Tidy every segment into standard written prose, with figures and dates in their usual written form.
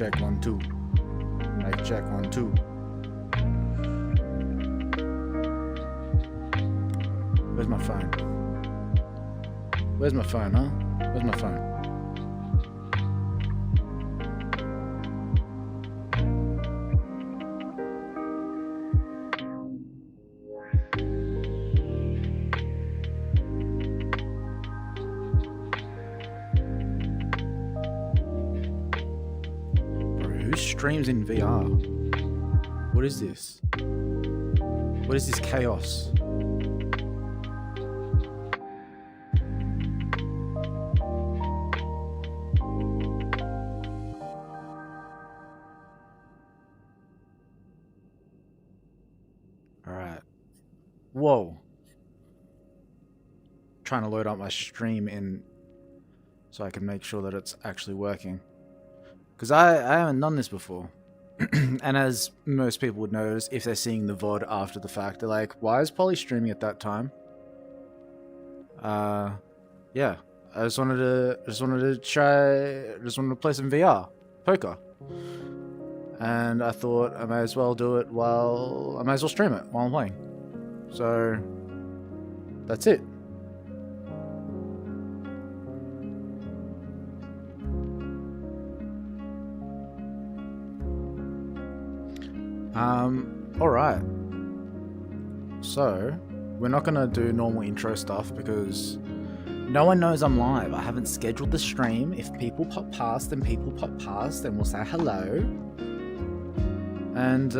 check 1 2. Mic check 1 2. Where's my phone? Where's my phone, huh? Where's my phone? Who streams in VR? What is this? What is this chaos? Alright. Whoa. Trying to load up my stream in so I can make sure that it's actually working. Because I haven't done this before. And as most people would notice, if they're seeing the VOD after the fact, they're like, why is Poly streaming at that time? Yeah. I just wanted to play some VR. Poker. And I thought I may as well do it while... I may as well stream it while I'm playing. So... that's it. Alright. So, we're not gonna do normal intro stuff because no one knows I'm live. I haven't scheduled the stream. If people pop past, then people pop past, then we'll say hello. And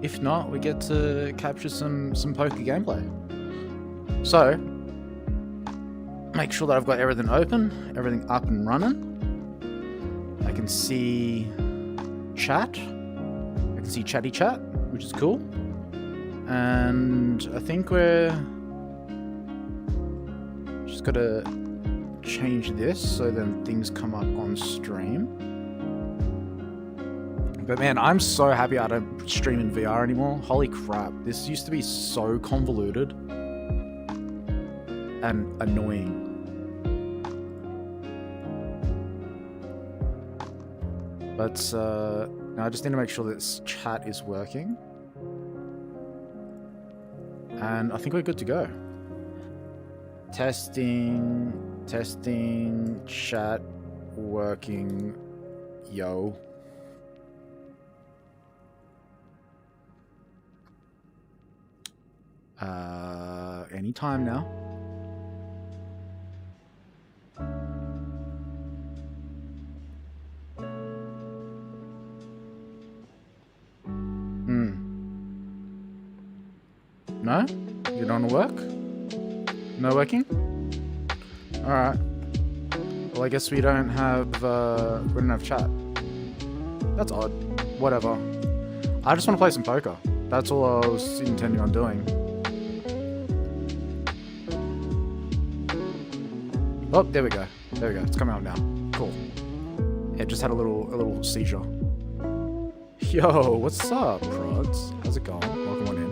if not, we get to capture some poker gameplay. So, make sure that I've got everything open, everything up and running. I can see chat. I can see chatty chat, which is cool. And I think we're just gotta change this so then things come up on stream. But man, I'm so happy I don't stream in VR anymore. Holy crap, this used to be so convoluted and annoying. But now I just need to make sure that this chat is working. And I think we're good to go. Testing, chat working, yo. Anytime now. No? You don't want to work? No working? Alright. Well, I guess we don't have chat. That's odd. Whatever. I just want to play some poker. That's all I was intending on doing. Oh, there we go. There we go. It's coming up now. Cool. Yeah, just had a little seizure. Yo, what's up, prods? How's it going? Welcome on in.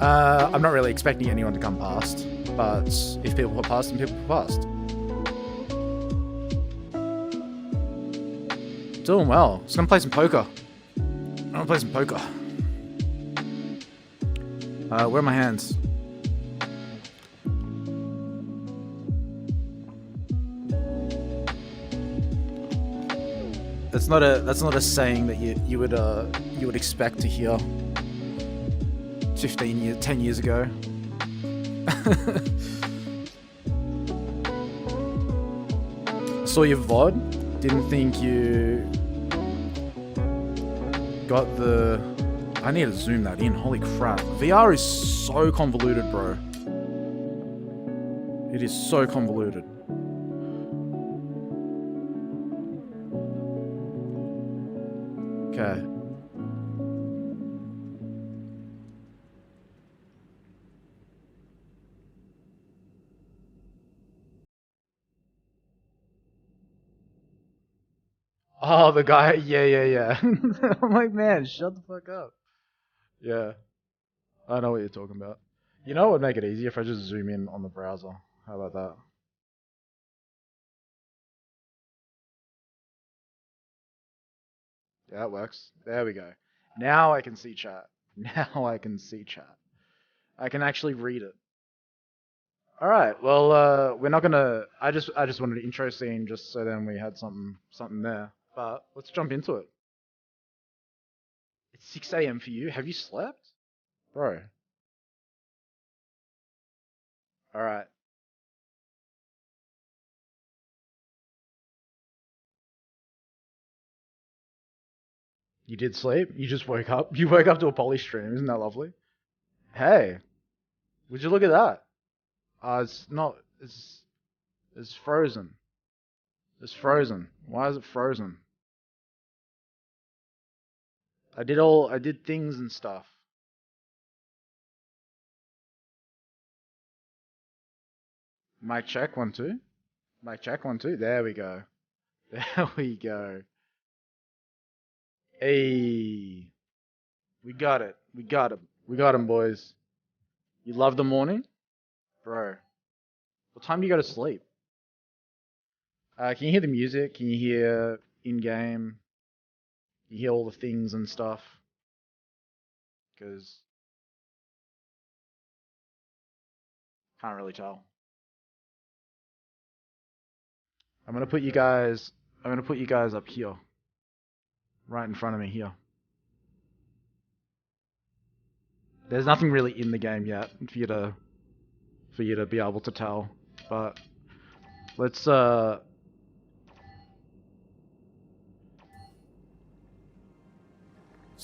I'm not really expecting anyone to come past, but if people put past, then people put past. Doing well. Just gonna play some poker. I'm gonna play some poker. Where are my hands? That's not a saying that you would expect to hear 10 years ago. Saw your VOD, didn't think you got the... I need to zoom that in, holy crap. VR is so convoluted, bro. It is so convoluted. Okay. Oh, the guy, yeah. I'm like, man, shut the fuck up. Yeah, I know what you're talking about. You know what would make it easier if I just zoom in on the browser? How about that? Yeah, that works. There we go. Now I can see chat. Now I can see chat. I can actually read it. All right. Well, we're not gonna. I just wanted an intro scene just so then we had something there. But let's jump into it. It's 6 a.m. for you. Have you slept, bro? All right. You did sleep. You just woke up. You woke up to a poly stream. Isn't that lovely? Hey, would you look at that? It's not. It's frozen. It's frozen. Why is it frozen? I did things and stuff. Mic check, 1 2. Mic check, 1 2. There we go. There we go. Hey, we got it. We got him. We got him, boys. You love the morning, bro. What time do you go to sleep? Can you hear the music? Can you hear in game? You hear all the things and stuff? Because can't really tell. I'm gonna put you guys up here, right in front of me here. There's nothing really in the game yet for you to be able to tell, but let's go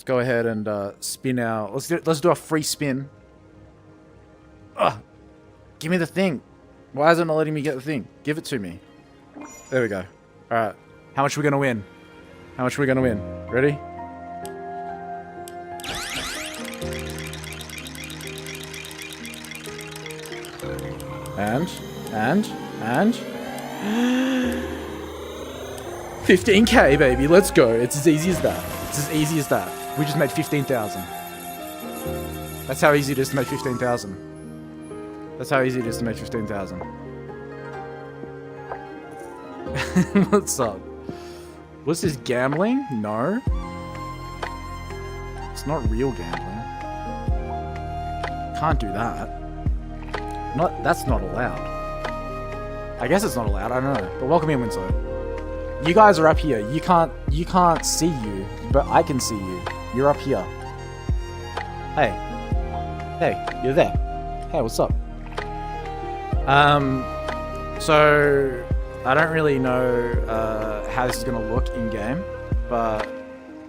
ahead and spin out. Let's do a free spin. Ugh, give me the thing. Why isn't it letting me get the thing? Give it to me. There we go. All right. How much are we gonna win? How much are we gonna win? Ready? And 15k, baby. Let's go. It's as easy as that. It's as easy as that. We just made 15,000. That's how easy it is to make 15,000. That's how easy it is to make 15,000. What's up? What's this, gambling? No. It's not real gambling. Can't do that. That's not allowed. I guess it's not allowed, I don't know. But welcome in, Winslow. You guys are up here. You can't see you, but I can see you. You're up here. Hey. Hey, you're there. Hey, what's up? So I don't really know how this is gonna look in game, but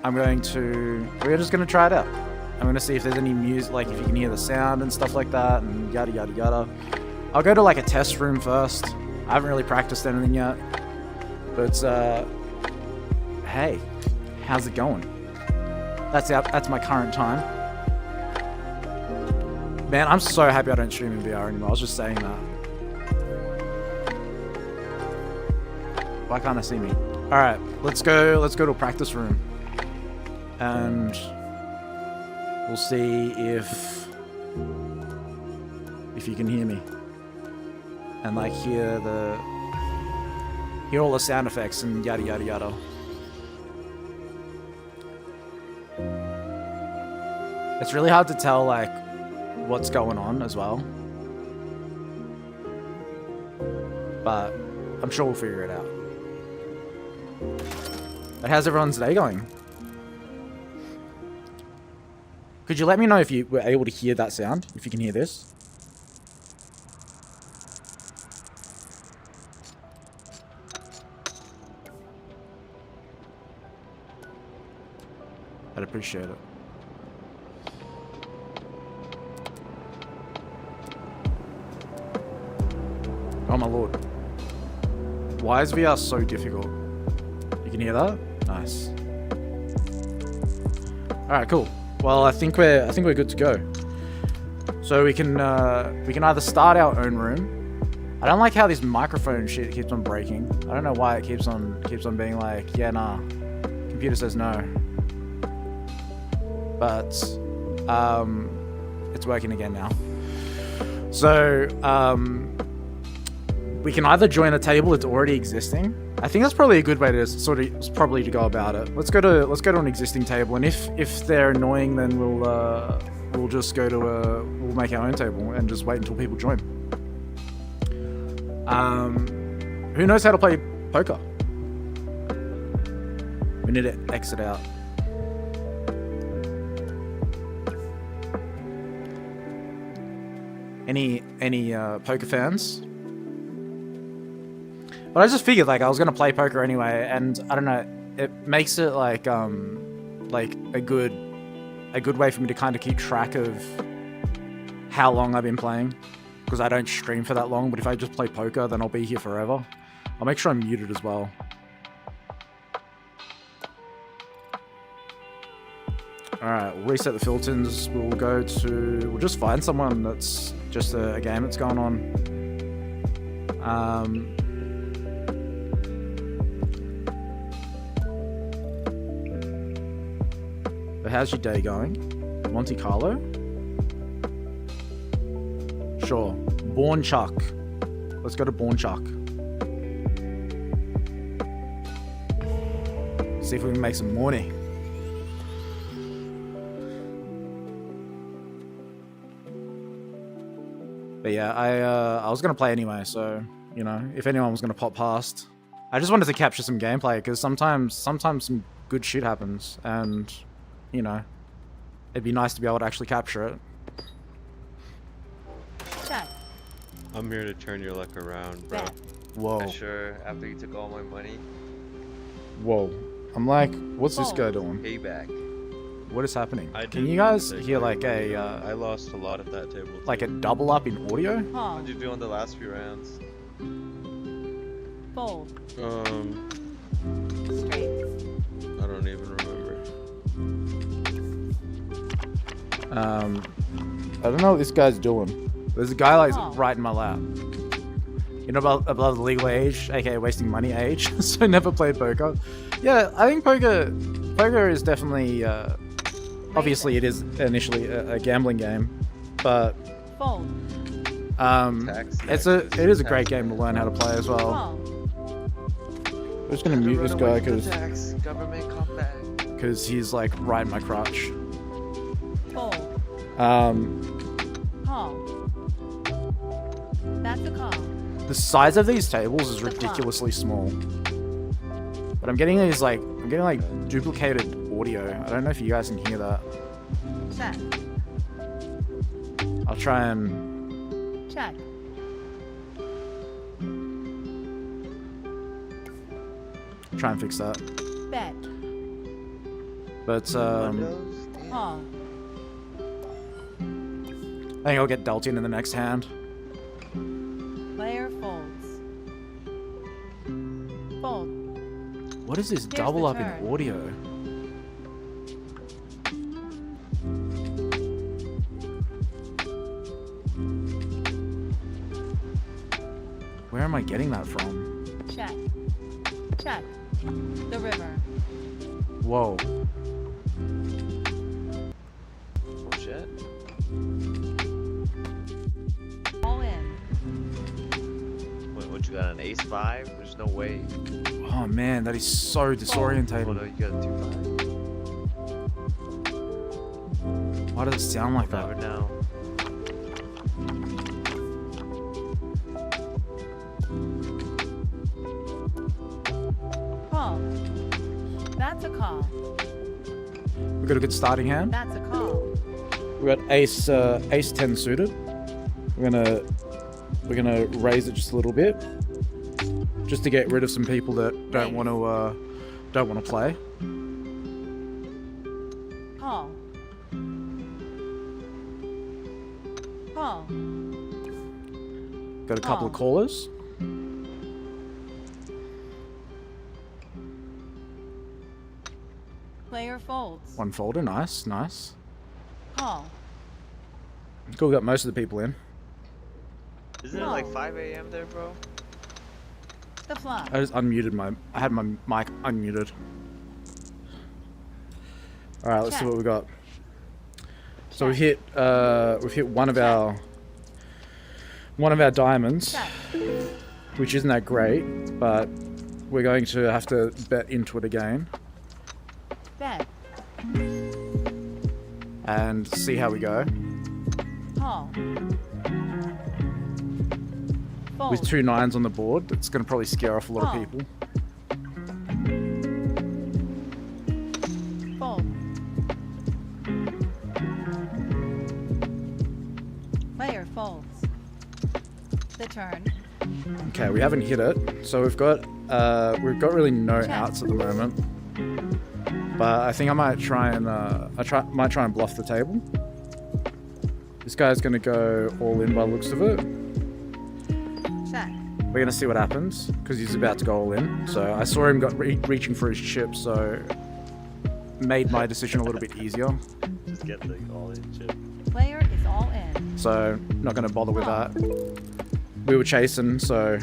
we're just gonna try it out. I'm gonna see if there's any music, like if you can hear the sound and stuff like that, and yada yada yada. I'll go to like a test room first. I haven't really practiced anything yet, but hey, how's it going? That's my current time. Man, I'm so happy I don't stream in VR anymore. I was just saying that. Why can't I see me? All right, let's go to a practice room, and we'll see if you can hear me and like hear all the sound effects and yada yada yada. It's really hard to tell like what's going on as well, but I'm sure we'll figure it out. But how's everyone's day going? Could you let me know if you were able to hear that sound? If you can hear this? I'd appreciate it. Oh my lord. Why is VR so difficult? You can hear that? Nice. Alright, cool. Well, I think we're good to go. So we can either start our own room. I don't like how this microphone shit keeps on breaking. I don't know why it keeps on being like, yeah, nah. Computer says no. But it's working again now. So we can either join a table that's already existing, I think that's probably a good way to sort of probably to go about it. Let's go to an existing table, and if they're annoying, then we'll just go to we'll make our own table and just wait until people join. Who knows how to play poker? We need to exit out. Any poker fans? But I just figured like I was gonna play poker anyway, and I don't know, it makes it like a good way for me to kind of keep track of how long I've been playing, because I don't stream for that long. But if I just play poker, then I'll be here forever. I'll make sure I'm muted as well. Alright, we'll reset the filters. We'll just find someone that's just a game that's going on. But how's your day going? Monte Carlo? Sure. Born Chuck. Let's go to Born Chuck. See if we can make some money. But yeah, I was gonna play anyway, so you know, if anyone was gonna pop past, I just wanted to capture some gameplay, because sometimes some good shit happens, and you know, it'd be nice to be able to actually capture it. Check. I'm here to turn your luck around, bro. Whoa. Yeah, sure, after you took all my money. Whoa. I'm like, what's this guy doing? Payback. What is happening? I Can you guys hear like a I lost a lot at that table. like a double up in audio? How'd you do on the last few rounds? Fold. Straight. Straight. I don't even remember. I don't know what this guy's doing. There's a guy like right in my lap. You know, above the legal age, aka wasting money age. So never played poker. Yeah, I think poker is definitely obviously it is initially a gambling game, but Fold. it is a great game to learn how to play as well. I'm just gonna mute this guy because he's like right in my crotch. Fold. Call. That's a call. The size of these tables is ridiculously small. But I'm getting like duplicated audio. I don't know if you guys can hear that. Check. I'll try and Check. fix that. Bet. But Call. I think I'll get dealt in the next hand. Player folds. Fold. What is this Here's double the up in turn. audio? Where am I getting that from? Check. Check. The river. Whoa. Oh shit. All in. What you got, an ace-5? There's no way. Oh man, that is so Oh disorientating. no, you got a 2-5. Why does it sound like Never that? know. Call. That's a call. We got a good starting hand. That's a call. We got ace 10 suited. We're gonna raise it just a little bit, just to get rid of some people that don't want to play. Call. Call. Got a couple of callers. Player folds. One folder, nice, nice. Call. Cool, we got most of the people in. Isn't it like 5 a.m. there, bro? The flop. I just unmuted I had my mic unmuted. Alright, let's see what we got. So we've hit one of our diamonds, Check. which isn't that great, but we're going to have to bet into it again Bet. and see how we go. Call. Fold. With 2 9s on the board, that's going to probably scare off a lot of Call. people. Fold. Player folds. The turn. Okay, we haven't hit it, so we've got really no Check. outs at the moment. But I think I might try and might try and bluff the table. This guy's gonna go all in by the looks of it. Check. We're gonna see what happens because he's about to go all in. So I saw him reaching for his chip, so made my decision a little bit easier. Just get the all-in chip. Player is all in. So not gonna bother with that. We were chasing, so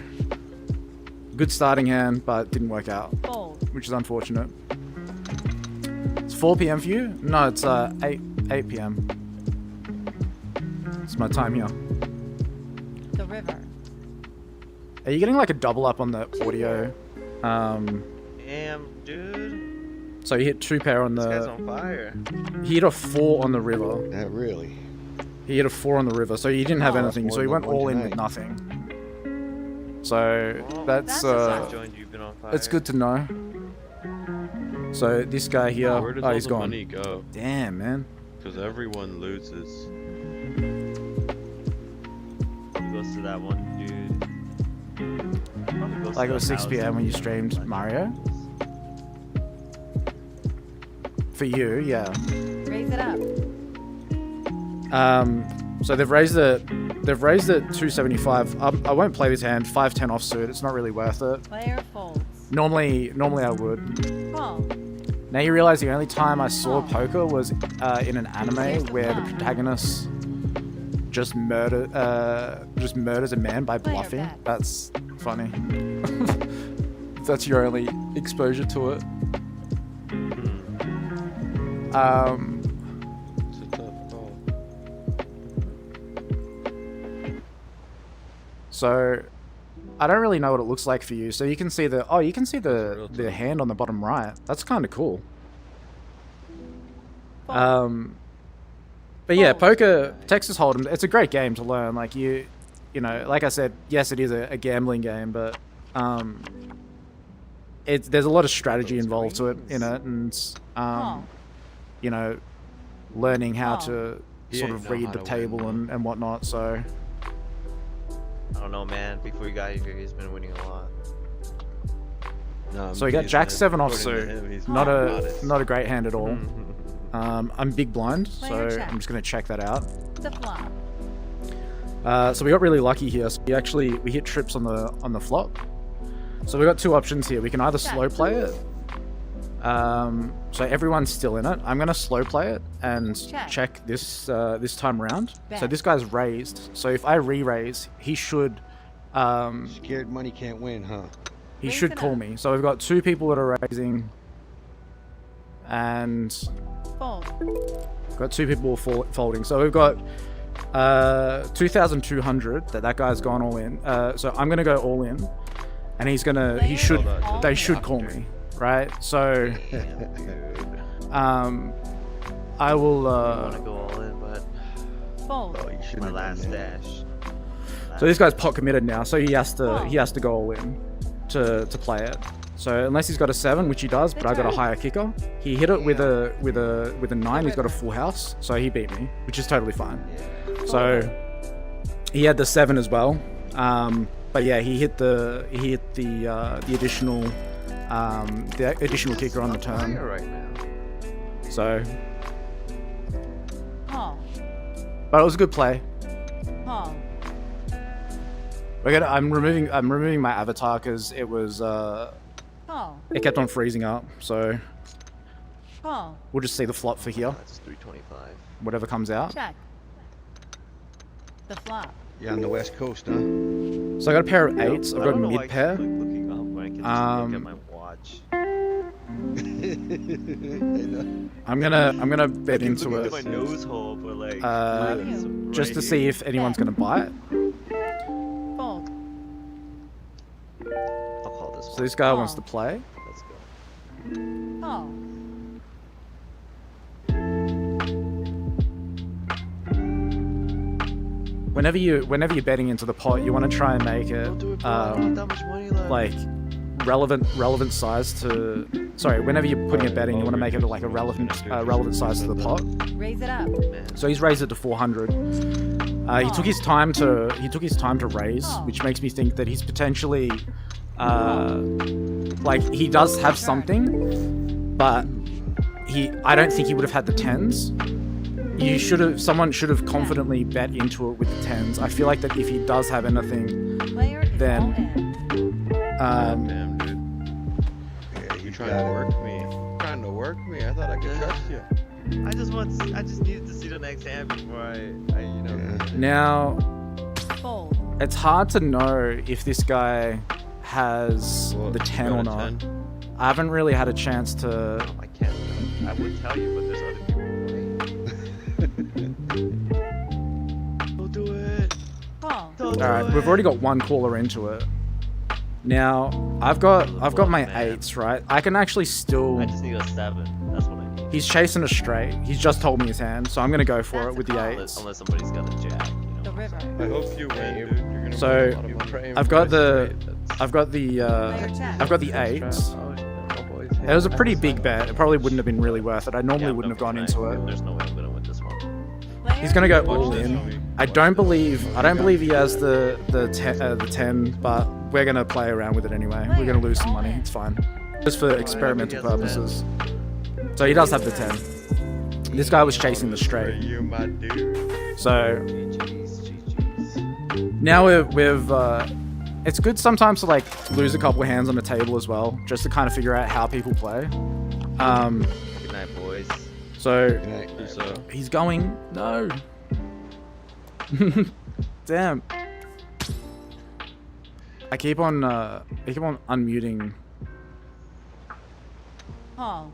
good starting hand, but didn't work out, Fold. which is unfortunate. It's 4 p.m. for you? No, it's 8 p.m. It's my time here. The river. Are you getting like a double up on the audio? Damn, dude. So you hit 2 pair on This guy's the. on fire. He hit a 4 on the river. Not really. He hit a 4 on the river, so he didn't have Oh. anything. So he went all in with nothing. So that's I've joined you, been on fire. it's good to know. So this guy here, Where does oh, all he's the gone. money go? Damn, man. Because everyone loses. Probably goes to that one dude. Probably goes Like to it was that 6 house p.m. when you dude. streamed Mario. For you, yeah. Raise it up. So they've raised it 275. I won't play this hand. 5-10 offsuit. It's not really worth it. Player folds. Normally I would. Call. Now you realize the only time I saw poker was in an anime where the protagonist just murders a man by bluffing. bet. That's funny. That's your only exposure to it. It's a tough call. So I don't really know what it looks like for you. So you can see the real the tough. hand on the bottom right. That's kind of cool. Fold. But yeah, Fold. poker, Texas Hold'em, it's a great game to learn. Like you know, like I said, yes, it is a gambling game, but there's a lot of strategy involved to it in it, and Call. you know, learning how Oh. to He sort ain't of know read how the to table win, and whatnot. So I don't know, man. Before you got here, he's been winning a lot. No, so we got he's Jack been- 7 according to offsuit. him, he's Not been a honest. not a great hand at all. I'm big blind, so Player check. I'm just gonna check that out. The flop. So we got really lucky here. So we hit trips on the flop. So we got 2 options here. We can either Check. slow play it. So everyone's still in it. I'm gonna slow play it and check this this time around. So Bet. this guy's raised. So if I re-raise, he should Scared money can't win, huh? he Raise should it call up. me. So we've got 2 people that are raising, and Fold. got 2 people folding. So we've got 2,200 that guy's gone all in. So I'm gonna go all in, and he Player should all they in. should call me, right? So Damn, dude. I will. I want to go all in, but Fold. Oh, you should my have last done that. dash. So this guy's pot committed now, so he has Oh. to go all in to play it. So unless he's got a 7, which he does, but I got a higher kicker. He hit it with a 9. He's got a full house, so he beat me, which is totally fine. So he had the 7 as well, but yeah, he hit the additional kicker on the Fire turn. right now. So, Call. but it was a good play. Call. I'm removing my avatar because it was Call. it kept on freezing up. So Call. we'll just see the flop for here, That's 325. whatever comes out. Check. The flop. You're on the West Coast, huh? So I got a pair of 8s. I've I got don't know why I mid pair. keep, like, looking up when I can just look at my watch. I'm gonna bet I keep into looking it at my nose hole, but like just right to see here. if anyone's gonna buy it. Fold. I'll call this one. So this guy wants to play. Let's go. Call. Whenever you're betting into the pot, you want to try and make it Don't do it, bro. I don't have that much money left. like relevant size to. Sorry, whenever you're putting a bet in, you want to make it like a relevant size to the pot. Raise it up. Man. So he's raised it to 400. He took his time to raise, which makes me think that he's potentially like he does have something, but I don't think he would have had the tens. Someone should have confidently bet into it with the tens. I feel like that if he does have anything, Player is then all in. Damn, dude. Yeah, You you trying got to it. work me? Trying to work me? I thought I could trust you. I just needed to see the next hand before I you know. Yeah. now Fold. it's hard to know if this guy has Well, the you 10 got or a not. 10? I haven't really had a chance to. I can't. I would tell you, but there's other people playing. Don't do it. Call. Don't do All right, it. we've already got one caller into it. Now I've got my man. eights, right? I can actually still. I just need a 7. That's what I need. He's chasing a straight. He's just told me his hand, so I'm gonna go for That's it with a the call. eights. Unless somebody's got a jack, you know. The river. I hope you win, dude. You're gonna So, win a lot of money. I've got the Player check. I've got the eights. It was a pretty big bet. It probably wouldn't have been really worth it. I normally Yeah, wouldn't have no, gone right. into it. There's no way I'm gonna win this one. Player He's gonna go is all Watch this, in. homie. I Watch don't this. believe he has the 10, but we're gonna play around with it anyway. We're gonna lose some money. It's fine. Just for experimental purposes. So he does have the 10. This guy was chasing the For straight. you, my dude. So GG's. now we've it's good sometimes to like lose a couple of hands on the table as well, just to kind of figure out how people play. Good night, boys. So Good night. So, he's going no. Damn. I keep on unmuting. Call.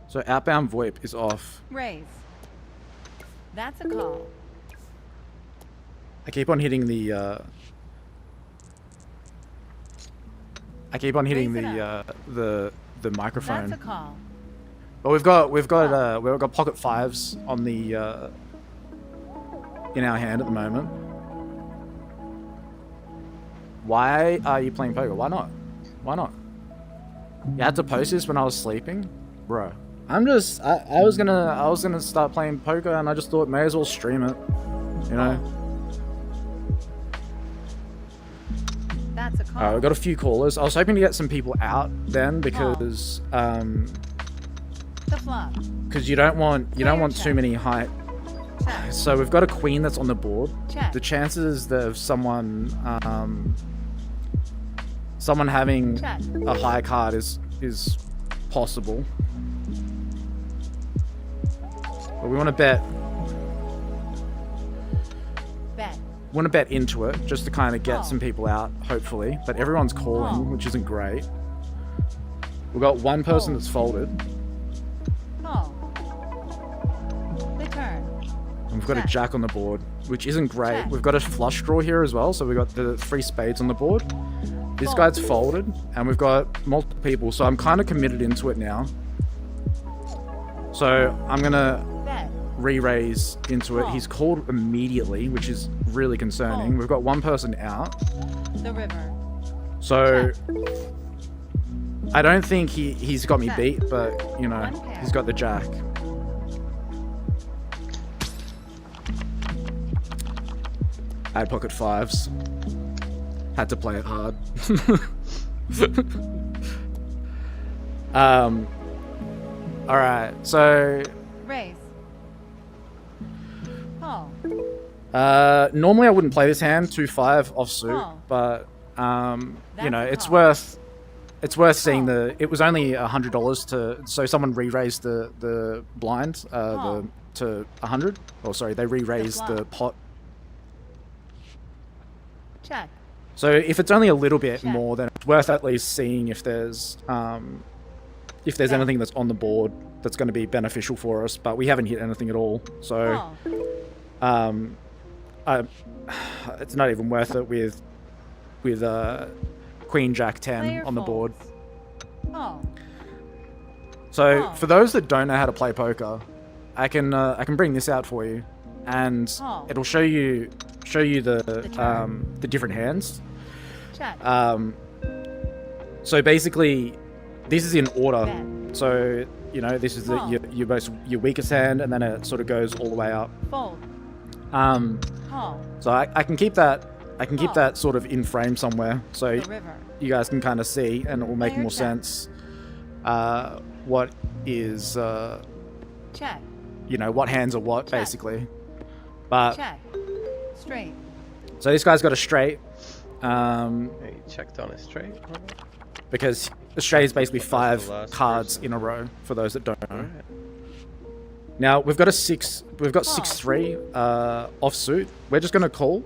So outbound VoIP is off. Raise. That's a call. I keep on hitting the the microphone. That's a call. But we've got pocket fives on the in our hand at the moment. Why are you playing poker? Why not? Why not? You had to post this when I was sleeping, bro. I was gonna start playing poker and I just thought may as well stream it, you know. That's a call. Alright, we got a few callers. I was hoping to get some people out then because The flop. you don't want too many high. Check. So we've got a queen that's on the board. Check. The chances of someone having Check. a high card is possible. But we want to bet into it just to kind of get some people out, hopefully. But everyone's calling, which isn't great. We've got one person that's folded. Call. The turn. And we've got a jack on the board, which isn't great. We've got a flush draw here as well, so we've got the 3 spades on the board. This guy's folded, and we've got multiple people, so I'm kind of committed into it now. So I'm gonna Bet. re-raise into it. He's called immediately, which is really concerning. We've got one person out, The river. so I don't think he's got me beat, but you know, he's got the jack. I had pocket fives. Had to play it hard. Alright, so Raise. Call. normally I wouldn't play this hand 2-5 offsuit, Oh. but you know, That's a it's worth seeing Oh. it was only $100 so someone re-raised the blind Oh. to 100. Oh, sorry, they re-raised flop. the pot. Check. So if it's only a little bit Check. more, then it's worth at least seeing if there's anything that's on the board that's going to be beneficial for us. But we haven't hit anything at all, so Call. it's not even worth it with Queen Jack 10 Player on the board. folds. Call. So Oh. for those that don't know how to play poker, I can bring this out for you, and Oh. it'll show you turn. the different hands. Check. So basically, this is in order. Bet. So you know, this is Call. your weakest hand, and then it sort of goes all the way up. Fold. Call. So I can keep that. I can keep Call. that sort of in frame somewhere, so The river. you guys can kind of see, and it will make Player more check. sense. What is Check. you know, what hands are what, Check. basically. But Check. Straight. so this guy's got a straight, Hey, he checked on it straight. because the straight is basically That's the 5 last cards person. in a row. For those that don't know. Alright. Now we've got a 6. We've got Call. 6-3 offsuit. We're just gonna call.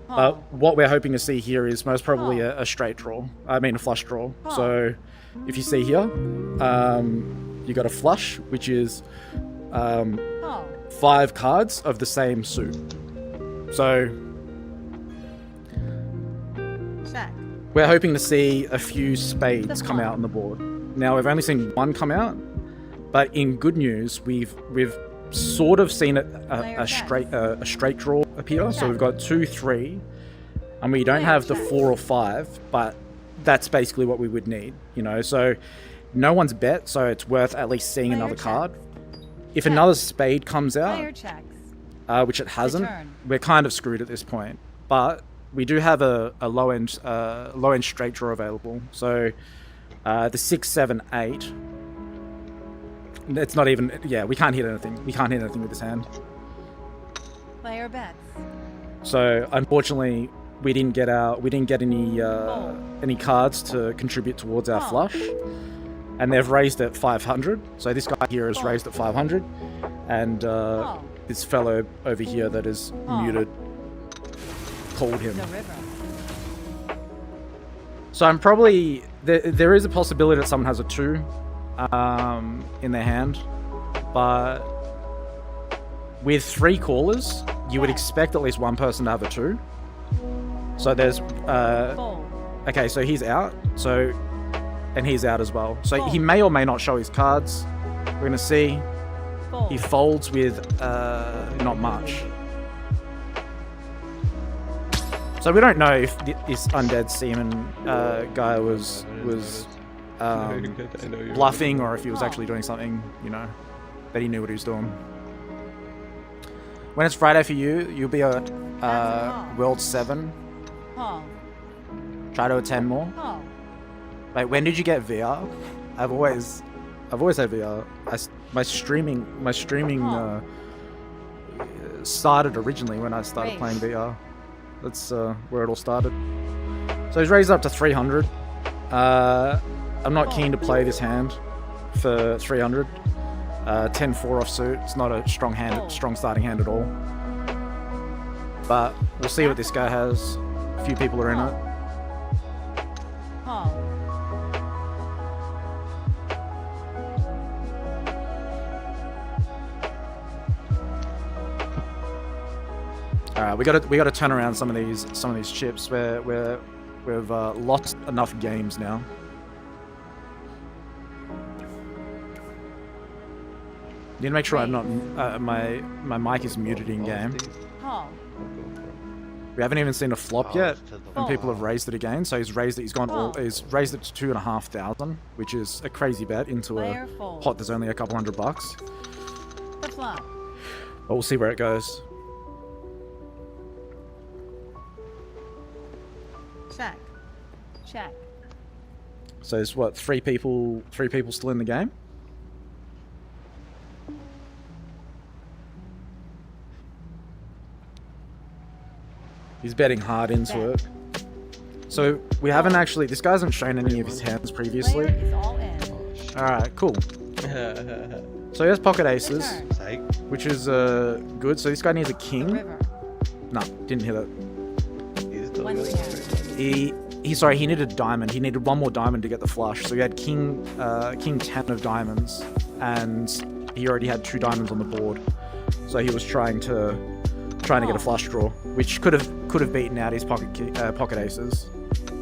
Call. But what we're hoping to see here is most probably Call. a straight draw. I mean a flush draw. Call. So if you see here, you got a flush, which is Call. 5 cards of the same suit. So Check. we're hoping to see a few spades The come flop. out on the board. Now we've only seen one come out, but in good news, we've sort of seen Player a straight draw appear. So Check. we've got 2, 3, and we don't Player have the check. 4 or 5, but that's basically what we would need, you know. So no one's bet, so it's worth at least seeing Player another check. card. If Check. another spade comes Player out, checks. which it hasn't, Return. we're kind of screwed at this point. But we do have a low end straight draw available. So the 6, 7, 8. It's not even. Yeah, we can't hit anything. We can't hit anything with this hand. Player bets. So unfortunately, we didn't get any cards to contribute towards our Oh. flush, and they've raised at 500. So this guy here has raised at 500, and Oh. this fellow over here that is Oh. muted called him. The river. So I'm probably there is a possibility that someone has a 2 in their hand, but with 3 callers, you would expect at least one person to have a 2. So there's Fold. okay, so he's out. So and he's out as well. So he Fold. may or may not show his cards. We're gonna see. Fold. He folds with not much. So we don't know if this undead seaman guy was I know you're bluffing, or if he was Oh. actually doing something, you know, that he knew what he was doing. When it's Friday for you, you'll be at World 7. Call. Try to attend more. Call. Wait, when did you get VR? I've always had VR. My streaming Oh. started originally when I started Raise. playing VR. That's where it all started. So he's raised up to 300. I'm not keen to play this hand for 300. 10-4 offsuit. It's not a strong hand, strong starting hand at all. But we'll see what this guy has. A few people are in it. Call. All right, we got to turn around some of these chips. We've lost enough games now. Need to make sure I'm not my mic is muted in game. Call. We haven't even seen a flop yet, and Fold. people have raised it again. So he's raised it. He's gone all. Fold. He's raised it to 2,500, which is a crazy bet into Player a fold. pot that's only a couple $100. The flop. But we'll see where it goes. Check. Check. So there's what, three people still in the game. He's betting hard into Bet. it. So we haven't actually. This guy hasn't shown any of his hands previously. Player is all in. All right, cool. So he has pocket aces, Return. Psych. which is good. So this guy needs a The king. river. No, didn't hit it. He's still Once good. again. He needed a diamond. He needed one more diamond to get the flush. So he had king 10 of diamonds, and he already had 2 diamonds on the board. So he was trying to get a flush draw, which could have beaten out his pocket aces.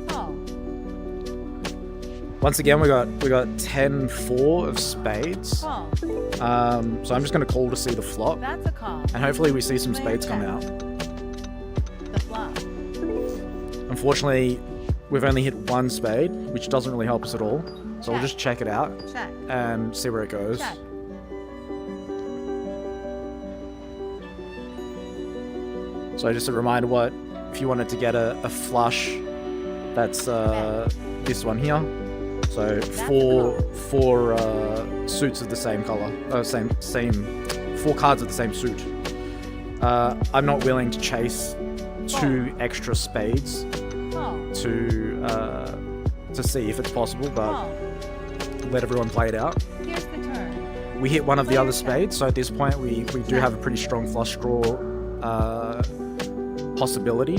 Call. Once again, we got 10-4 of spades. Call. So I'm just gonna call to see the flop, That's a call. and hopefully we see some Player spades come check. out. The flop. Unfortunately, we've only hit one spade, which doesn't really help us at all. So we'll Check. just check it out Check. and see where it goes. Check. So just a reminder, what if you wanted to get a flush? That's this one here. So four suits of the same color, same 4 cards of the same suit. I'm not willing to chase 2 extra spades Call. to see if it's possible, but Call. let everyone play it out. Here's the turn. We hit one of the other spades, so at this point we do have a pretty strong flush draw possibility.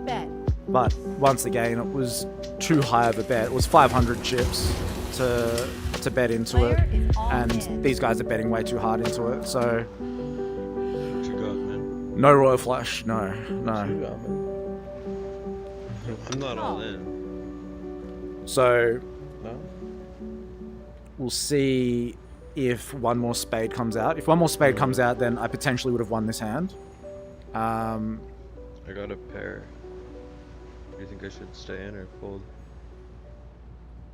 Bet. But once again, it was too high of a bet. It was 500 chips to bet into it, Player is all and in. these guys are betting way too hard into it. So What you got, man? no royal flush, no. What you got, man? I'm not all in. So No? we'll see if one more spade comes out. If one more spade comes out, then I potentially would have won this hand. I got a pair. Do you think I should stay in or fold?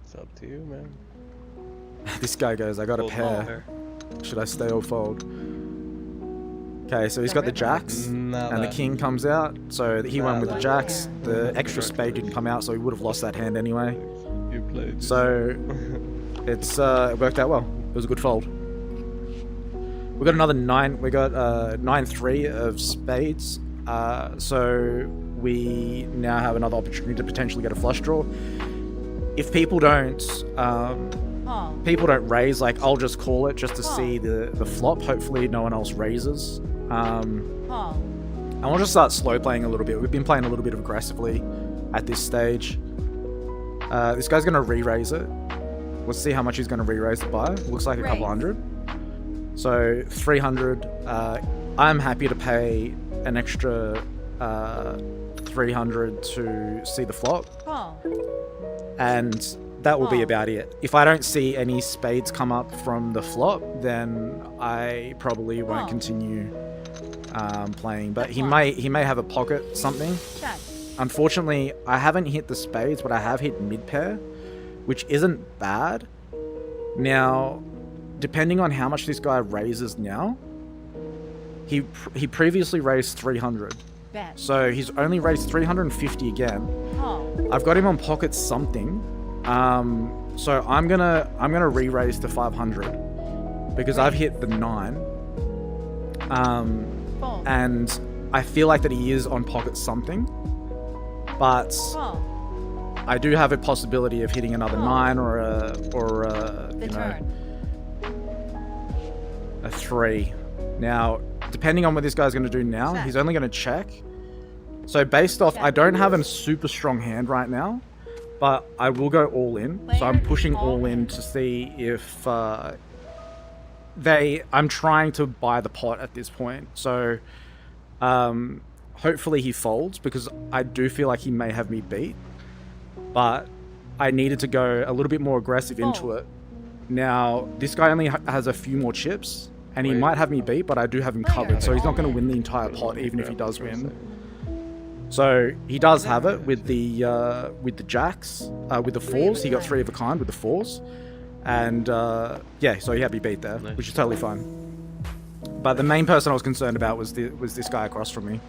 It's up to you, man. This guy goes, I got a Fold pair. Should I stay or fold? Okay, so he's got the jacks, and the king comes out. So he went with the jacks. The extra spade didn't come out, so he would have lost that hand anyway. You played. So it's it worked out well. It was a good fold. We got another 9. We got 9-3 of spades. So we now have another opportunity to potentially get a flush draw. If people don't Call. raise, like, I'll just call it just to see the flop. Hopefully no one else raises. Call. And we'll just start slow playing a little bit. We've been playing a little bit aggressively at this stage. This guy's gonna re-raise it. Let's see how much he's gonna re-raise it by. Looks like a couple Raise. hundred. So 300. I'm happy to pay an extra 300 to see the flop, Call. and that will be about it. If I don't see any spades come up from the flop, then I probably won't continue playing. But he may have a pocket something. Check. Unfortunately, I haven't hit the spades, but I have hit mid pair, which isn't bad. Now, depending on how much this guy raises now, he previously raised 300, Bet. so he's only raised 350 again. Call. I've got him on pocket something, so I'm gonna re-raise to 500 because I've hit the 9, Fold. and I feel like that he is on pocket something, but Call. I do have a possibility of hitting another 9 or a The you know, turn. a 3. Now, depending on what this guy's going to do now, Check. he's only going to check. So based off, I don't have a super strong hand right now, but I will go all in. So I'm Player pushing all all in in. to see if I'm trying to buy the pot at this point. So hopefully he folds, because I do feel like he may have me beat. But I needed to go a little bit more aggressive into Fold. it. Now, this guy only has a few more chips, and he Wait. might have me beat, but I do have him covered, so he's not going to win the entire pot, even if he does win. So he does have it with the jacks, with the 4s. He got 3 of a kind with the 4s, and yeah, so he had me beat there, Nice. which is totally fine. But the main person I was concerned about was this guy across from me.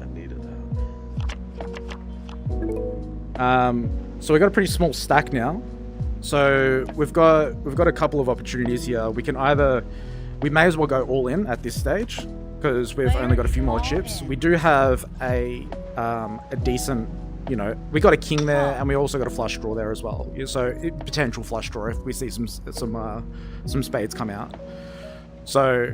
I needed that. So we got a pretty small stack now. So we've got a couple of opportunities here. We may as well go all in at this stage, because we've only got a few more chips. We do have a decent, you know, we got a king there, and we also got a flush draw there as well. So potential flush draw if we see some spades come out. So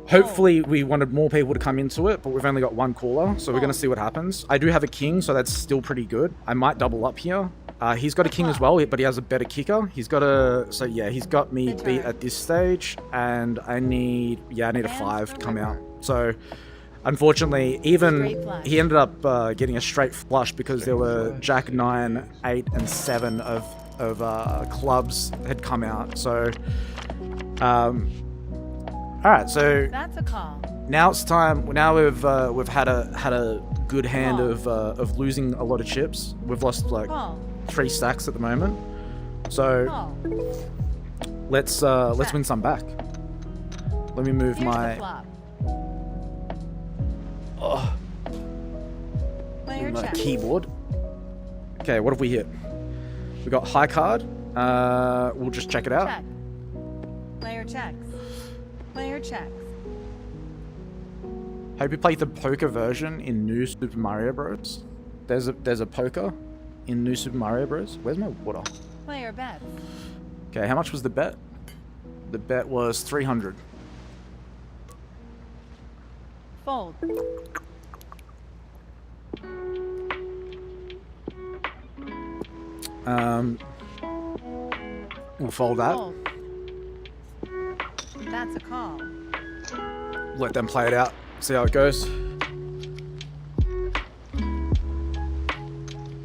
hopefully we wanted more people to come into it, but we've only got one caller, so we're going to see what happens. I do have a king, so that's still pretty good. I might double up here. He's got a king as well, but he has a better kicker. He's got so yeah, he's got me beat at this stage, and I need a 5 to come out. So Unfortunately, even Straight flush. he ended up getting a straight flush because there were Jack 9, 8, and 7 of clubs had come out. So, all right. So That's a call. now it's time. Now we've had a good hand of losing a lot of chips. We've lost like Call. 3 stacks at the moment. So Call. let's win some back. Let me move Here's my the flop. oh, Player my check. keyboard. Okay, what have we hit? We got high card. We'll just check it out. Check. Player checks. Player checks. Hope you played the poker version in New Super Mario Bros. There's a poker in New Super Mario Bros. Where's my water? Player bets. Okay, how much was the bet? The bet was 300. Fold. We'll fold that. Fold. That's a call. Let them play it out. See how it goes.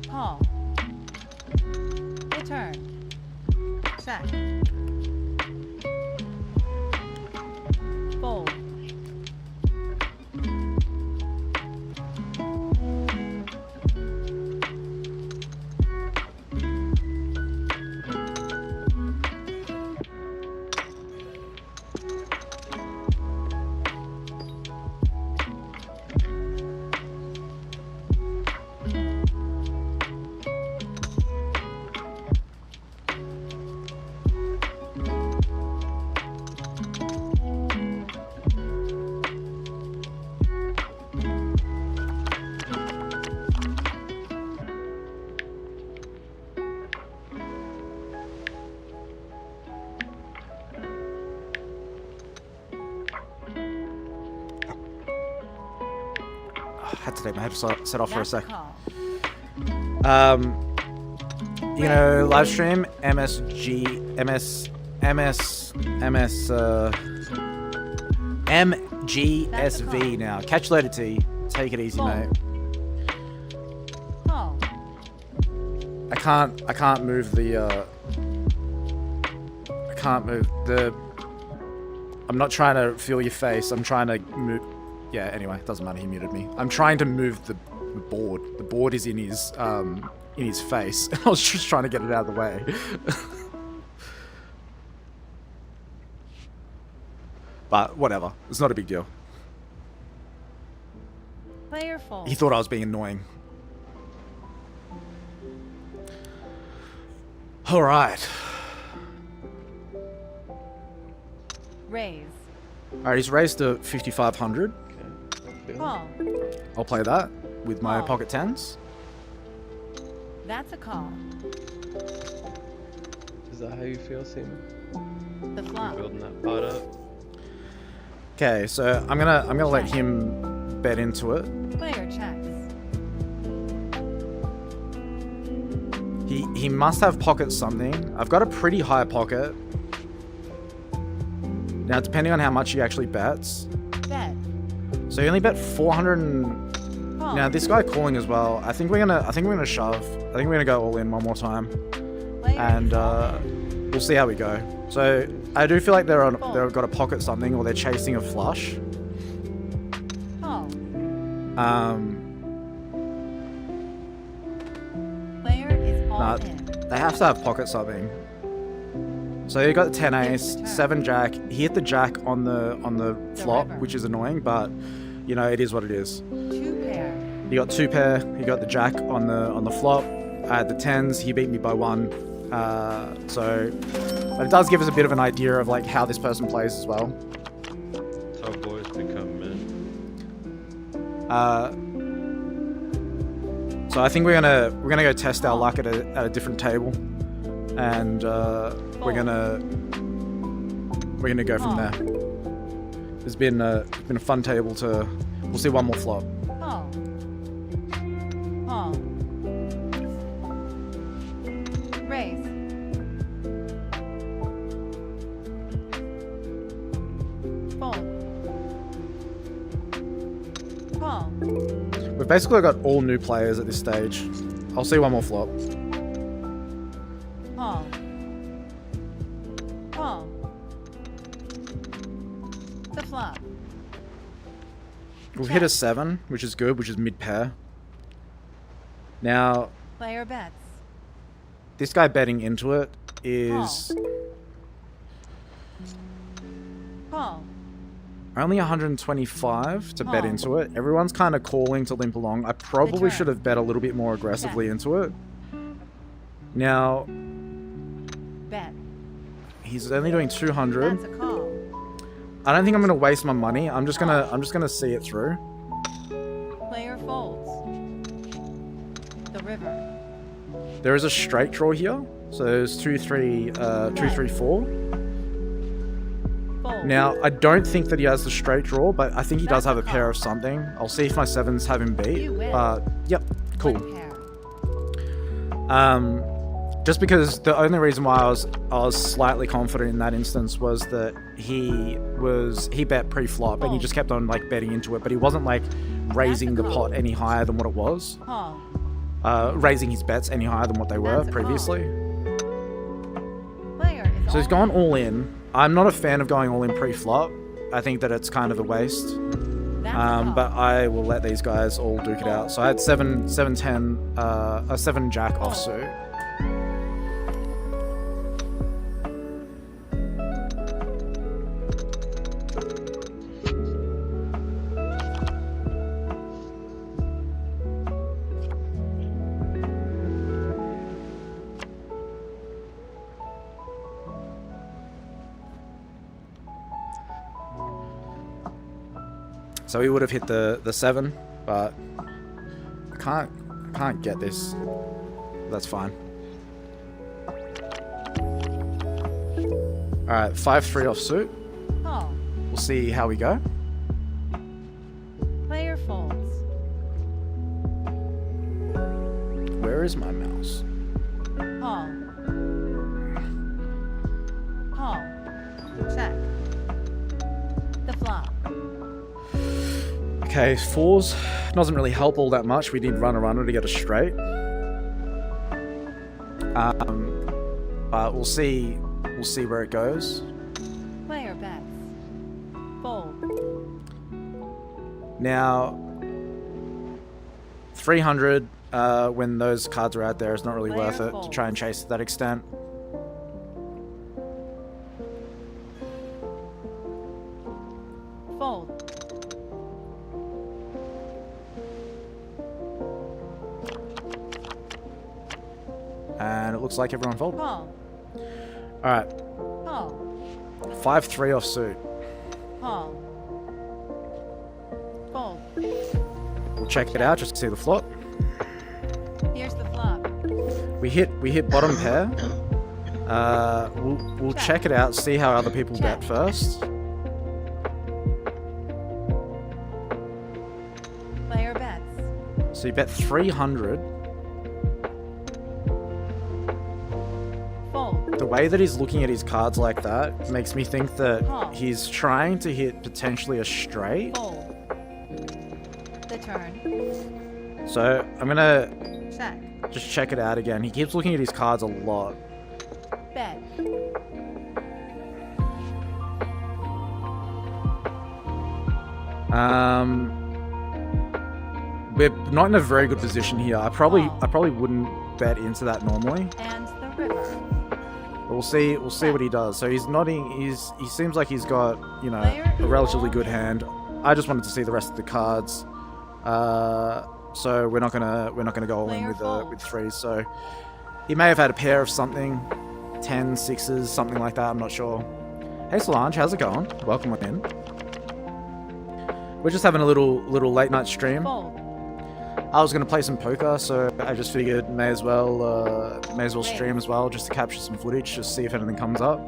Call. Return. Check. Fold. Had to take my headset off for a That's sec. call. You know, live stream MGSV now. Catch you later, T. Take it easy, mate. Call. I can't move the I can't move the I'm not trying to feel your face. I'm trying to move. Yeah, anyway, doesn't matter. He muted me. I'm trying to move the board. The board is in his face. I was just trying to get it out of the way. But whatever. It's not a big deal. Player fold. He thought I was being annoying. All right. Raise. All right, he's raised to 5,500. Call. I'll play that with my Call. pocket tens. That's a call. Is that how you feel, Seaman? The You're flop. building that pot up? Okay, so I'm gonna let him bet into it. Player checks. He must have pocket something. I've got a pretty high pocket. Now, depending on how much he actually bets. Bet. So he only bet 400 and... Call. Now, this guy calling as well. I think we're gonna shove. I think we're gonna go all in one more time. Player And default. we'll see how we go. So I do feel like they've got a pocket something, or they're chasing a flush. Call. Um, Player is all nah, in. they have to have pocket something. So you got 10 ace, 7 jack. He hit the jack on the flop, river. which is annoying, but you know it is what it is. 2 pair. He got 2 pair. He got the jack on the flop. I had the 10s. He beat me by 1. But it does give us a bit of an idea of like how this person plays as well. That's how boys become men. So I think we're gonna go test our luck at a different table, and we're gonna go from there. It's been a fun table to. We'll see one more flop. Call. Call. Raise. Fold. we've basically got all new players at this stage. I'll see one more flop. Call. Call. The flop. We've hit a 7, which is good, which is mid pair. Now, Player bets. this guy betting into it is Call. only 125 to bet Call. into it. Everyone's kind of calling to limp along. I probably turn. should have bet a little bit more aggressively Check. into it. Now, Bet. he's only doing 200. That's a call. I don't think I'm gonna waste my money. I'm just gonna see it through. Player folds. The river. There is a straight draw here, so there's 2, 3, 2, 3, 4. Fold. Now I don't think that he has the straight draw, but I think he does That's have a a pair call. of something. I'll see if my 7s have him beat. You win. Yep, cool. One pair. Just because the only reason why I was slightly confident in that instance was that he bet pre-flop and he just kept on like betting into it, but he wasn't like raising the pot any higher than what it was, Call. raising his bets any higher than what they were That's a call. previously. Player is So he's all gone in. all in. I'm not a fan of going all in pre-flop. I think that it's kind of a waste. That's a call. But I will let these guys all duke it out. So I had 7, 7, 10, a 7 jack offsuit. So he would have hit the 7, but I can't get this. That's fine. Alright, 5-3 offsuit. Call. We'll see how we go. Player folds. Where is my mouse? Call. Call. Check. The flop. Okay, 4s doesn't really help all that much. We did run a runner to get a straight. But we'll see where it goes. Player bets. Fold. Now, 300 when those cards are out there is not really Player worth it to folds. try and chase to that extent. Fold. And it looks like everyone folded. Call. Alright, Call. 5-3 offsuit. Call. Fold. We'll check it out just to see the flop. Here's the flop. We hit bottom pair. We'll check it out, see how other people bet first. Player bets. So you bet 300. Fold. The way that he's looking at his cards like that makes me think that Call. he's trying to hit potentially a straight. Fold. The turn. So I'm gonna Check. just check it out again. He keeps looking at his cards a lot. Bet. We're not in a very good position here. I probably wouldn't bet into that normally. And the river. But we'll see what he does. So he's nodding. He seems like he's got, you know, a relatively good hand. I just wanted to see the rest of the cards. So we're not gonna go all in with 3s. So he may have had a pair of something, 10, 6s, something like that. I'm not sure. Hey Solange, how's it going? Welcome in. We're just having a little late night stream. Fold. I was gonna play some poker, so I just figured may as well stream as well, just to capture some footage, just see if anything comes up.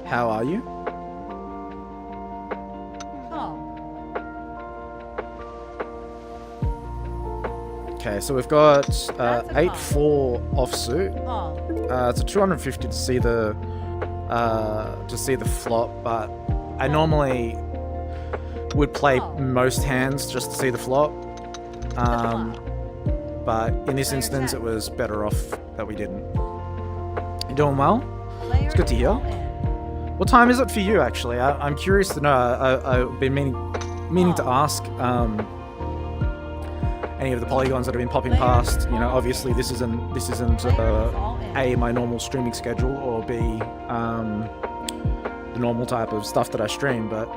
How are you? Call. Okay, so we've got That's a 8-4 offsuit. Call. It's a 250 to see the flop, but I normally would play most hands just to see the flop. But in this instance, it was better off that we didn't. You doing well? It's good to hear. What time is it for you, actually? I'm curious to know. I've been meaning to ask any of the polygons that have been popping past. You know, obviously this isn't A, my normal streaming schedule, or B, the normal type of stuff that I stream. But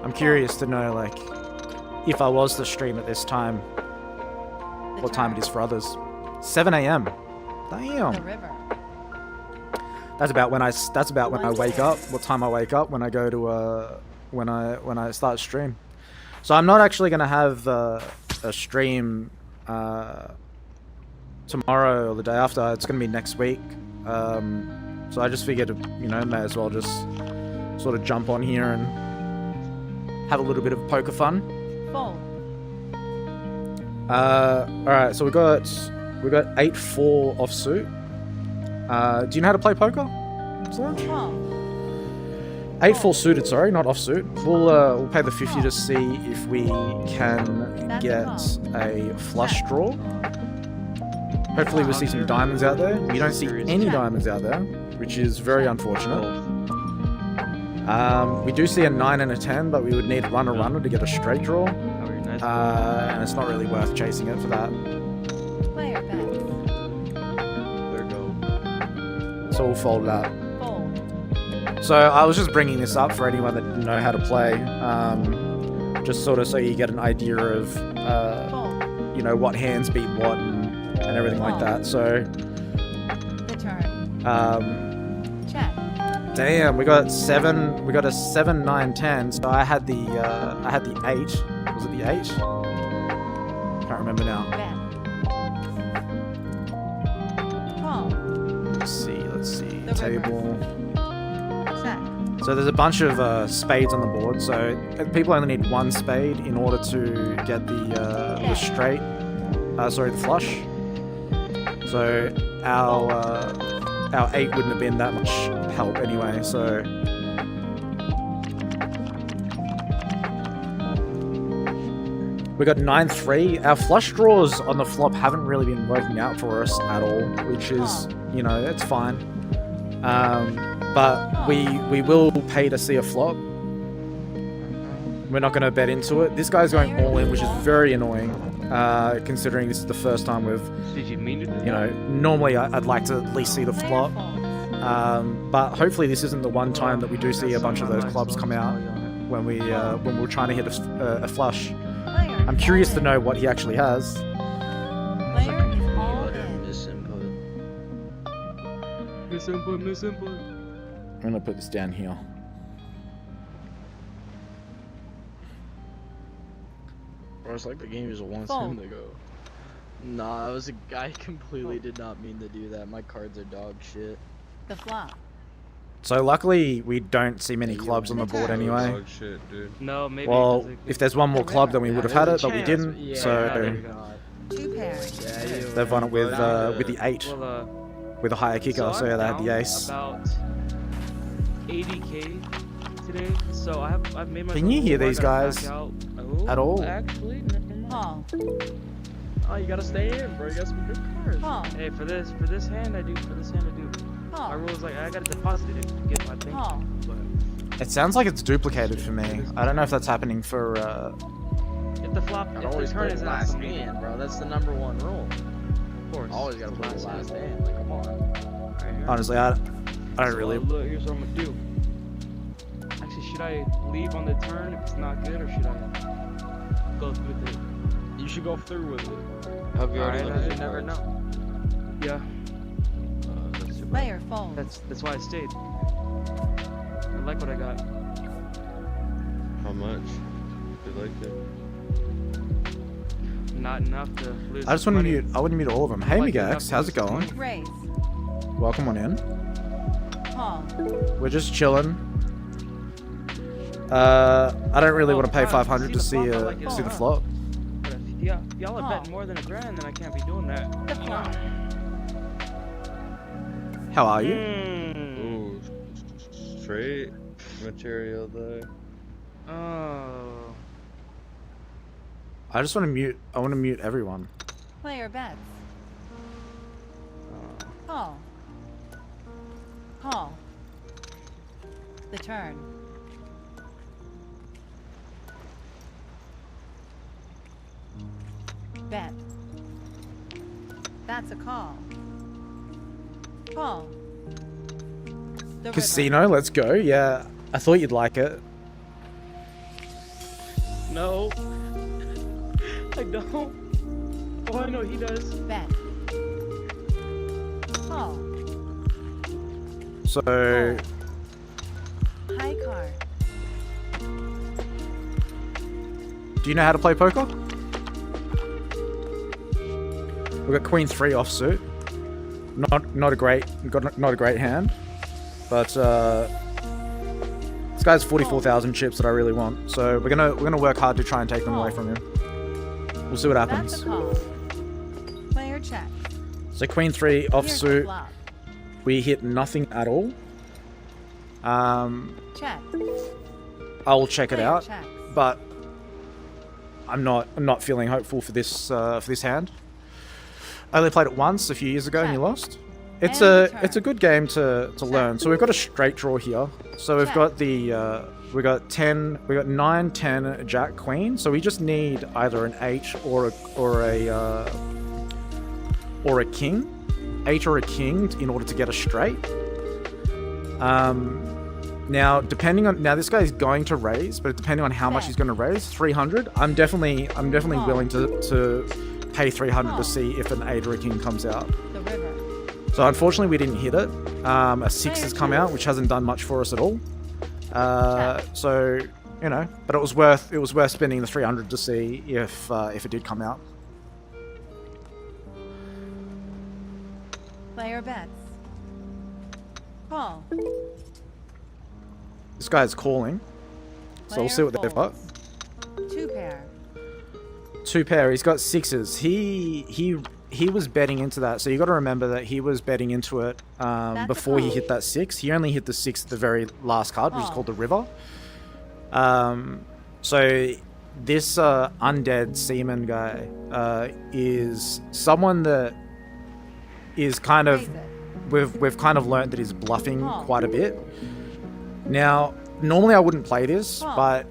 I'm curious to know, like, if I was to stream at this time, what time it is for others. 7 a.m. Damn. The river. That's about when I wake up. What time I wake up when I go to when I start stream. So I'm not actually gonna have a stream tomorrow or the day after. It's gonna be next week. So I just figured, you know, may as well just sort of jump on here and have a little bit of poker fun. Fold. All right. So we got 8-4 offsuit. Do you know how to play poker? Solange? Call. 8-4 suited, sorry, not offsuit. We'll pay the 50 to see if we can get a flush draw. Hopefully we'll see some diamonds out there. We don't see any diamonds out there, which is very unfortunate. We do see a 9 and a 10, but we would need runner to get a straight draw. And it's not really worth chasing it for that. Player bets. There go. So we'll fold that. Fold. So I was just bringing this up for anyone that didn't know how to play, just sort of so you get an idea of, Fold. you know, what hands beat what and everything like that. So, The turn. Check. Check. Damn, we got a 7, 9, 10. So I had the 8. Was it the 8? Can't remember now. Bet. Call. Let's see. The Table. Check. So there's a bunch of spades on the board. So people only need one spade in order to get the straight. Sorry, the flush. So our 8 wouldn't have been that much help anyway. So we got 9-3. Our flush draws on the flop haven't really been working out for us at all, which is, you know, it's fine. But we will pay to see a flop. We're not going to bet into it. This guy's going all in, which is very annoying, considering this is the first time we've, Did you mean to do that? you know, normally I'd like to at least see the flop. But hopefully this isn't the one time that we do see a bunch of those clubs come out when we're trying to hit a flush. Player. I'm curious to know what he actually has. Player is all in. Misinput. I'm gonna put this down here. Bro, it's like the game just wants Fold. him to go. Nah, I completely did not mean to do that. My cards are dog shit. The flop. So luckily we don't see many clubs on the board anyway. Dog shit, dude. No, maybe. Well, because if there's one more club, then we would have had it, but we Chance. didn't. Yeah, So God. 2 pairs. Yeah, you they've won it with Well, the 8, Well, with a higher kicker. So yeah, they had the I'm ace. down about 80k today, so I've made my. Can you hear these guys at all? Actually, never mind. Call. Oh, you gotta stay in, bro. You got some good cards. Call. Hey, for this hand I do. My Call. rule is like I gotta deposit it to get my thing. Call. But It sounds like it's duplicated for me. I don't know if that's happening for. if the flop, I'd if the always turn play is the not last for me, hand, bro. That's the #1 rule. of course. Always gotta it's play the last hand. hand. Like, come on. Right here. Honestly, I don't So, really. Look, here's what I'm gonna do. Actually, should I leave on the turn if it's not good, or should I go through with it? You should go through with it. Have you already Alright, looked at you your never cards? know. Yeah, That's too bad. Player folds. that's why I stayed. I like what I got. How much? You liked it? Not enough to lose. I just want to money. mute. I want to mute all of them. Hey, Like Migax, enough to how's it lose going? money. Raise. Welcome on in. Call. We're just chilling. I don't really want to pay 500 to see see the flop. But if y'all are betting more than $1,000, then I can't be doing that. The flop. How are you? Ooh, straight material there. Oh. I just want to mute. I want to mute everyone. Player bets. Uh, Call. Call. The turn. Bet. That's a call. Call. The river. Casino, let's go. Yeah, I thought you'd like it. No. I don't. Oh, I know he does. Bet. Call. So, High card. do you know how to play poker? We've got Queen 3 offsuit. Not a great hand, but this guy's 44,000 chips that I really want. So we're gonna work hard to try and take them away from him. We'll see what That's happens. a call. Player check. So Queen 3 Here's the offsuit. flop. We hit nothing at all. Check. I'll check it Player out, checks. but I'm not feeling hopeful for this hand. I only played it once a few years ago and you lost. It's And a good game to learn. So we've got a straight draw here. So we've Check. got the we got 9, 10, Jack, Queen. So we just need either an 8 or a king, 8 or a king in order to get a straight. Now this guy is going to raise, but depending on how much Bet. he's going to raise, 300. I'm definitely Call. willing to pay 300 Call. to see if an 8 or a king comes out. The river. So unfortunately we didn't hit it. A 6 Player has come check. out, which hasn't done much for us at all. Check. So you know, but it was worth spending the 300 to see if it did come out. Player bets. Call. This guy's calling, so we'll see what they've got. folds. 2 pair. 2 pair. He's got 6s. He was betting into that, so you got to remember that he was betting into it a before he call. hit that 6. He only hit the 6 at the very last card, which is Call. called the river. So this undead seaman guy is someone that is kind of Raise it. we've kind of learned that he's bluffing Call. quite a bit. Now, normally I wouldn't play this, Call. but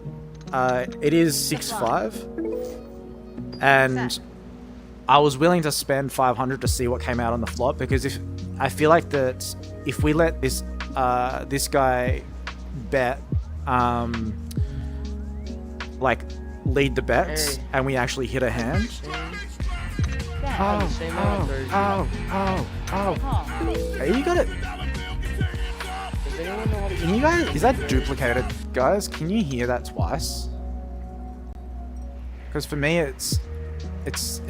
it is 6-5, and Set. I was willing to spend 500 to see what came out on the flop, because I feel like that if we let this guy bet like lead the bets Hey. and we actually hit a hand. Bet. Oh, Same amount of Call. Hey, you got it. Does anyone know how to Can you guys? Is that duplicated, guys? Can you hear that twice? Because for me, it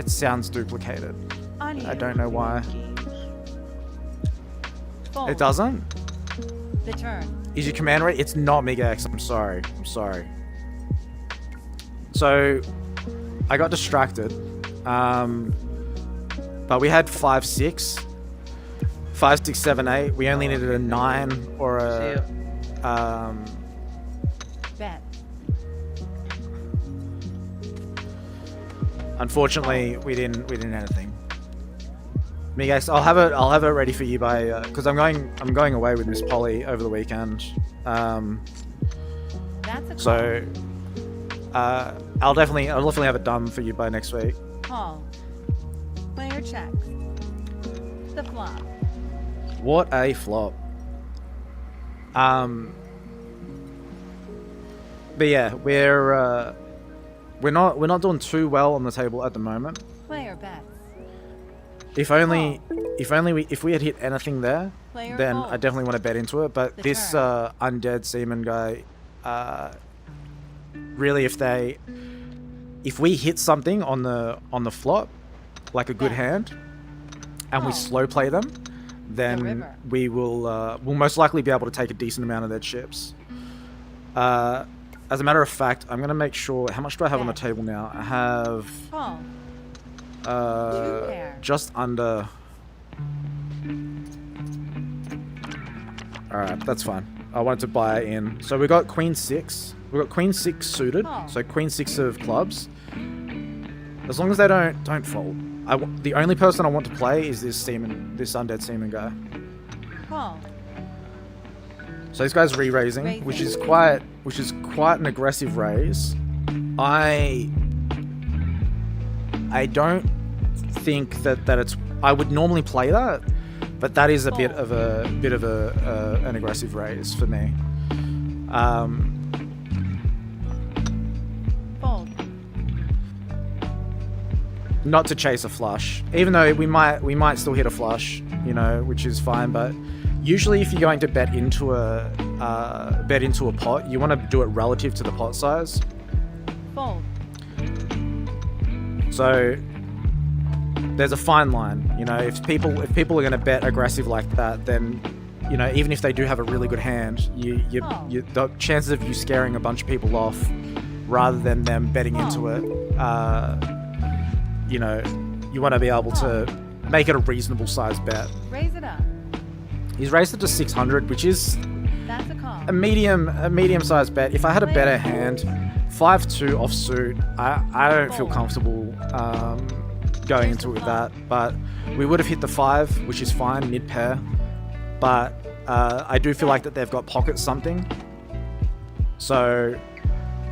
sounds duplicated. Onion. I don't know why. Fold. It doesn't. The turn. Is your command rate? It's not MegaX. I'm sorry. So I got distracted. But we had 5, 6. 5, 6, 7, 8. We only needed a 9 or a Bet. unfortunately we didn't anything. Me guys, I'll have it ready for you by because I'm going away with Miss Polly over the weekend. That's a call. So I'll definitely have it done for you by next week. Call. Player checks. The flop. What a flop. But yeah, we're not doing too well on the table at the moment. Player bets. If we had hit anything there, Player then I folds. definitely want to bet into it. But The this turn. undead seaman guy, really, if we hit something on the flop, like a good Bet. hand, and we Call. slow play them, then river. we will we'll most likely be able to take a decent amount of their chips. As a matter of fact, I'm gonna make sure. How much do I have on the Bet. table now? I have Call. pair. just under. All right, that's fine. I wanted to buy it in. So we got Queen 6. We got Queen 6 suited. Oh. So Queen 6 of clubs. As long as they don't fold. The only person I want to play is this undead seaman guy. Call. So this guy's re-raising, which is quite an aggressive raise. I don't think that it's. I would normally play that, but that is a bit of an aggressive raise for me. Fold. Not to chase a flush, even though we might still hit a flush, you know, which is fine. But usually, if you're going to bet into a pot, you want to do it relative to the pot size. Fold. So there's a fine line, you know. If people are going to bet aggressive like that, then, you know, even if they do have a really good hand, the chances of you scaring a bunch of people off rather than them betting into it, you know, you want to be able to make it a reasonable sized bet. Raise it up. He's raised it to 600, which is That's a call. a medium sized bet. If I had a better hand, 5-2 offsuit, I don't feel comfortable going into it with that, but we would have hit the 5, which is fine, mid pair. But I do feel like that they've got pocket something, so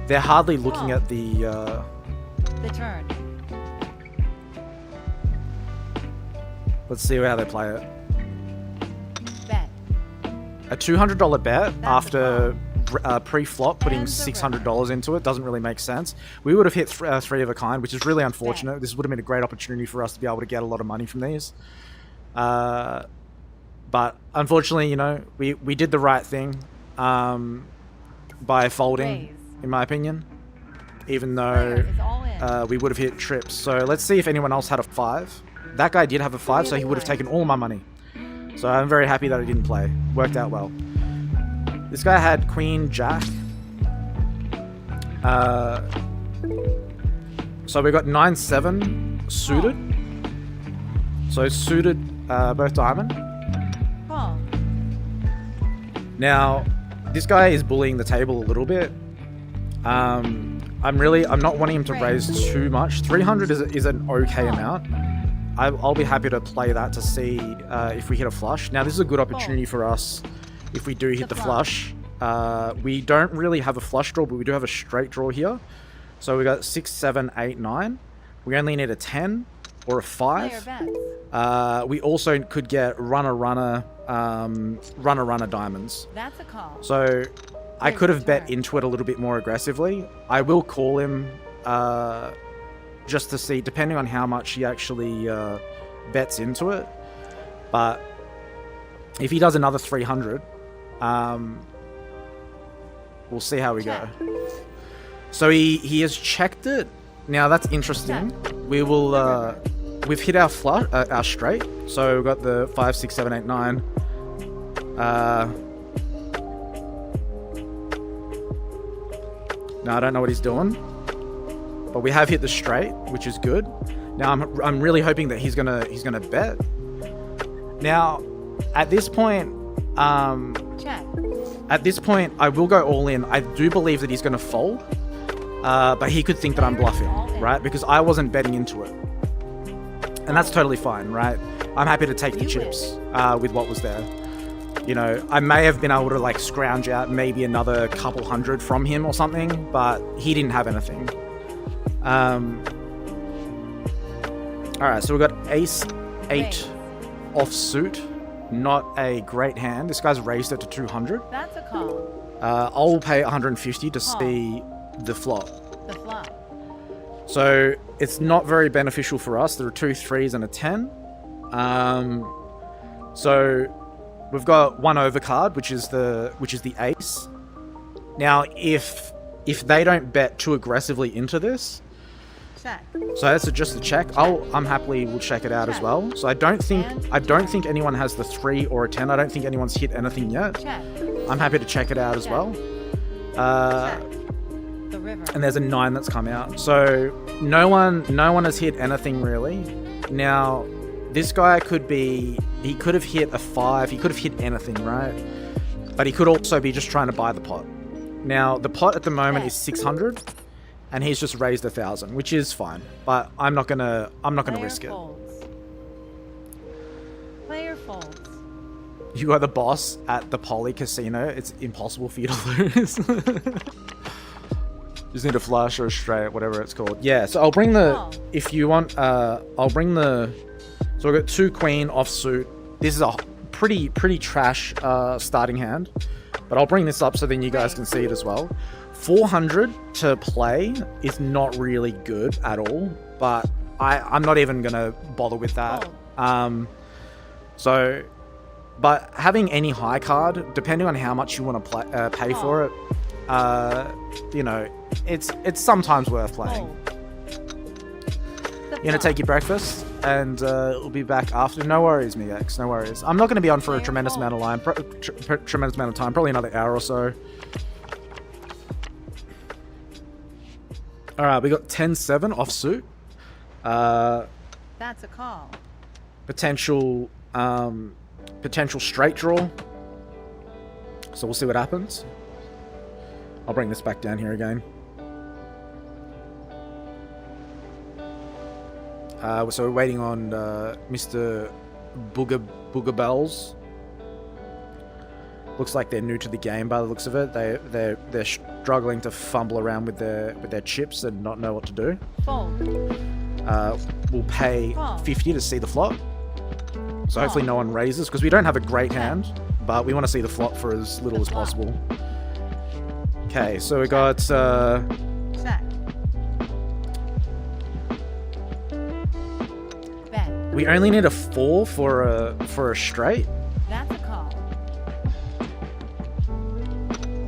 they're hardly looking at the turn. let's see how they play it. Bet. A $200 bet That's after pre-flop putting Hands are $600 into it doesn't really make sense. We would have hit 3 of a kind, which is really unfortunate. This would have been a great opportunity for us to be able to get a lot of money from these. But unfortunately, you know, we did the right thing by folding, Raise. in my opinion, even Player though is all in. we would have hit trips. So let's see if anyone else had a 5. That guy did have a 5, so he would have taken all my money. So I'm very happy that I didn't play. Worked out well. This guy had Queen Jack. So we got 9-7 suited. So suited both diamond. Call. Now, this guy is bullying the table a little bit. I'm not wanting him to raise too much. 300 is an okay amount. I'll be happy to play that to see if we hit a flush. Now, this is a good opportunity for us if we do hit the flush. We don't really have a flush draw, but we do have a straight draw here. So we got 6, 7, 8, 9. We only need a 10 or a 5. We also could get runner diamonds. That's a call. So I could have bet into it a little bit more aggressively. I will call him just to see, depending on how much he actually bets into it. But if he does another 300, we'll see how we go. So he has checked it. Now that's interesting. We will we've hit our flush, our straight. So we've got the 5, 6, 7, 8, 9. No, I don't know what he's doing, but we have hit the straight, which is good. Now I'm really hoping that he's gonna bet. Now, at this point, Check. At this point, I will go all in. I do believe that he's going to fold, but he could think that I'm bluffing, right? Because I wasn't betting into it. And that's totally fine, right? I'm happy to take the chips with what was there. You know, I may have been able to like scrounge out maybe another couple hundred from him or something, but he didn't have anything. Alright, so we've got ace 8 offsuit. Not a great hand. This guy's raised it to 200. That's a call. I'll pay 150 to see the flop. The flop. So it's not very beneficial for us. There are 2 3s and a 10. So we've got one overcard, which is the ace. Now, if they don't bet too aggressively into this, Check. so that's just a check. I'm happily will check it out as well. So I don't think anyone has the 3 or a 10. I don't think anyone's hit anything yet. Check. I'm happy to check it out as well. The river. And there's a 9 that's come out. So no one has hit anything really. Now this guy he could have hit a 5. He could have hit anything, right? But he could also be just trying to buy the pot. Now the pot at the moment is 600. and he's just raised 1,000, which is fine. But I'm not gonna Player risk it. folds. Player folds. You are the boss at the Poly Casino. It's impossible for you to lose. Just need a flush or a straight, whatever it's called. Yeah, so I'll bring the... Oh. If you want, I'll bring the... So I've got 2 queen offsuit. This is a pretty trash starting hand. But I'll bring this up so then you guys can see it as well. 400 to play is not really good at all. But I'm not even going to bother with that. Oh. But having any high card, depending on how much you want to pay for it, you know, it's sometimes worth playing. Fold. You're gonna take your breakfast, and we'll be back after. No worries, Migex, no worries. I'm not gonna be on for a tremendous amount of tremendous amount of time, probably another hour or so. All right, we got 10-7 offsuit. That's a call. Potential straight draw. So we'll see what happens. I'll bring this back down here again. So we're waiting on Mr. Booger Bells. Looks like they're new to the game by the looks of it. They're struggling to fumble around with their chips and not know what to do. Fold. We'll pay 50 to see the flop. So hopefully no one raises, because we don't have a great hand, but we want to see the flop for as little as possible. Okay, so we got Check. Bet. we only need a 4 for a straight. That's a call.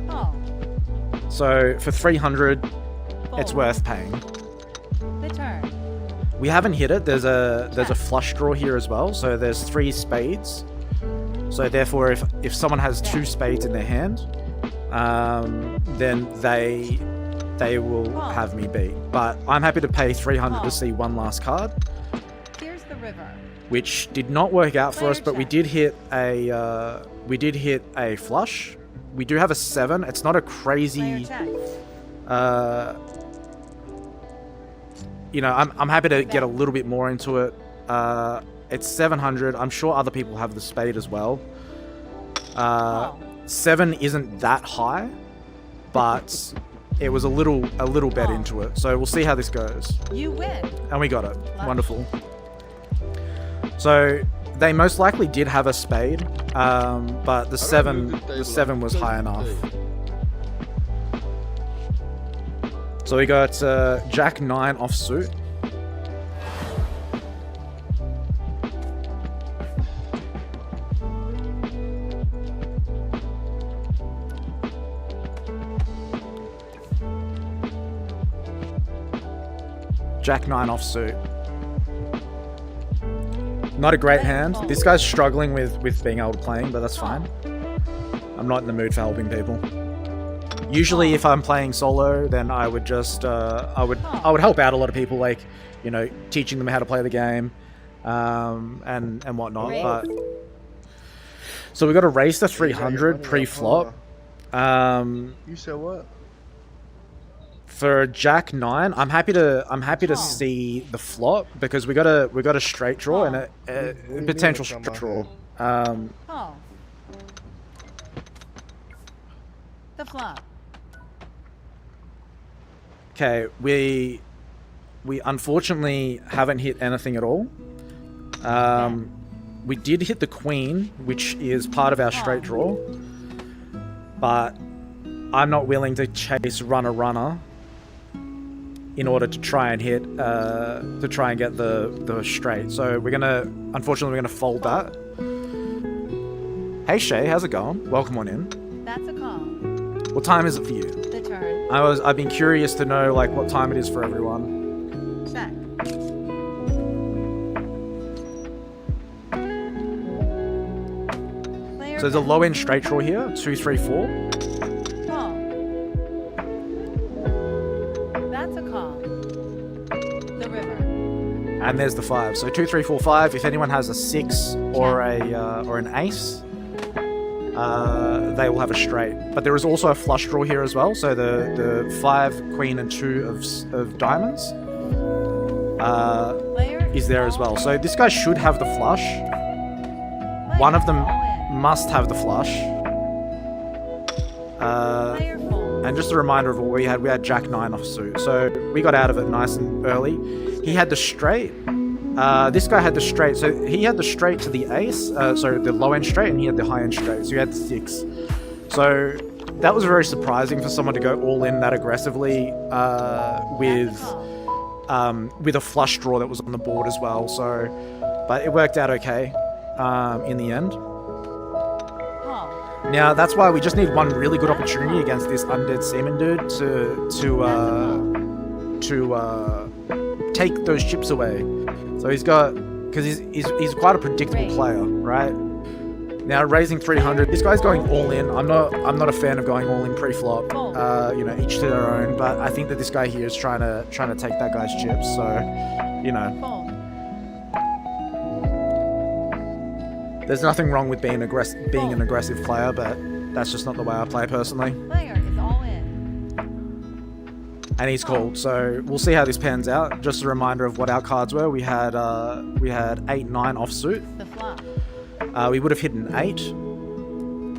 Call. So for 300, it's Fold. worth paying. The turn. We haven't hit it. There's a flush draw here as well. So there's 3 spades. So therefore, if someone has 2 spades in their hand, then they will have me beat. But I'm happy to pay 300 to see one last card, Here's the river. which did not work out for us. But we check. did hit a flush. We do have a 7. It's not a Player crazy. check. You know, I'm happy to get a little bit more into it. It's 700. I'm sure other people have the spade as well. Call. 7 isn't that high, but it was a little bet into it. So we'll see how this goes. You win. And we got it. Lush. Wonderful. So they most likely did have a spade, but the 7 was high enough. So we got Jack 9 offsuit. Jack 9 offsuit. Not a great hand. This guy's struggling with being able to play, but that's fine. I'm not in the mood for helping people. Usually, if I'm playing solo, then I would just I would help out a lot of people, like, you know, teaching them how to play the game, and whatnot. But so we got to race to 300 pre-flop. You said what? For Jack 9, I'm happy to see the flop, because we got a straight draw and a potential straight draw. Call. The flop. Okay, we unfortunately haven't hit anything at all. We did hit the queen, which is part of our straight draw, but I'm not willing to chase runner in order to try and hit to try and get the straight. So unfortunately we're gonna fold that. Hey Shay, how's it going? Welcome on in. That's a call. What time is it for you? The turn. I've been curious to know like what time it is for everyone. Check. Player So there's a bet. low end straight draw here, 2, 3, 4. Call. That's a call. The river. And there's the 5. So 2, 3, 4, 5. If anyone has a 6 or an ace, they will have a straight. But there is also a flush draw here as well. So the 5, queen, and 2 of diamonds Player is there as well. So this guy should have the flush. One of them must have the flush. Player fold. And just a reminder of what we had Jack 9 offsuit. So we got out of it nice and early. He had the straight. This guy had the straight. So he had the straight to the ace. So the low end straight, and he had the high end straight. So he had the 6. So that was very surprising for someone to go all in that aggressively with a flush draw that was on the board as well. So, but it worked out okay in the end. Call. Now that's why we just need one really good opportunity against this undead seaman dude to take those chips away. So he's got, because he's quite a predictable player, right? Now raising 300, this guy's going all in. I'm not a fan of going all in pre-flop. You know, each to their own. But I think that this guy here is trying to take that guy's chips. So, you know, Fold. there's nothing wrong with being an aggressive player, but that's just not the way I play personally. Player is all in. And he's called, so we'll see how this pans out. Just a reminder of what our cards were. We had 8-9 offsuit. The flop. We would have hit an 8.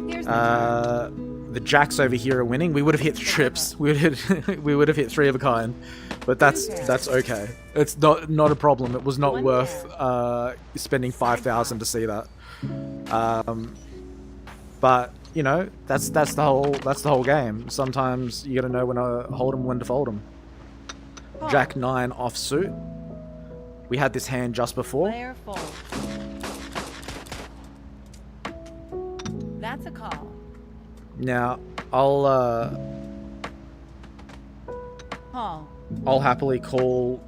Here's The jacks over here are winning. We would have hit trips. We would have hit 3 of a kind, but that's okay. It's not a problem. It was not worth spending 5,000 to see that. But you know, that's the whole game. Sometimes you gotta know when to hold them, when to fold them. Jack 9 offsuit. We had this hand just before. Player fold. That's a call. Now I'll happily call.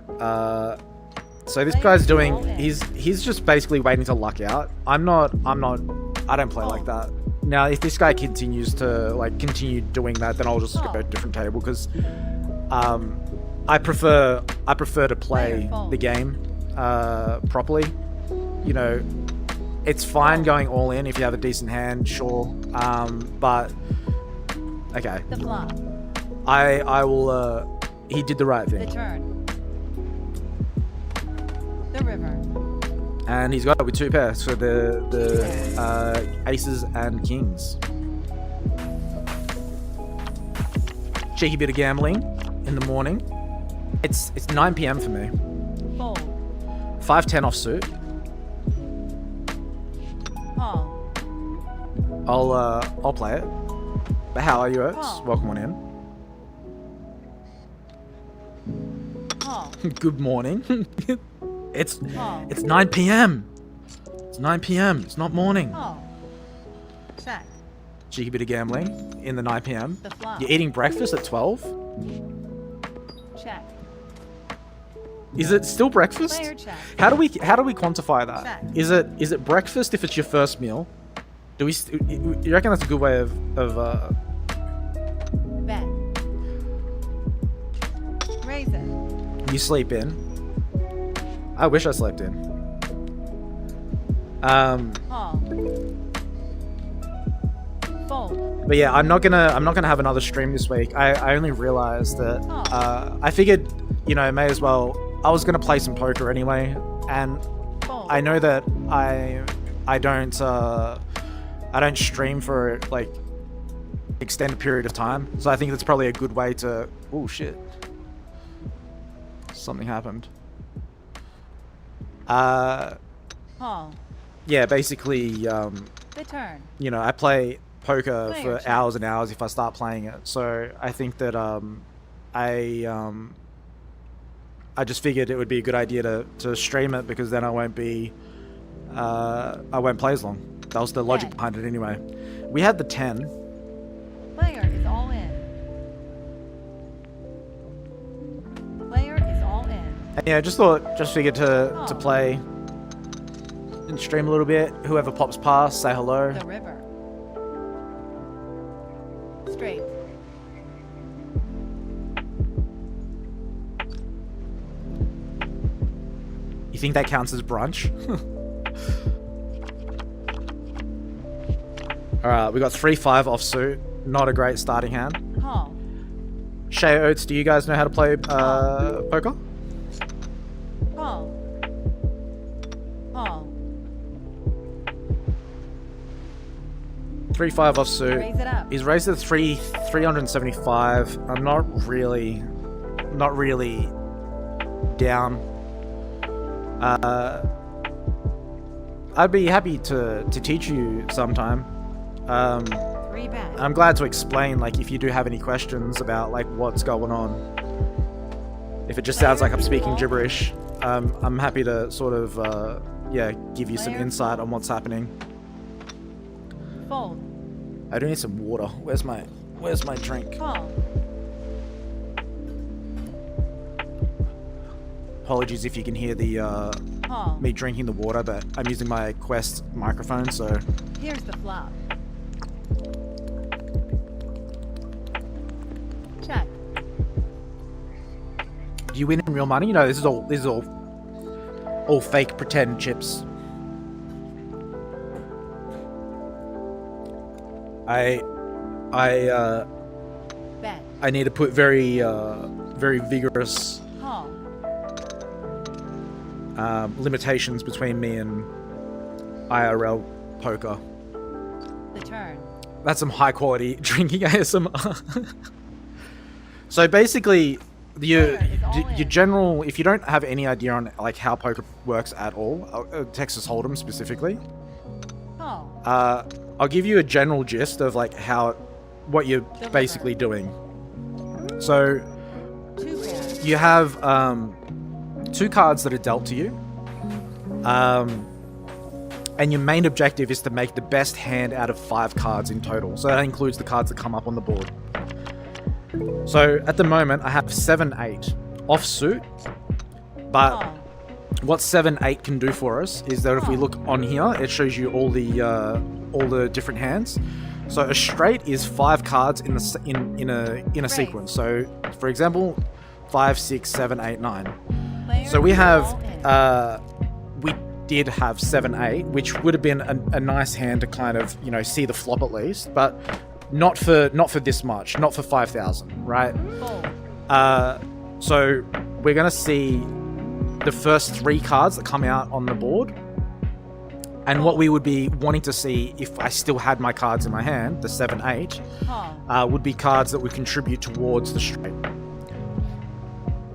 So this guy's doing. He's just basically waiting to luck out. I don't play like that. Now, if this guy continues to continue doing that, then I'll just go to a different table because I prefer to play the game properly. You know, it's fine going all in if you have a decent hand, sure. But okay, The flop. I will. He did the right The thing, turn. The river. and he's got it with 2 pairs for the aces and kings. Cheeky bit of gambling in the morning. It's 9 p.m. for me. Fold. 5-10 offsuit. Call. I'll play it. But how are you, Oaks? Call. Welcome on in. Call. Good morning. It's Call. 9 p.m. It's 9 p.m. It's not morning. Call. Check. Cheeky bit of gambling in the 9 p.m. The flop. You're eating breakfast at 12? Check. Is it still breakfast? Player check. How do we quantify that? Check. Is it breakfast if it's your first meal? Do we? You reckon that's a good way of Bet. Raise it. you sleep in? I wish I slept in. Call. Fold. But yeah, I'm not gonna have another stream this week. I only realized that I figured, you know, may as well. I was gonna play some poker anyway, and Fold. I know that I don't stream for like extended period of time, so I think that's probably a good way to. Oh shit! Something happened. Call. Yeah, basically, The turn. you know, I play poker Player for check. hours and hours if I start playing it. So I think that I just figured it would be a good idea to stream it because then I won't play as long. That was the logic Bet. behind it anyway. We had the 10. Player is all in. Player is all in. And yeah, just figured to play and stream a little bit. Whoever pops past, say hello. The river. Straight. You think that counts as brunch? Alright, we got 3-5 offsuit. Not a great starting hand. Call. Shay Oates, do you guys know how to play poker? Call. Call. 3-5 offsuit. Raise it up. He's raised it 375. I'm not really down. I'd be happy to teach you sometime. 3 bet. I'm glad to explain, like, if you do have any questions about, like, what's going on. If it just sounds like I'm speaking gibberish, I'm happy to sort of, yeah, give you some insight on what's happening. Fold. I do need some water. Where's my drink? Call. Apologies if you can hear the, Call. me drinking the water, but I'm using my Quest microphone, so... Here's the flop. Check. Do you win in real money? No, this is all fake pretend chips. Bet. I need to put very vigorous Call. limitations between me and IRL poker. The turn. That's some high quality drinking ASMR. So basically, your general, if you don't have any idea on like how poker works at all, Texas Hold'em specifically, Call. I'll give you a general gist of like what you're basically doing. So 2 pair. you have 2 cards that are dealt to you, and your main objective is to make the best hand out of 5 cards in total. So that includes the cards that come up on the board. So at the moment I have 7-8 offsuit, but Call. what 7-8 can do for us is that if we look on here, it shows you all the different hands. So a straight is 5 cards in a sequence. So for example, 5, 6, 7, 8, 9. Player So we is have all in. we did have 7-8, which would have been a nice hand to kind of, you know, see the flop at least, but not for this much, not for 5,000, right? Fold. So we're gonna see the first 3 cards that come out on the board, and what we would be wanting to see if I still had my cards in my hand, the 7-8, Call. would be cards that would contribute towards the straight.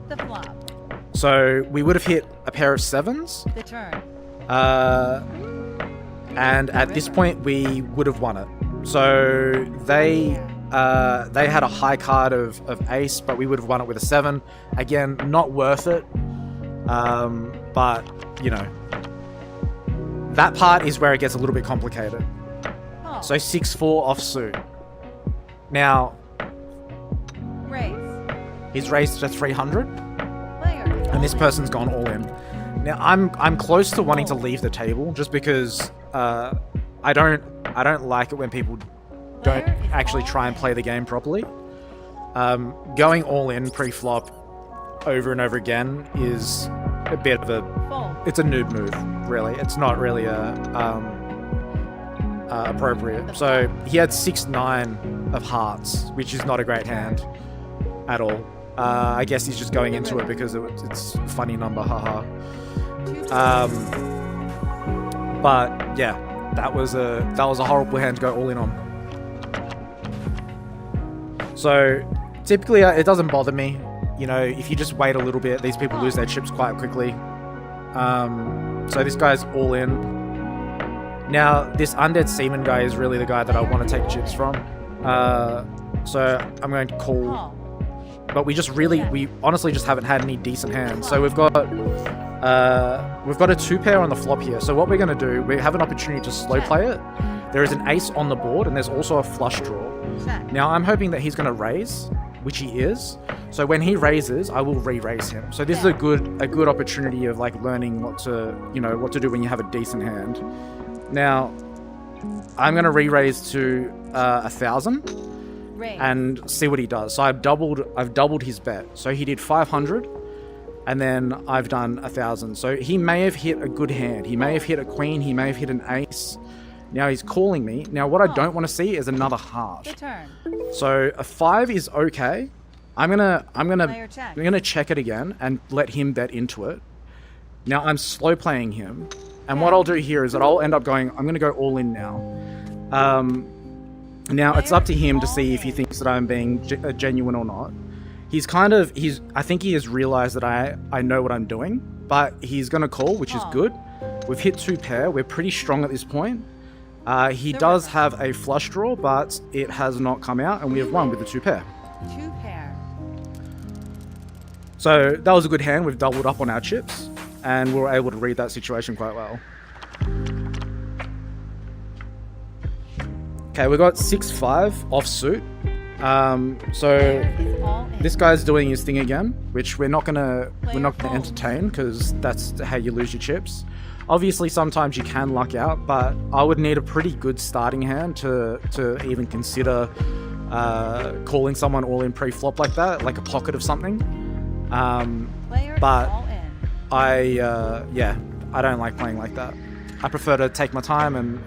The flop. So we would have hit a pair of 7s, The turn. and at this point we would have won it. So they had a high card of ace, but we would have won it with a 7. Again, not worth it, but you know, that part is where it gets a little bit complicated. Call. So 6-4 offsuit. Now Raise. he's raised to 300, Player is all and this in. person's gone all in. Now I'm close to wanting to leave the table just because I don't like it when people don't Player is actually all try and in. play the game properly. Going all in pre-flop over and over again is a bit of a, Fold. it's a noob move, really. It's not really appropriate. So he had 6-9 of hearts, which is not a great hand at all. I guess he's just going into it because it's a funny number, haha. 2 But yeah, that was a horrible hand to go all in on. So typically it doesn't bother me, you know, if you just wait a little bit, these people lose their chips quite quickly. So this guy's all in. Now this Undead Seaman guy is really the guy that I want to take chips from. So I'm going to call. Call. But we honestly just haven't had any decent hands. So we've got a 2-pair on the flop here. So what we're going to do, we have an opportunity to slow play it. There is an ace on the board, and there's also a flush draw. Check. Now I'm hoping that he's going to raise, which he is. So when he raises, I will re-raise him. So this is a good opportunity of like learning what to do when you have a decent hand. Now I'm going to re-raise to 1,000. Raise. And see what he does. So I've doubled his bet. So he did 500, and then I've done 1,000. So he may have hit a good hand. He may have hit a queen. He may have hit an ace. Now he's calling me. Now what I don't want to see is another half. The turn. So a 5 is okay. I'm Player gonna check. check it again and let him bet into it. Now I'm slow playing him, and what I'll do here is that I'll end up going. I'm gonna go all in now. Now it's up to him to see if he thinks that I'm being genuine or not. I think he has realized that I know what I'm doing, but he's gonna call, which is good. We've hit 2 pair. We're pretty strong at this point. He does have a flush draw, but it has not come out, and we have won with the 2 pair. 2 pair. So that was a good hand. We've doubled up on our chips, and we were able to read that situation quite well. Okay, we got 6-5 offsuit. So Player is all in. this guy's doing his thing again, which we're not gonna entertain, because that's how you lose your chips. Obviously, sometimes you can luck out, but I would need a pretty good starting hand to even consider calling someone all in pre-flop like that, like a pocket of something. Player but is all in. I don't like playing like that. I prefer to take my time and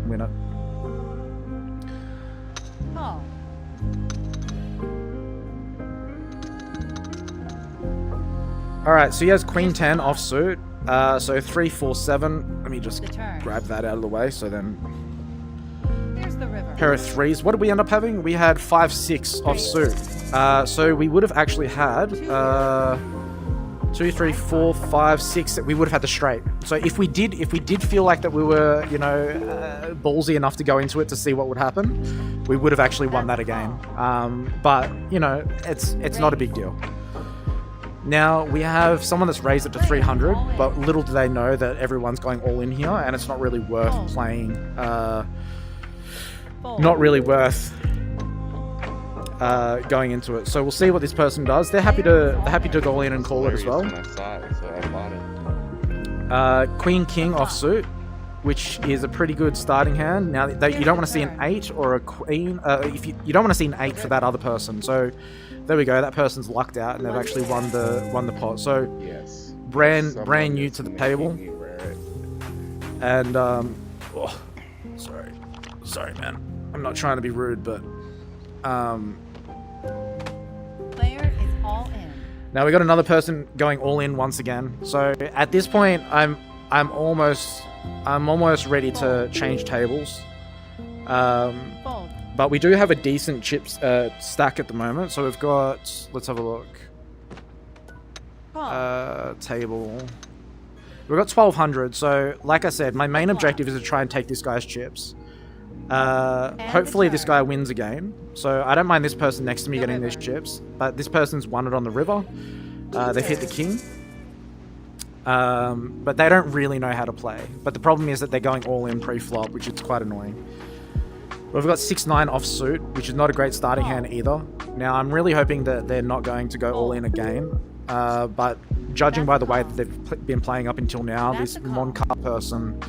win it. Call. All right, so he has Queen 10 offsuit. So 3, 4, 7. Let me just The turn. grab that out of the way. So then, Here's the river. pair of 3s. What did we end up having? We had 5, 6 offsuit. So we would have actually had 2, 3, 4, 5, 6. We would have had the straight. So if we did feel like that we were, ballsy enough to go into it to see what would happen, we would have actually won that again. But it's not a big deal. Now we have someone that's raised it to 300, but little do they know that everyone's going all in here, and it's not really worth playing. Not really worth going into it. So we'll see what this person does. They're happy to go in and call it as well. On my side, so I bought it. Queen King offsuit, which is a pretty good starting hand. Now you don't want to see an 8 or a queen. If you don't want to see an 8 for that other person. So there we go. That person's lucked out, and they've actually won the pot. So Yes. brand new to the table. And sorry man, I'm not trying to be rude, but Player is all in. now we got another person going all in once again. So at this point, I'm almost ready to change tables. Fold. But we do have a decent chips stack at the moment. So we've got, let's have a look. Call. Table. We've got 1200. So like I said, my main objective is to try and take this guy's chips. Hopefully this guy wins again. So I don't mind this person next to me getting these chips, but this person's won it on the river. They've hit the king. But they don't really know how to play. But the problem is that they're going all in pre-flop, which is quite annoying. We've got 6-9 offsuit, which is not a great starting hand either. Now I'm really hoping that they're not going to go all in again. But judging by the way that they've been playing up until now, this Moncar person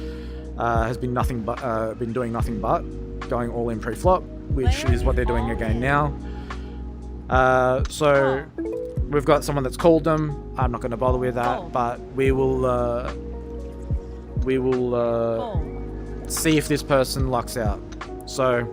has been doing nothing but going all in pre-flop, which is what they're doing again now. So we've got someone that's called them. I'm not going to bother with that, but we will see if this person lucks out. So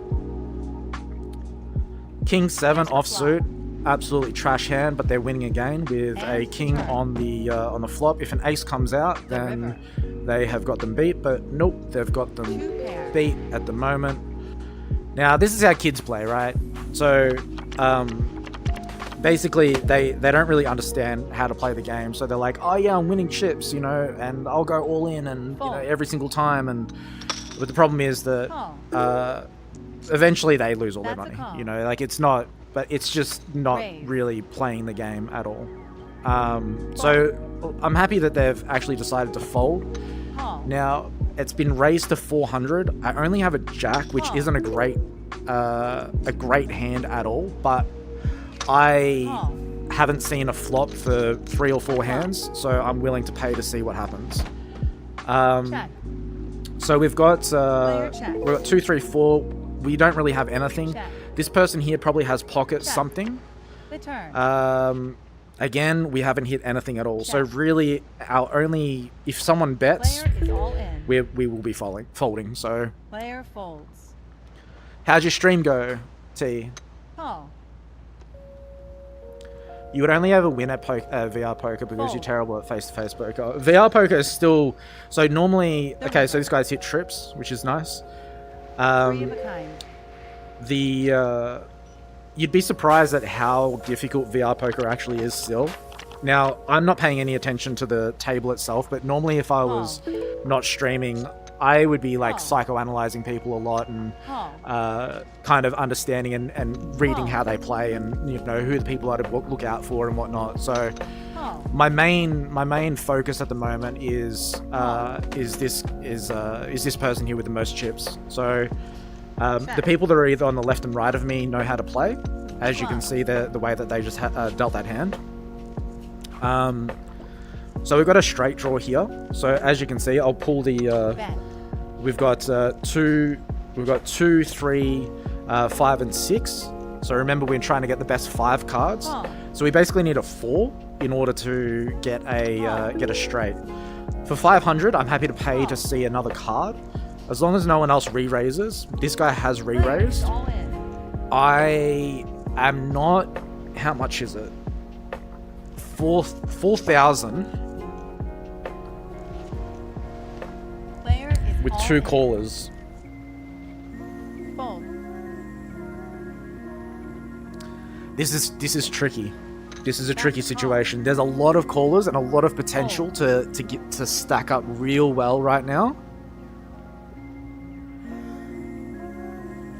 King 7 offsuit, absolutely trash hand, but they're winning again with a king on the flop. If an ace comes out, then they have got them beat, but nope, they've got them beat at the moment. Now this is how kids play, right? So basically they don't really understand how to play the game, so they're like, oh yeah, I'm winning chips, and I'll go all in and every single time, but the problem is that eventually they lose all their money. Like it's not, but it's just not really playing the game at all. So I'm happy that they've actually decided to fold. Now it's been raised to 400. I only have a jack, which isn't a great hand at all, but I haven't seen a flop for 3 or 4 hands, so I'm willing to pay to see what happens. So we've got 2, 3, 4. We don't really have anything. This person here probably has pocket something. The turn. Again, we haven't hit anything at all. So Check. really, our only if someone bets, Player is all in. we will be folding. So, Player folds. how'd your stream go, T? Call. You would only ever win at VR poker because you're Fold. terrible at face-to-face poker. VR poker is still so normally. Okay, so this guy's hit trips, which is nice. Three of a kind. You'd be surprised at how difficult VR poker actually is still. Now, I'm not paying any attention to the table itself, but normally if I was not streaming, I would be like psychoanalyzing people a lot and kind of understanding and reading how they play and you know who the people are to look out for and whatnot. So my main focus at the moment is this person here with the most chips. So the people that are either on the left and right of me know how to play, as you can see the way that they just dealt that hand. So we've got a straight draw here. So as you can see, I'll pull the. We've got 2, 3, 5, and 6. So remember, we're trying to get the best 5 cards. So we basically need a 4 in order to get a straight. For 500, I'm happy to pay to see another card, as long as no one else re-raises. This guy has re-raised. I am not. How much is it? 4,000 with 2 callers. Fold. This is tricky. This is a tricky situation. There's a lot of callers and a lot of potential to get to stack up real well right now.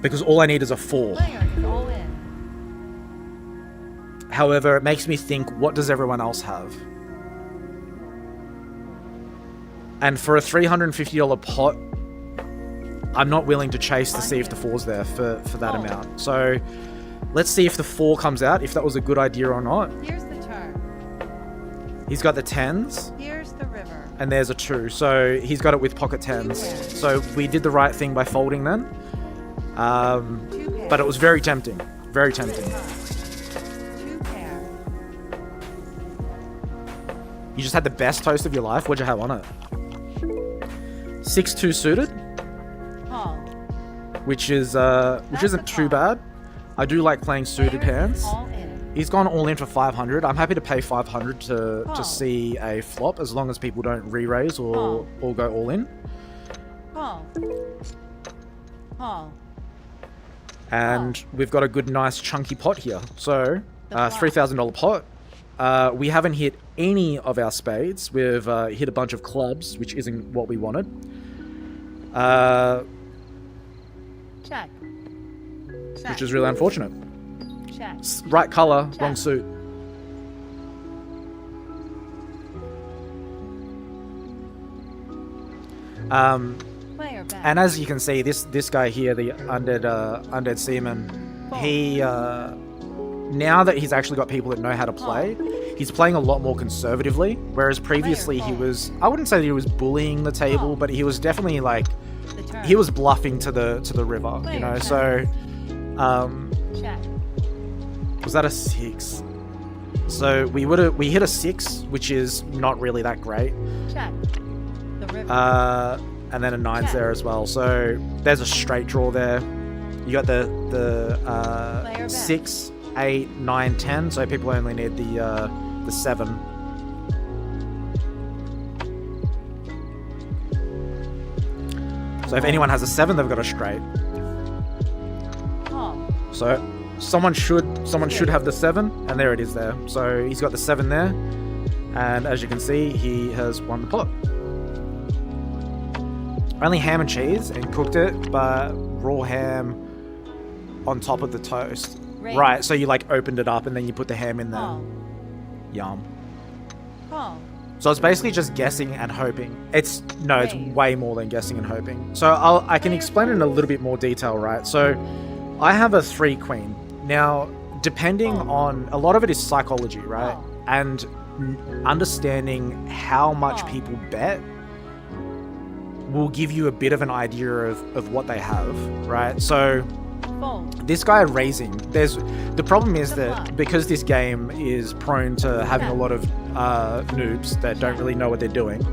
Because all I need is a 4. Player is all in. However, it makes me think, what does everyone else have? And for a $350 pot, I'm not willing to chase to see if the 4's there for that amount. So let's see if the 4 comes out, if that was a good idea or not. Here's the turn. He's got the 10s. Here's the river. And there's a 2. So he's got it with pocket 10s. So we did the right thing by folding then. But it was very tempting. Very tempting. 2 pair. You just had the best toast of your life. What'd you have on it? 6-2 suited, Call. which isn't too bad. I do like playing suited Player is hands. all in. He's gone all in for 500. I'm happy to pay 500 to see a flop, as long as people don't re-raise or go all in. Call. Call. And we've got a good, nice, chunky pot here. So, $3,000 pot. We haven't hit any of our spades. We've hit a bunch of clubs, which isn't what we wanted. Check. Check. Which is really unfortunate. Check. Right color, Check. wrong suit. Player back. And as you can see, this guy here, the undead seaman, he now that he's actually got people that know how to play, he's playing a lot more conservatively. Whereas previously he was, I wouldn't say that he was bullying the table, but he was definitely like, The turn. he was bluffing to the river, you know. So, Check. was that a 6? So we hit a 6, which is not really that great. Check. The river. And then a 9's there as well. So there's a straight draw there. You got the Player bet. 6, 8, 9, 10. So people only need the 7. So if anyone has a 7, they've got a straight. Call. So someone should have the 7, and there it is there. So he's got the 7 there, and as you can see, he has won the pot. Only ham and cheese and cooked it, but raw ham on top of the toast. Raise. Right, so you like opened it up and then you put the ham in there. Call. Yum. Call. So it's basically just guessing and hoping. It's Raise. way more than guessing and hoping. So I can explain it in a little bit more detail, right? So I have a 3 queen. Now, depending on, a lot of it is psychology, right? And understanding how much people bet will give you a bit of an idea of what they have, right? So Fold. This guy raising, the problem is that because this game is prone to having a lot of noobs that don't really know what they're doing,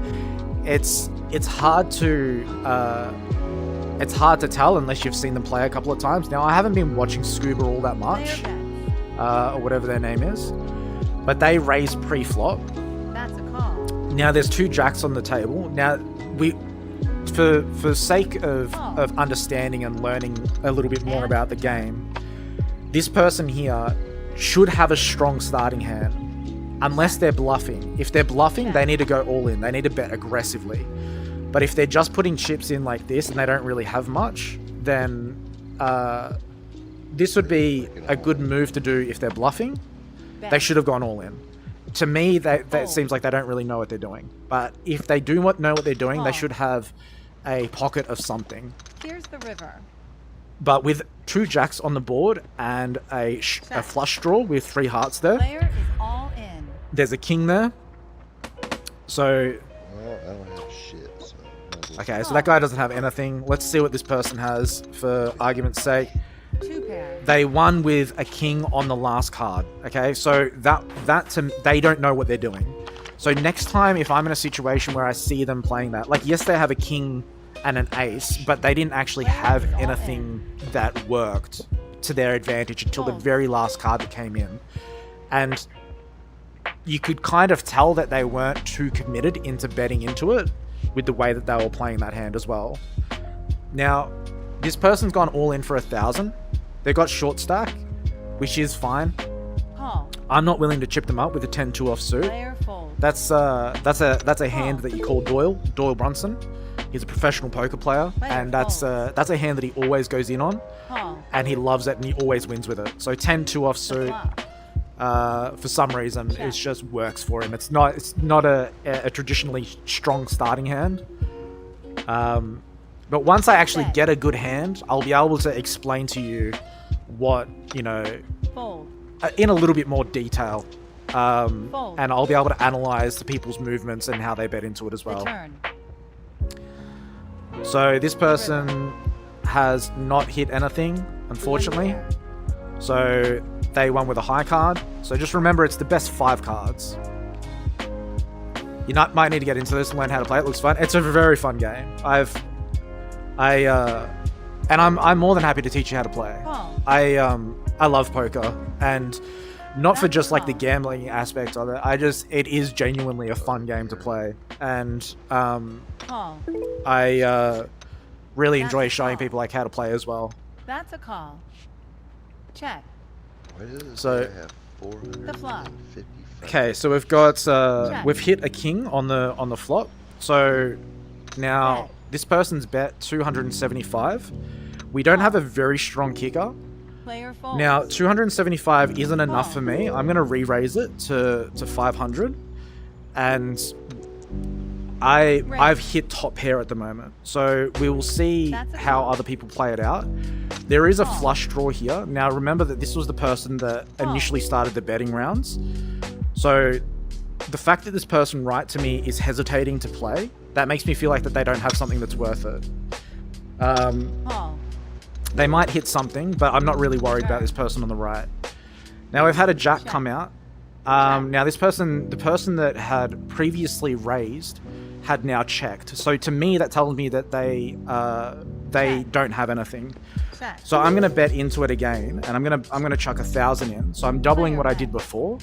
it's hard to tell unless you've seen them play a couple of times. Now, I haven't been watching Scuba all that much, or whatever their name is, but they raise pre-flop. That's a call. Now, there's 2 jacks on the table. Now, for sake of understanding and learning a little bit more about the game, this person here should have a strong starting hand, unless they're bluffing. If they're bluffing, they need to go all in. They need to bet aggressively. But if they're just putting chips in like this and they don't really have much, then this would be a good move to do if they're bluffing. They should have gone all in. To me, that seems like they don't really know what they're doing. But if they do know what they're doing, they should have a pocket of something. Here's the river. But with 2 jacks on the board and a flush draw with 3 hearts there, Player is all in. there's a king there. So, Well, I don't have shit, so... okay, so that guy doesn't have anything. Let's see what this person has for argument's sake. 2 pairs. They won with a king on the last card. Okay, so they don't know what they're doing. So next time, if I'm in a situation where I see them playing that, like, yes, they have a king and an ace, but they didn't actually have anything that worked to their advantage until the very last card that came in. And you could kind of tell that they weren't too committed into betting into it with the way that they were playing that hand as well. Now, this person's gone all in for 1,000. They got short stack, which is fine. Call. I'm not willing to chip them up with a 10-2 offsuit. Player fold. That's a hand that you call Doyle Brunson. He's a professional poker player, and that's a hand that he always goes in on, and he loves it, and he always wins with it. So 10-2 offsuit, for some reason, it just works for him. It's not a traditionally strong starting hand. But once I actually get a good hand, I'll be able to explain to you what, Fold. in a little bit more detail. And I'll be able to analyze the people's movements and how they bet into it as well. Return. So this person has not hit anything, unfortunately. So they won with a high card. So just remember, it's the best 5 cards. You might need to get into this and learn how to play. It looks fun. It's a very fun game. I'm more than happy to teach you how to play. I love poker, and not for just like the gambling aspect of it. It is genuinely a fun game to play, and I really enjoy showing people like how to play as well. That's a call. Check. Why does it So- say I have 455? Okay, so we've hit a king on the flop. So now this person's bet 275. We don't have a very strong kicker. Player fold. Now 275 isn't enough for me. I'm gonna re-raise it to 500, and I've hit top pair at the moment. So we will see how other people play it out. There is a flush draw here. Now remember that this was the person that initially started the betting rounds. So the fact that this person right to me is hesitating to play, that makes me feel like that they don't have something that's worth it. They might hit something, but I'm not really worried about this person on the right. Now we've had a jack come out. Now the person that had previously raised had now checked. So to me, that tells me that they don't have anything. So I'm gonna bet into it again, and I'm gonna chuck 1,000 in. So I'm doubling what I did before,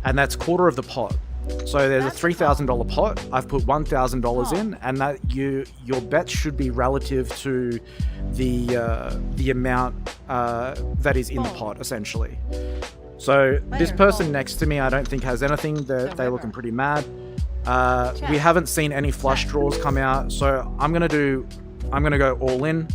and that's quarter of the pot. So there's a $3,000 pot. I've put $1,000 in, and that your bet should be relative to the amount that is in the pot, essentially. So this person next to me, I don't think has anything. They're looking pretty mad. We haven't seen any flush draws come out, so I'm gonna go all in.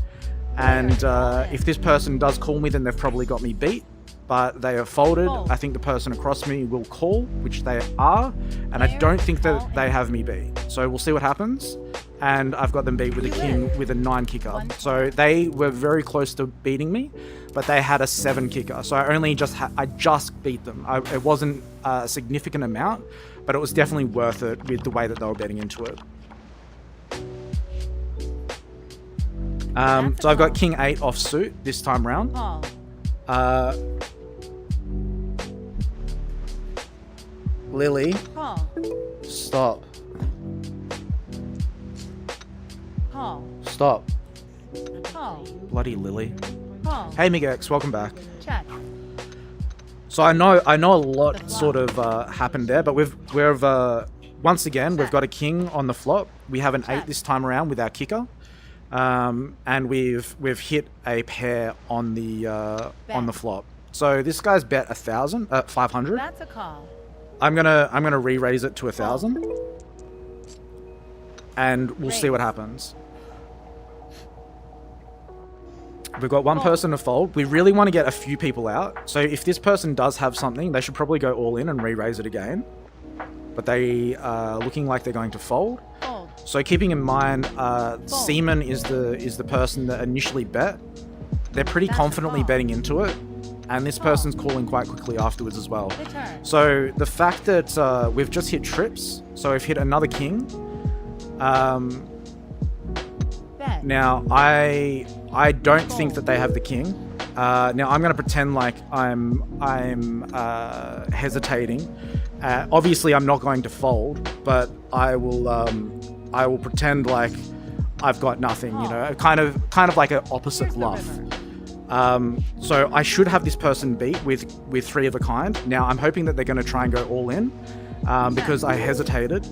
And if this person does call me, then they've probably got me beat. But they are folded. I think the person across me will call, which they are, and I don't think that they have me beat. So we'll see what happens. And I've got them beat with a king with a 9 kicker. So they were very close to beating me, but they had a 7 kicker. So I just beat them. It wasn't a significant amount, but it was definitely worth it with the way that they were betting into it. So I've got king 8 offsuit this time round. Call. Lily, Call. stop. Call. Stop. Call. Bloody Lily. Call. Hey Migex, welcome back. Check. So I know a lot sort of happened there, but we've once again we've got a king on the flop. We have an 8 this time around with our kicker, and we've hit a pair on the flop. So this guy's bet 500. That's a call. I'm gonna re-raise it to 1,000, and we'll see what happens. We've got one person to fold. We really want to get a few people out. So if this person does have something, they should probably go all in and re-raise it again. But they are looking like they're going to fold. Fold. So keeping in mind, Seaman is the person that initially bet. They're pretty confidently betting into it, and this person's calling quite quickly afterwards as well. Return. So the fact that we've just hit trips, so we've hit another king. Bet. Now I don't think that they have the king. Now I'm going to pretend like I'm hesitating. Obviously I'm not going to fold, but I will pretend like I've got nothing. You know, kind of like an opposite Here's the bluff. river. So I should have this person beat with 3 of a kind. Now I'm hoping that they're going to try and go all in because I hesitated.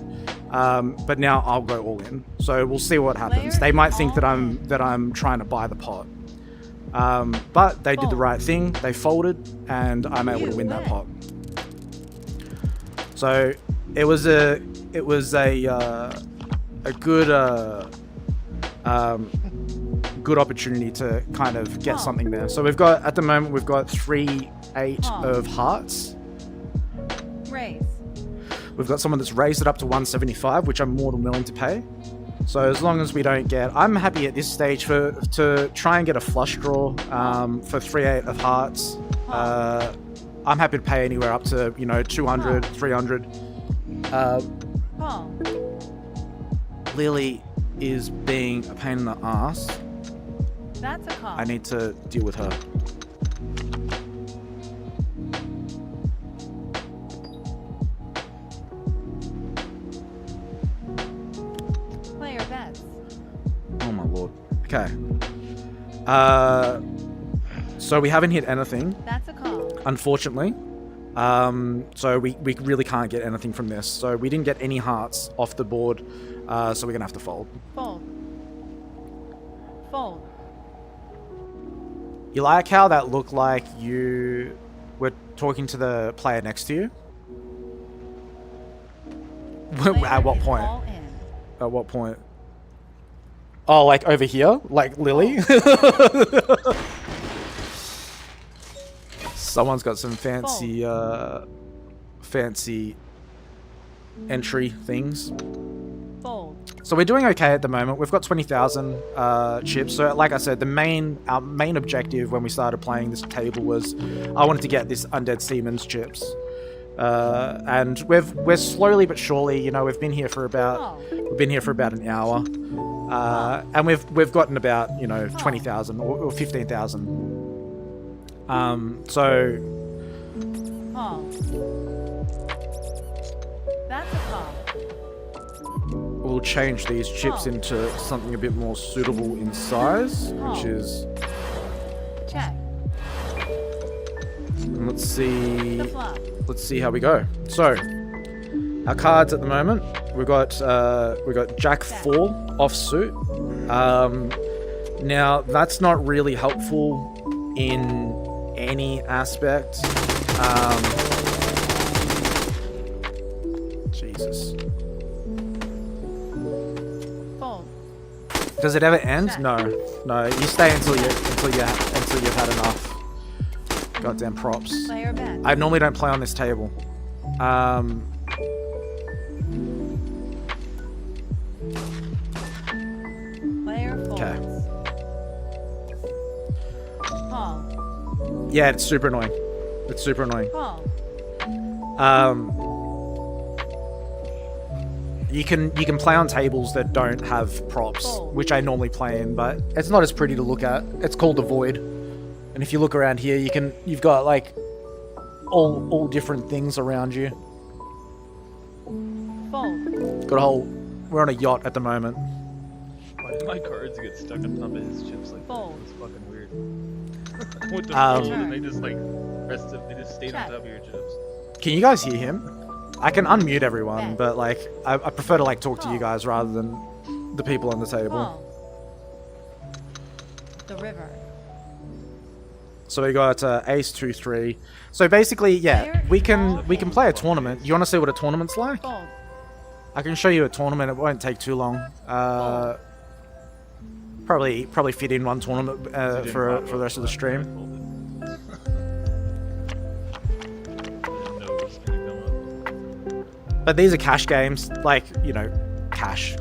But now I'll go all in. So we'll see what happens. They might think that I'm trying to buy the pot. But they did the right thing. They folded, and I'm able to win that pot. So it was a good opportunity to kind of get something there. So at the moment we've got 3 8 of hearts. Raise. We've got someone that's raised it up to 175, which I'm more than willing to pay. So as long as we don't get, I'm happy at this stage to try and get a flush draw for 3 8 of hearts. I'm happy to pay anywhere up to 200, 300. Call. Lily is being a pain in the ass. That's a call. I need to deal with her. Player bets. Oh my lord. Okay. So we haven't hit anything, That's a call. unfortunately. So we really can't get anything from this. So we didn't get any hearts off the board, so we're gonna have to fold. Fold. Fold. You like how that looked like you were talking to the player next to you? At what Player is point? all in. At what point? Oh, like over here? Like Lily? Someone's got some fancy, fancy entry things. Fold. So we're doing okay at the moment. We've got 20,000 chips. So like I said, our main objective when we started playing this table was I wanted to get this Undead Seaman's chips. And we're slowly but surely, we've been here for about an hour. And we've gotten about, 20,000 or 15,000. So Call. That's a call. we'll change these chips into something a bit more suitable in size, which is, Check. and let's see The flop. let's see how we go. So our cards at the moment, we've got Jack 4 offsuit. Now that's not really helpful in any aspect. Jesus. Fold. Does it ever end? No. You stay until you've had enough. Goddamn props. Player bet. I normally don't play on this table. Player folds. Okay. Call. Yeah, it's super annoying. It's super annoying. Call. You can play on tables that don't have props, Fold. which I normally play in, but it's not as pretty to look at. It's called the Void, and if you look around here, you've got like all different things around you. Fold. Got a whole. We're on a yacht at the moment. Why did my cards get stuck on top of his chips like that? Fold. It's fucking weird. What the Um, fuck? And they just like rested. They just stayed on Check. top of your chips. Can you guys hear him? I can unmute everyone, Bet. but like I prefer to like talk to you guys rather than the people on the table. Call. The river. So we got ace 2-3. So basically, yeah, we can play a tournament. You want to see what a tournament's like? Fold. I can show you a tournament. It won't take too long. Probably fit in one tournament for the rest of the stream. But these are cash games, like, you know, cash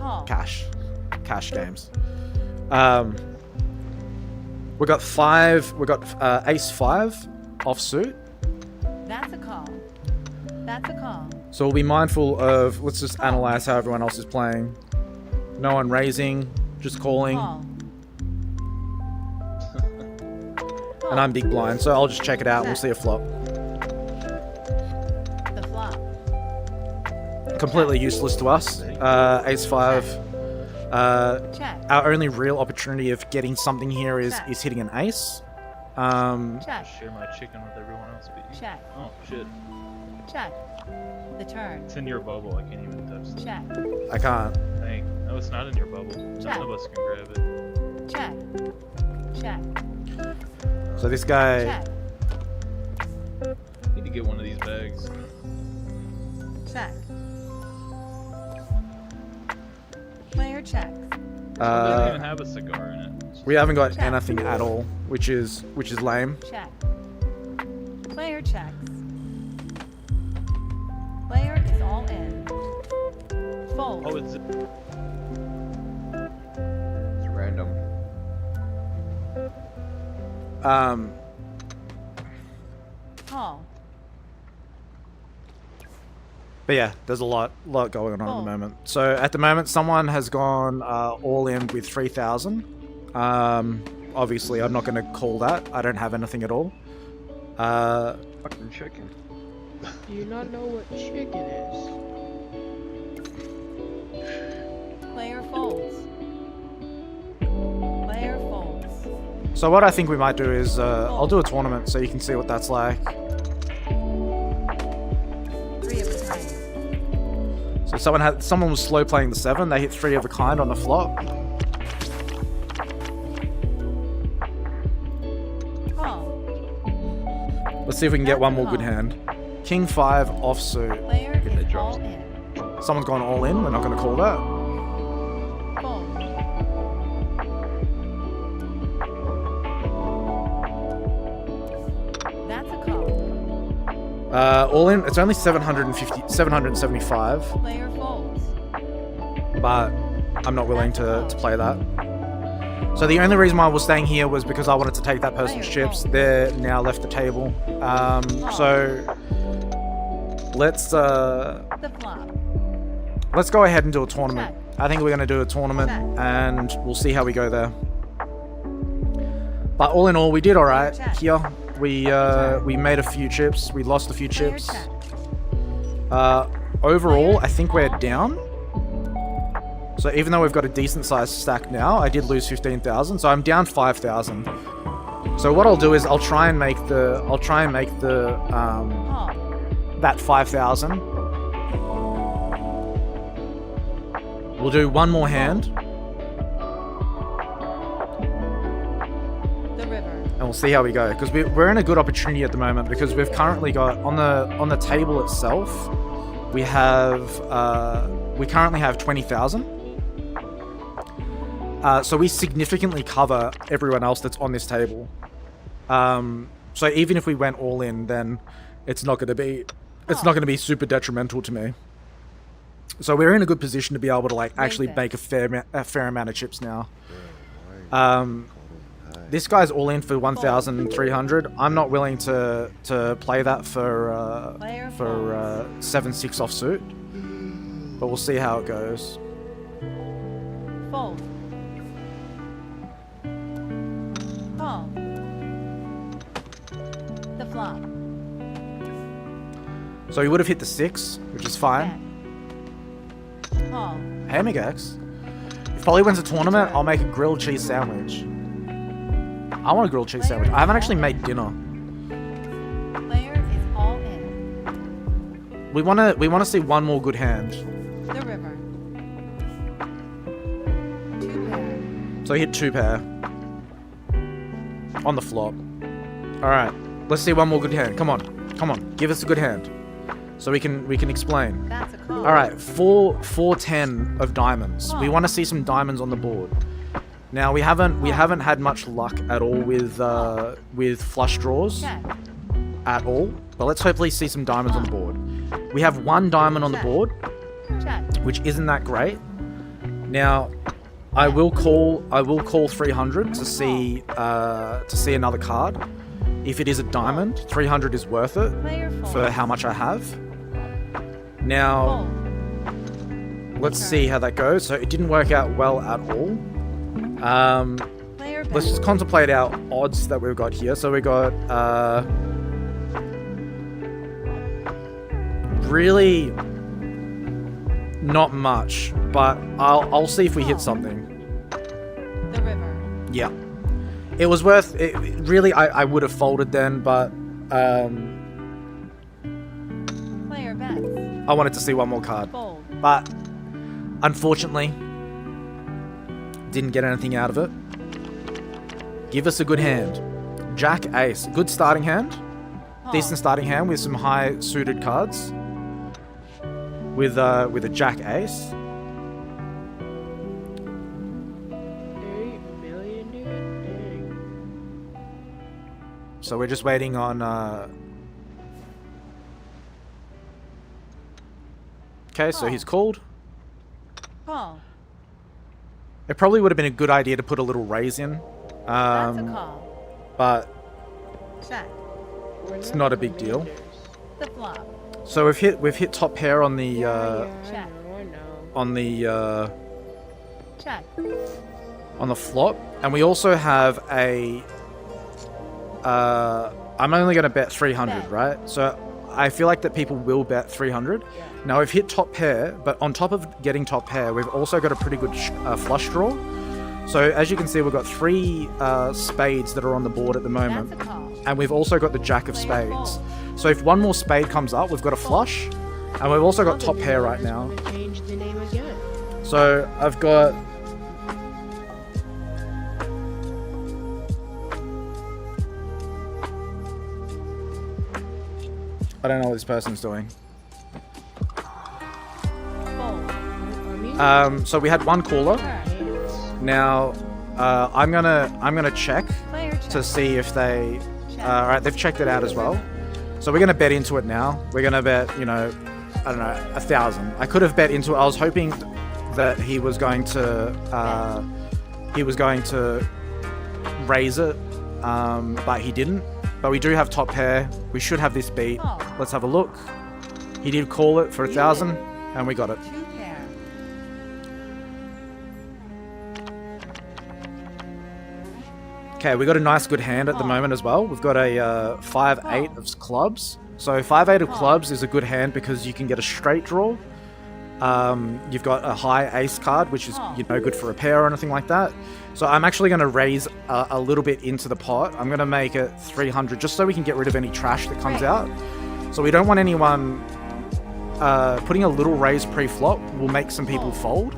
games. We got ace 5 offsuit. That's a call. That's a call. So we'll be mindful of, let's just analyze how everyone else is playing. No one raising, just calling. Call. And I'm big blind, so I'll just check it out and we'll see a flop. The flop. Completely useless to us. Ace 5. Check. Our only real opportunity of getting something here is hitting an ace. Check. Share my chicken with everyone else but you. Check. Oh shit. Check. The turn. It's in your bubble. I can't even touch it. Check. I can't. Dang. No, it's not in your bubble. Check. None of us can grab it. Check. Check. So this guy, Check. Need to get one of these bags. Check. Player checks. We don't even have a cigar in it. we haven't got Check. anything at all, which is lame. Check. Player checks. Player is all in. Fold. Oh, it's It's random. Call. But yeah, there's a lot going on at the moment. So at the moment, someone has gone all in with 3,000. Obviously, I'm not going to call that. I don't have anything at all. Fucking chicken. Do you not know what chicken is? Player folds. Player folds. So what I think we might do is I'll do a tournament so you can see what that's like. 3 of a kind. So someone was slow playing the 7. They hit 3 of a kind on the flop. Call. Let's see if we can get one more good hand. King 5 offsuit. Player is all in. Someone's gone all in. We're not going to call that. Fold. That's a call. All in. It's only 775, Player folds. but I'm not willing to play that. So the only reason why I was staying here was because I wanted to take that person's chips. They're now left the table. So let's The flop. let's go ahead and do a tournament. Check. I think we're going to do a tournament, Check. and we'll see how we go there. But all in all, we did all right Check. here. We made a few chips. We lost a few Player chips. check. Overall, I think we're down. So even though we've got a decent sized stack now, I did lose 15,000, so I'm down 5,000. So what I'll do is I'll try and make the Call. that 5,000. We'll do one more hand, The river. and we'll see how we go. Because we're in a good opportunity at the moment because we've currently got on the table itself, we currently have 20,000. So we significantly cover everyone else that's on this table. So even if we went all in, then it's not going to be super detrimental to me. So we're in a good position to be able to like actually make a fair amount of chips now. This guy's all in for 1,300. I'm not willing to play that for 7-6 offsuit. but we'll see how it goes. Fold. Call. The flop. So he would have hit the 6, which is fine. Bet. Call. Hamigax. If Polly wins a tournament, I'll make a grilled cheese sandwich. I want a grilled cheese sandwich. I haven't actually made dinner. Player is all in. We wanna see one more good hand. The river. 2 pair. So he hit 2 pair on the flop. All right, let's see one more good hand. Come on, give us a good hand, so we can explain. That's a call. All right, 4-10 of diamonds. We want to see some diamonds on the board. Now we haven't had much luck at all with flush draws Check. at all. But let's hopefully see some diamonds on the board. We have 1 diamond on the board, Check. which isn't that great. Now, I will call 300 to see another card. If it is a diamond, 300 is worth it Player fold. for how much I have. Now, Fold. let's see how that goes. So it didn't work out well at all. Player Let's just contemplate our odds that we've got here. So we got really not much, but I'll see if we hit something. The river. Yeah, it was worth it. Really, I would have folded then, but Player bets. I wanted to see one more card. Fold. But unfortunately, didn't get anything out of it. Give us a good hand. Jack Ace, good starting hand. Call. Decent starting hand with some high suited cards. With a Jack Ace. 8 million, dude. Dang. So we're just waiting on. Okay, so he's called. Call. It probably would have been a good idea to put a little raise in. That's a call. But Check. it's not a big deal. The flop. So we've hit top pair on the Check. Check. on the flop, and we also have a. I'm only going to bet 300, Bet. right? So I feel like that people will bet 300. Now we've hit top pair, but on top of getting top pair, we've also got a pretty good flush draw. So as you can see, we've got 3 spades that are on the board at the moment, That's a call. and we've also got the jack of Player spades. fold. So if one more spade comes up, we've got a flush, and we've also got top pair right now. Change the name again. So I've got. I don't know what this person's doing. Fold. So we had 1 caller. Turn. Now, I'm gonna check Player check. to see if they. Check. All right, they've checked it out as well. So we're gonna bet into it now. We're gonna bet, I don't know, 1,000. I could have bet into it. I was hoping that he was going to raise it, but he didn't. But we do have top pair. We should have this beat. Call. Let's have a look. He did call it for 1,000, and we got it. 2 pair. Okay, we got a nice good hand at the moment as well. We've got a 5-8 of clubs. So 5-8 of clubs is a good hand because you can get a straight draw. You've got a high ace card, which is good for a pair or anything like that. So I'm actually going to raise a little bit into the pot. I'm going to make it 300 just so we can get rid of any trash that comes out. So we don't want anyone putting a little raise pre-flop will make some people fold.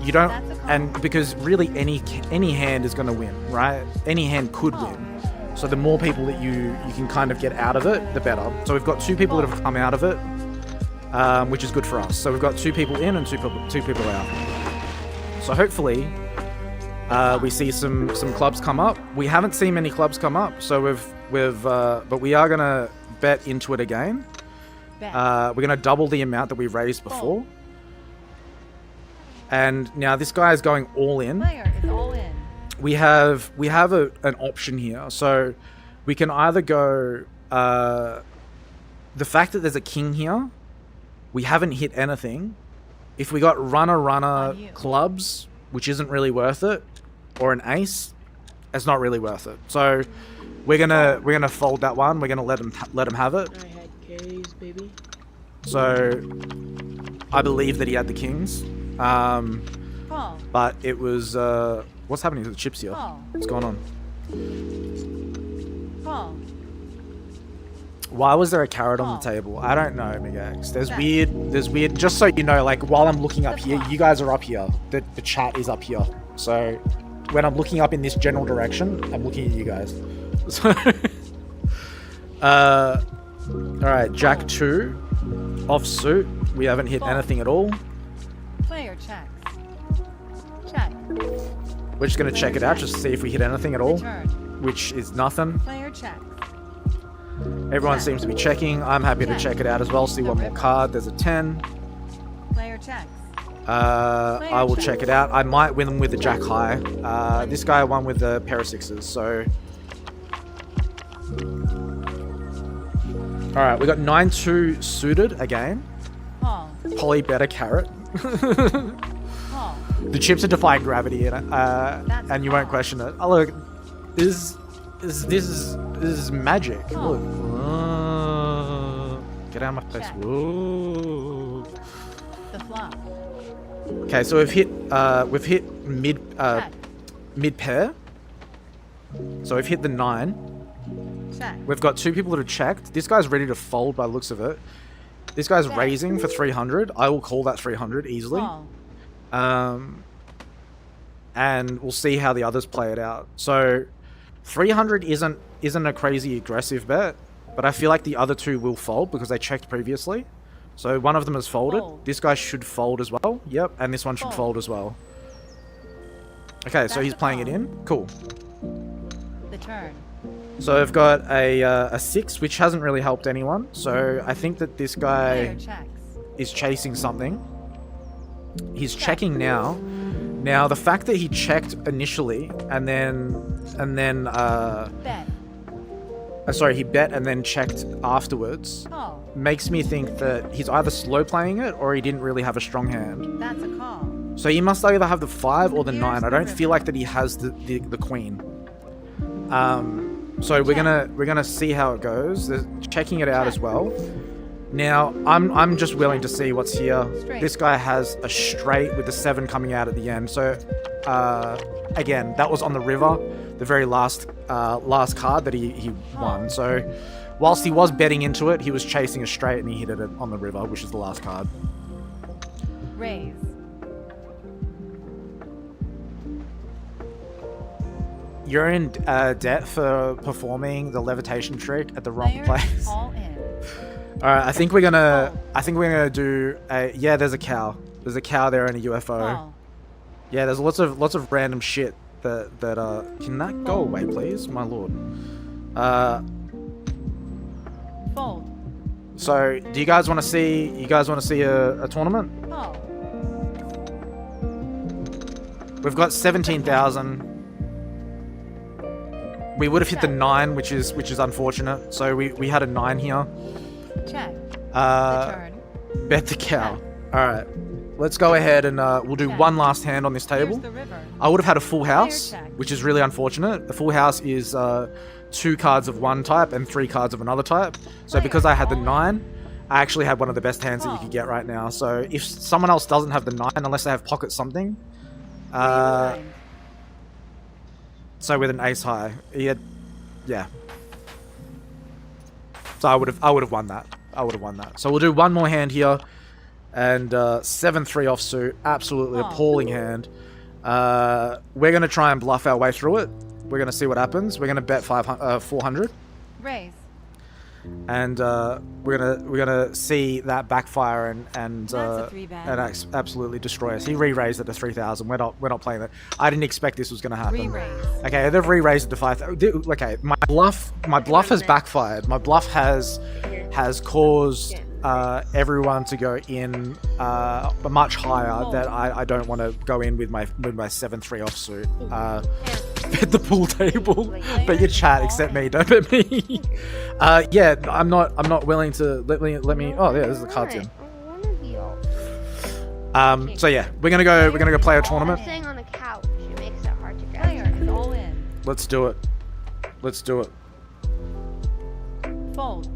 You don't, and because really any hand is going to win, right? Any hand could win. So the more people that you can kind of get out of it, the better. So we've got 2 people that have come out of it, which is good for us. So we've got 2 people in and two people out. So hopefully we see some clubs come up. We haven't seen many clubs come up, so but we are going to bet into it again. We're going to double the amount that we raised before. And now this guy is going all in. Player is all in. We have an option here. So we can either go the fact that there's a king here We haven't hit anything. If we got runner On you. clubs, which isn't really worth it, or an ace, it's not really worth it. So we're gonna fold that one. We're gonna let him have it. I had K's, baby. So I believe that he had the kings. Call. But it was what's happening to the chips here? Call. What's going on? Call. Why was there a carrot on the table? I don't know, Migax. There's weird. Just so you know, like while I'm looking up here, you guys are up here. The chat is up here. So when I'm looking up in this general direction, I'm looking at you guys. So, all right, Jack 2, offsuit. We haven't hit anything at all. Player checks. Check. We're just gonna check it out just to see if we hit anything at all, Return. which is nothing. Player checks. Everyone Check. seems to be checking. I'm happy to check it out as well. See one more card. There's a 10. Player checks. I will check it out. I might win them with the jack high. This guy won with the pair of sixes, so. Alright, we got 9-2 suited again. Call. Poly better carrot. Call. The chips are defying gravity, and you won't question it. Oh, look, this is magic. Oh. Look. Get out of my face. Check. Whoa. The flop. Okay, so we've hit mid pair. So we've hit the 9. Check. We've got 2 people that have checked. This guy's ready to fold by the looks of it. This guy's Check. raising for 300. I will call that 300 easily. Call. And we'll see how the others play it out. So 300 isn't a crazy aggressive bet, but I feel like the other 2 will fold because they checked previously. So one of them has folded. Fold. This guy should fold as well. Yep, and this one should fold as well. Okay, so That's he's a playing it call. in. Cool. The turn. So I've got a 6, which hasn't really helped anyone. So I think that this Player guy checks. is chasing something. He's checking now. Now the fact that he checked initially and then Bet. sorry, he bet and then checked afterwards Call. makes me think that he's either slow playing it or he didn't really have a strong hand. That's a call. So he must either have the 5 or the Here's 9. I the don't river. feel like that he has the queen. So we're gonna see how it goes. There's checking it out as well. Now I'm just willing to see what's here. Straight. This guy has a straight with the 7 coming out at the end. So again, that was on the river, the very last card that he won. So whilst he was betting into it, he was chasing a straight and he hit it on the river, which is the last card. Raise. You're in debt for performing the levitation trick at the wrong Player place. all in. All right, I think we're gonna do a There's a cow. There's a cow there and a UFO. Call. Yeah, there's lots of random shit that can that go away, please, my lord. Fold. So do you guys want to see? A tournament? Call. We've got 17,000. We would have hit the 9, which is unfortunate. So we had a 9 here. Check. The turn. Bet the cow. All right, let's go ahead and we'll do one last hand on this table. Here's the river. I would have had a full house, check. which is really unfortunate. A full house is 2 cards of one type and 3 cards of another type. So Player because I had the all 9, I actually had one of the best hands that you could get right now. So if someone else doesn't have the 9, unless they have pocket something, Rewind. so with an ace high, yeah. So I would have won that. So we'll do one more hand here, and 7-3 offsuit, absolutely appalling hand. We're gonna try and bluff our way through it. We're gonna see what happens. We're gonna bet 400, Raise. and we're gonna see that backfire and That's a 3-bet. absolutely destroy us. He re-raised it to 3,000. We're not playing that. I didn't expect this was gonna happen. Re-raise. Okay, they've re-raised it to 5,000. Okay, my bluff has backfired. My bluff has caused everyone to go in much higher. That I don't want to go in with my 7-3 offsuit. Bet the pool table. Bet your chat, except me. Don't bet me. Yeah, I'm not willing to let me. Oh yeah, there's the cards in. So yeah, we're gonna go play a tournament. Sitting on the couch, it makes it hard to grab. Player is all in. Let's do it. Let's do it. Fold.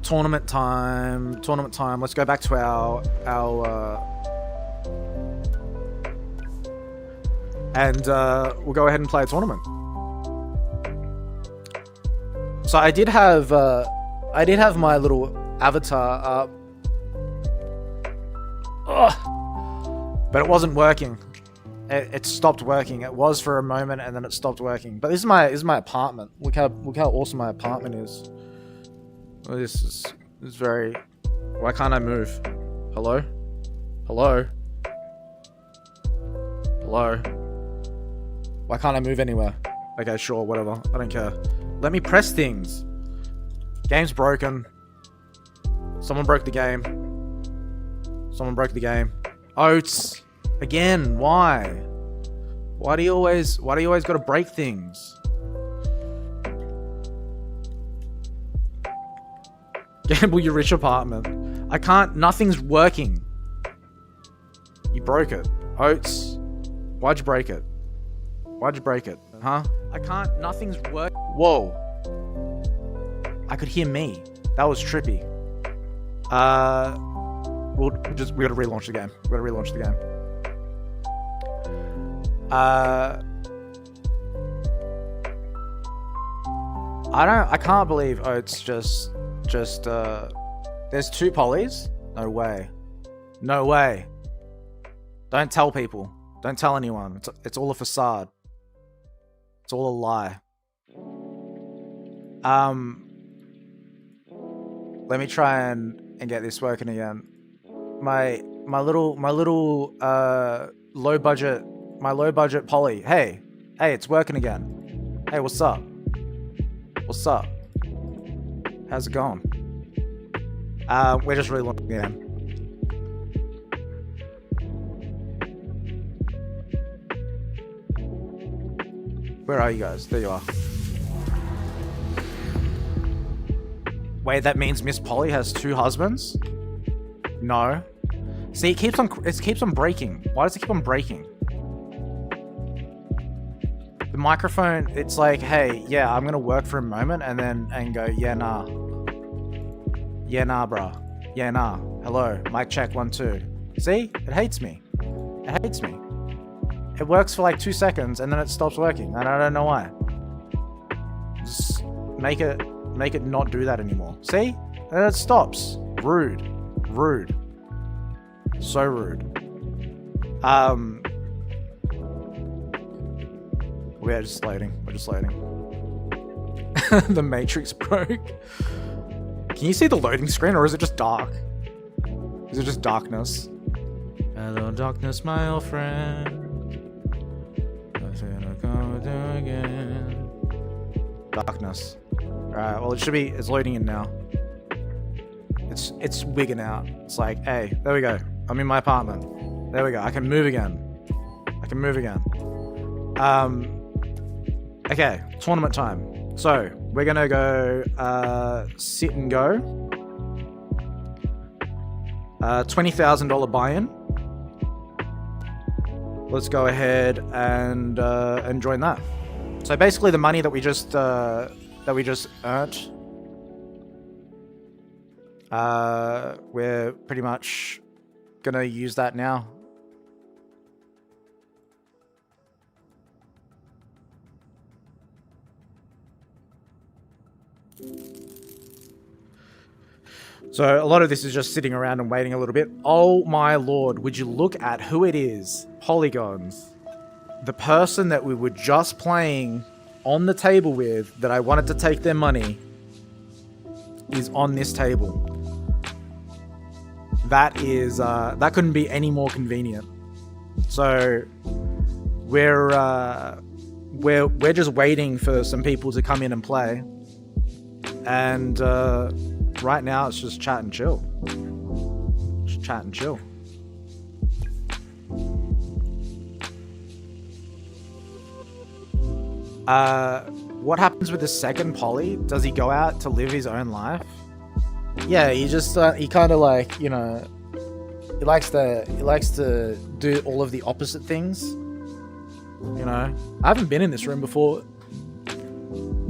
Tournament time. Let's go back to our and we'll go ahead and play a tournament. So I did have my little avatar up. Ugh. But it wasn't working. It stopped working. It was for a moment and then it stopped working. But this is my apartment. Look how awesome my apartment is. Well, this is very. Why can't I move? Hello? Hello? Hello? Why can't I move anywhere? Okay, sure, whatever. I don't care. Let me press things. Game's broken. Someone broke the game. Someone broke the game. Oats. Again, why? Why do you always gotta break things? Gamble your rich apartment. I can't, nothing's working. You broke it. Oats. Why'd you break it? Why'd you break it? Huh? I can't, nothing's working. Whoa. I could hear me. That was trippy. We gotta relaunch the game. We gotta relaunch the game. I can't believe Oats just there's 2 polys? No way. No way. Don't tell people. Don't tell anyone. It's all a facade. It's all a lie. Let me try and get this working again. My little low budget poly. Hey, it's working again. Hey, what's up? What's up? How's it going? We're just really looking at him. Where are you guys? There you are. Wait, that means Miss Polly has 2 husbands? No. See, it keeps on breaking. Why does it keep on breaking? The microphone, it's like, hey, yeah, I'm gonna work for a moment and go, yeah, nah. Yeah, nah, bruh. Yeah, nah. Hello. Mic check 1, 2. See? It hates me. It hates me. It works for like 2 seconds and then it stops working. And I don't know why. Just make it not do that anymore. See? And then it stops. Rude. Rude. So rude. We're just loading. We're just loading. The Matrix broke. Can you see the loading screen or is it just dark? Is it just darkness? Hello, darkness, my old friend. Nothing to come do again. Darkness. Alright, well it's loading in now. It's wigging out. It's like, hey, there we go. I'm in my apartment. There we go. I can move again. I can move again. Okay, tournament time. So, we're gonna go sit and go. $20,000 buy-in. Let's go ahead and join that. So basically the money that we just earned, we're pretty much gonna use that now. So a lot of this is just sitting around and waiting a little bit. Oh my lord, would you look at who it is? Polygons. The person that we were just playing on the table with, that I wanted to take their money, is on this table. That is, that couldn't be any more convenient. So we're just waiting for some people to come in and play. And right now it's just chat and chill. Just chat and chill. What happens with the second poly? Does he go out to live his own life? Yeah, he just he kind of like, you know, He likes to do all of the opposite things. You know, I haven't been in this room before.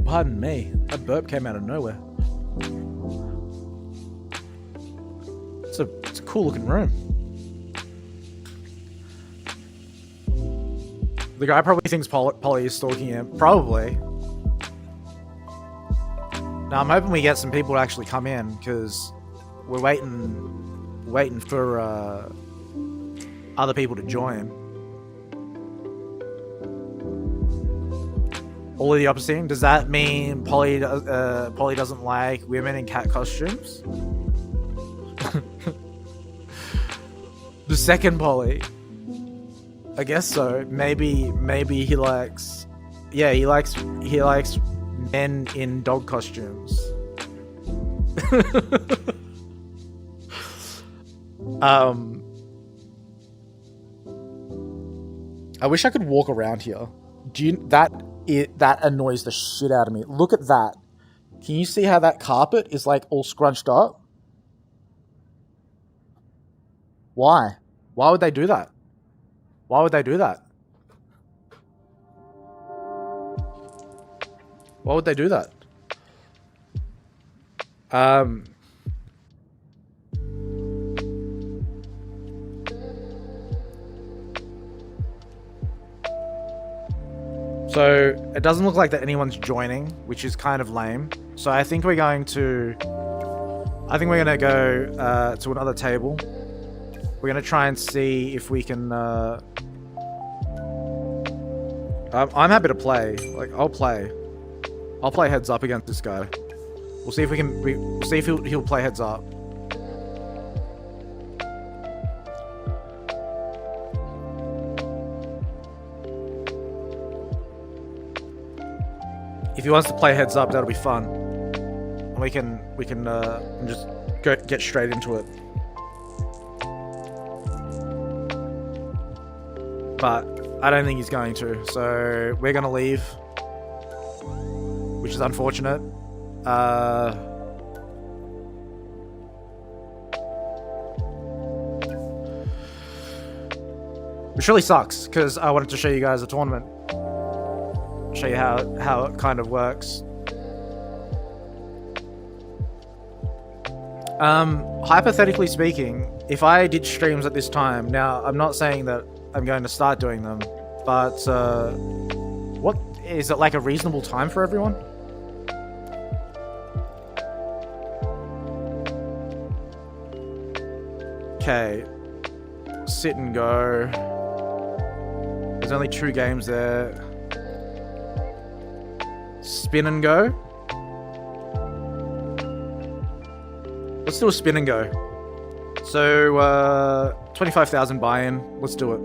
Pardon me, that burp came out of nowhere. It's a cool looking room. The guy probably thinks Polly is stalking him. Probably. Now I'm hoping we get some people to actually come in because we're waiting for other people to join. All of the opposite. Does that mean Polly doesn't like women in cat costumes? The second Polly. I guess so. Maybe he likes. Yeah, he likes men in dog costumes. I wish I could walk around here. That annoys the shit out of me. Look at that. Can you see how that carpet is like all scrunched up? Why? Why would they do that? Why would they do that? Why would they do that? So it doesn't look like that anyone's joining, which is kind of lame. So I think we're going to go to another table. We're gonna try and see if we can. I'm happy to play. Like I'll play heads up against this guy. We'll see if we can. We'll see if he'll play heads up. If he wants to play heads up, that'll be fun. And we can just get straight into it. But I don't think he's going to, so we're gonna leave, which is unfortunate. Which really sucks because I wanted to show you guys a tournament, show you how it kind of works. Hypothetically speaking, if I did streams at this time, now I'm not saying that I'm going to start doing them, but what is it, like a reasonable time for everyone? Okay, sit and go. There's only 2 games there. Spin and go. Let's do a spin and go. So 25,000 buy-in. Let's do it.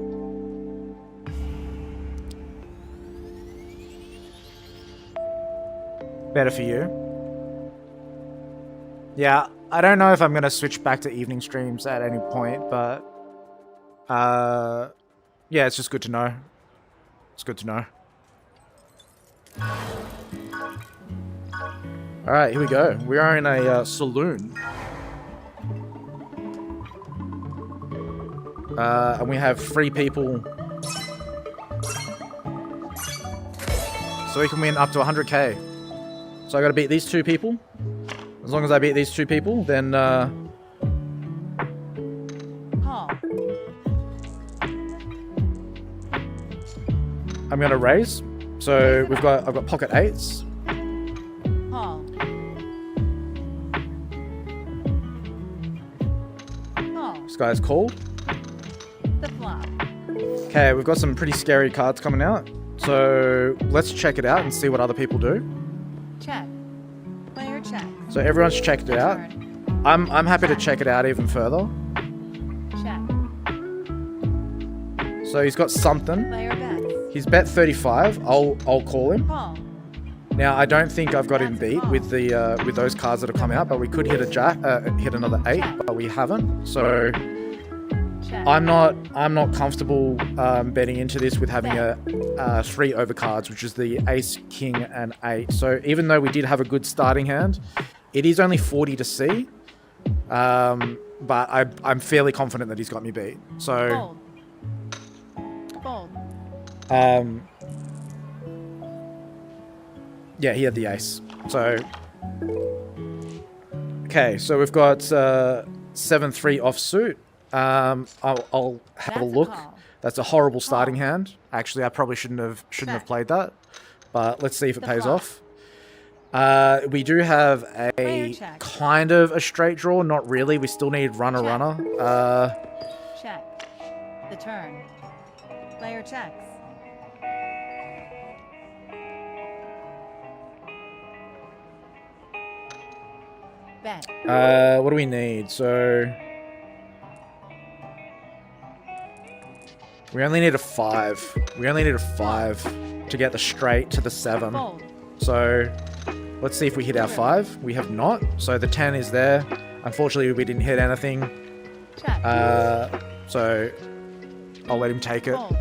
Better for you. Yeah, I don't know if I'm gonna switch back to evening streams at any point, but yeah, it's just good to know. It's good to know. Alright, here we go. We are in a saloon. And we have 3 people. So we can win up to 100k. So I gotta beat these 2 people. As long as I beat these 2 people, then Call. I'm gonna raise. So I've got pocket 8s. Call. Call. This guy's called. The flop. Okay, we've got some pretty scary cards coming out. So let's check it out and see what other people do. Check. Player check. So everyone's checked it out. Turn. I'm happy to check it out even further. Check. So he's got something. Player bets. He's bet 35. I'll call him. Call. Now I don't think I've got him beat with the with those cards that have come out, but we could hit a jack, hit another 8, but we haven't. So Check. I'm not comfortable betting into this with having a 3 overcards, which is the ace, king, and 8. So even though we did have a good starting hand, it is only 40 to see, But I'm fairly confident that he's got me beat. So, Fold. yeah, he had the ace. So, okay, so we've got 7-3 offsuit. I'll have a That's look. call. That's a horrible starting hand. Actually, I probably shouldn't have played that. But let's see if it pays off. We do have a check. kind of a straight draw. Not really. We still need runner. Check. The turn. Player checks. Bet. What do we need? So we only need a 5. We only need a 5 to get the straight to the 7. Fold. So let's see if we hit our 5. We have not. So the 10 is there. Unfortunately, we didn't hit anything. Check. So I'll let him take it. Fold.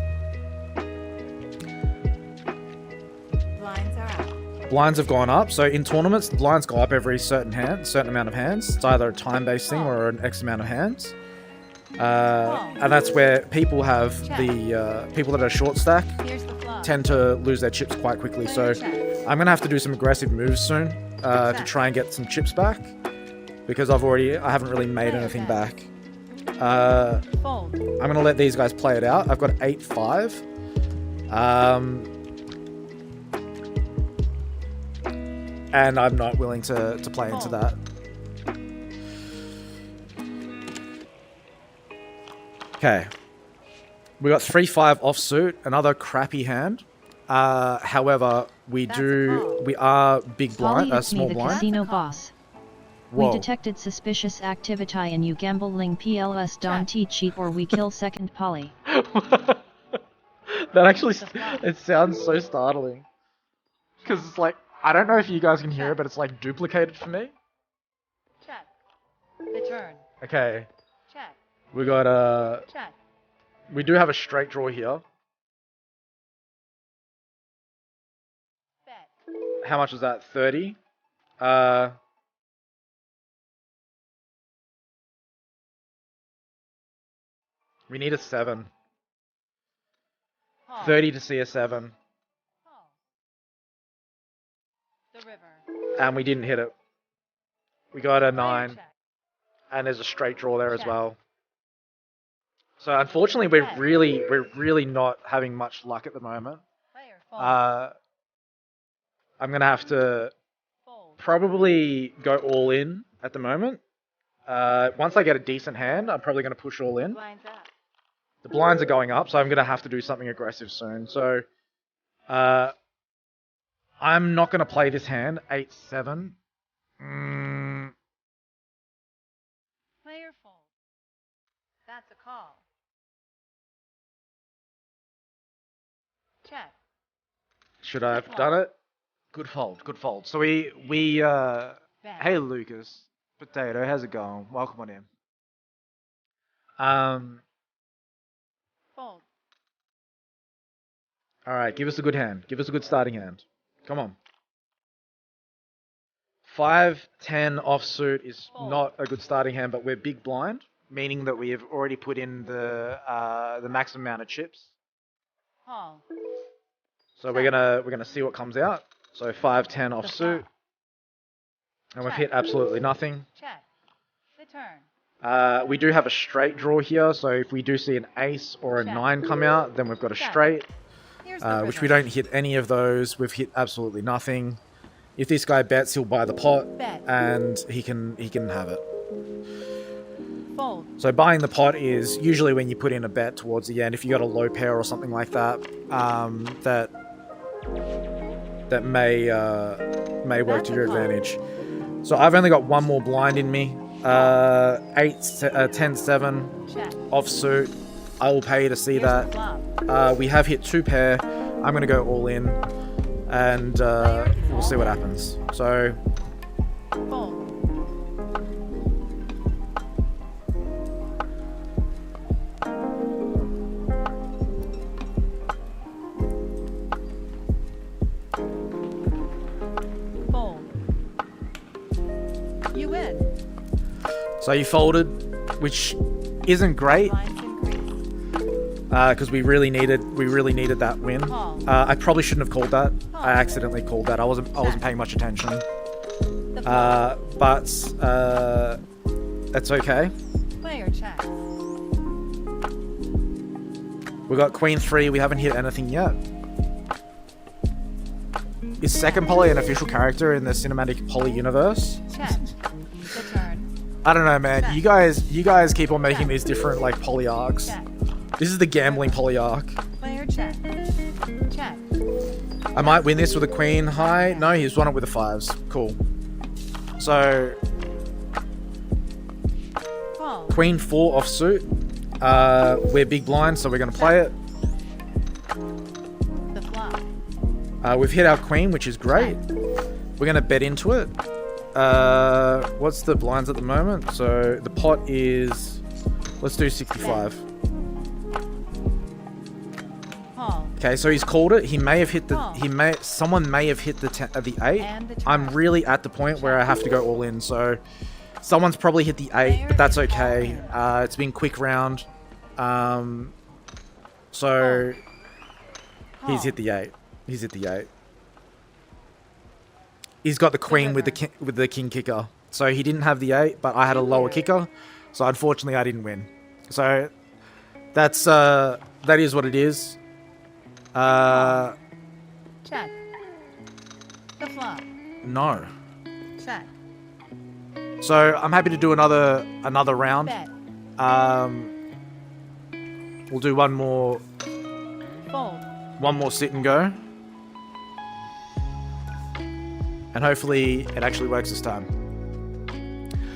Blinds are out. Blinds have gone up. So in tournaments, the blinds go up every certain amount of hands. It's either a time-based thing or an X amount of hands. And that's where people have people that are short stack Here's the flop. tend to lose their chips quite quickly. So I'm gonna have to do some aggressive moves soon to try and get some chips back because I haven't really made anything back. Fold. I'm gonna let these guys play it out. I've got 8-5. And I'm not willing to play into that. Okay. We got 3-5 offsuit, another crappy hand. However, we are big blind, Polly, it's small me, the blind. casino boss. Whoa. We detected suspicious activity and you gambling PLS don't cheat or we kill second Polly. That actually, it sounds so startling. Because it's like, I don't know if you guys can hear it, but it's like duplicated for me. Check. The turn. Okay. Check. We got Check. we do have a straight draw here. Bet. How much is that? 30? We need a 7. Call. 30 to see a 7. Call. The river. And we didn't hit it. We got a Player 9. check. And there's a straight draw there as Check. well. So unfortunately, we're really not having much luck at the moment. Player fold. I'm gonna have to Fold. probably go all in at the moment. Once I get a decent hand, I'm probably gonna push all in. Blinds up. The blinds are going up, so I'm gonna have to do something aggressive soon. So, I'm not gonna play this hand. 8-7. Player fold. That's a call. Check. Should I have done it? Good fold. Good fold. So we Bet. hey Lucas, Potato, how's it going? Welcome on in. Fold. All right, give us a good hand. Give us a good starting hand. Come on. 5-10 offsuit is not a good starting hand, but we're big blind, meaning that we have already put in the maximum amount of chips. Call. So we're gonna see what comes out. So 5-10 offsuit, and we've hit absolutely nothing. Check. The turn. We do have a straight draw here, so if we do see an ace or a 9 come out, then we've got a straight, Here's the which river. we don't hit any of those. We've hit absolutely nothing. If this guy bets, he'll buy the pot, Bet. and he can have it. Fold. So buying the pot is usually when you put in a bet towards the end. If you got a low pair or something like that, that may work to your advantage. So I've only got one more blind in me. 10-7 Check. offsuit. I will pay to see Here's that. the flop. We have hit 2 pair. I'm gonna go all in, and we'll see what happens. So Fold. Fold. You win. So you folded, which isn't great Blinds increase. because we really needed that win. Call. I probably shouldn't have called that. I accidentally called that. I wasn't paying much attention. The flop. But that's okay. Player check. We got Queen 3. We haven't hit anything yet. Is second poly an official character in the cinematic poly universe? Check. The turn. I don't know, man. You guys keep on making these different like poly arcs. Check. This is the gambling poly arc. Player check. Check. I might win this with a queen high. No, he's won it with the 5s. Cool. So Call. Queen 4 offsuit. We're big blind, so we're gonna play it. The flop. We've hit our queen, which is great. We're gonna bet into it. What's the blinds at the moment? So the pot is, let's do 65. Call. Okay, so he's called it. He may have hit the. Someone may have hit the 8. And the turn. I'm really at the point where I have to go all in. So someone's probably hit the 8, but that's okay. It's been quick round. So he's hit the 8. He's hit the 8. He's got the queen with the king kicker. So he didn't have the 8, but I had a lower kicker. So unfortunately, I didn't win. So that's that is what it is. Check. The flop. No. Check. So I'm happy to do another round. Bet. We'll do one more Fold. sit and go. And hopefully it actually works this time.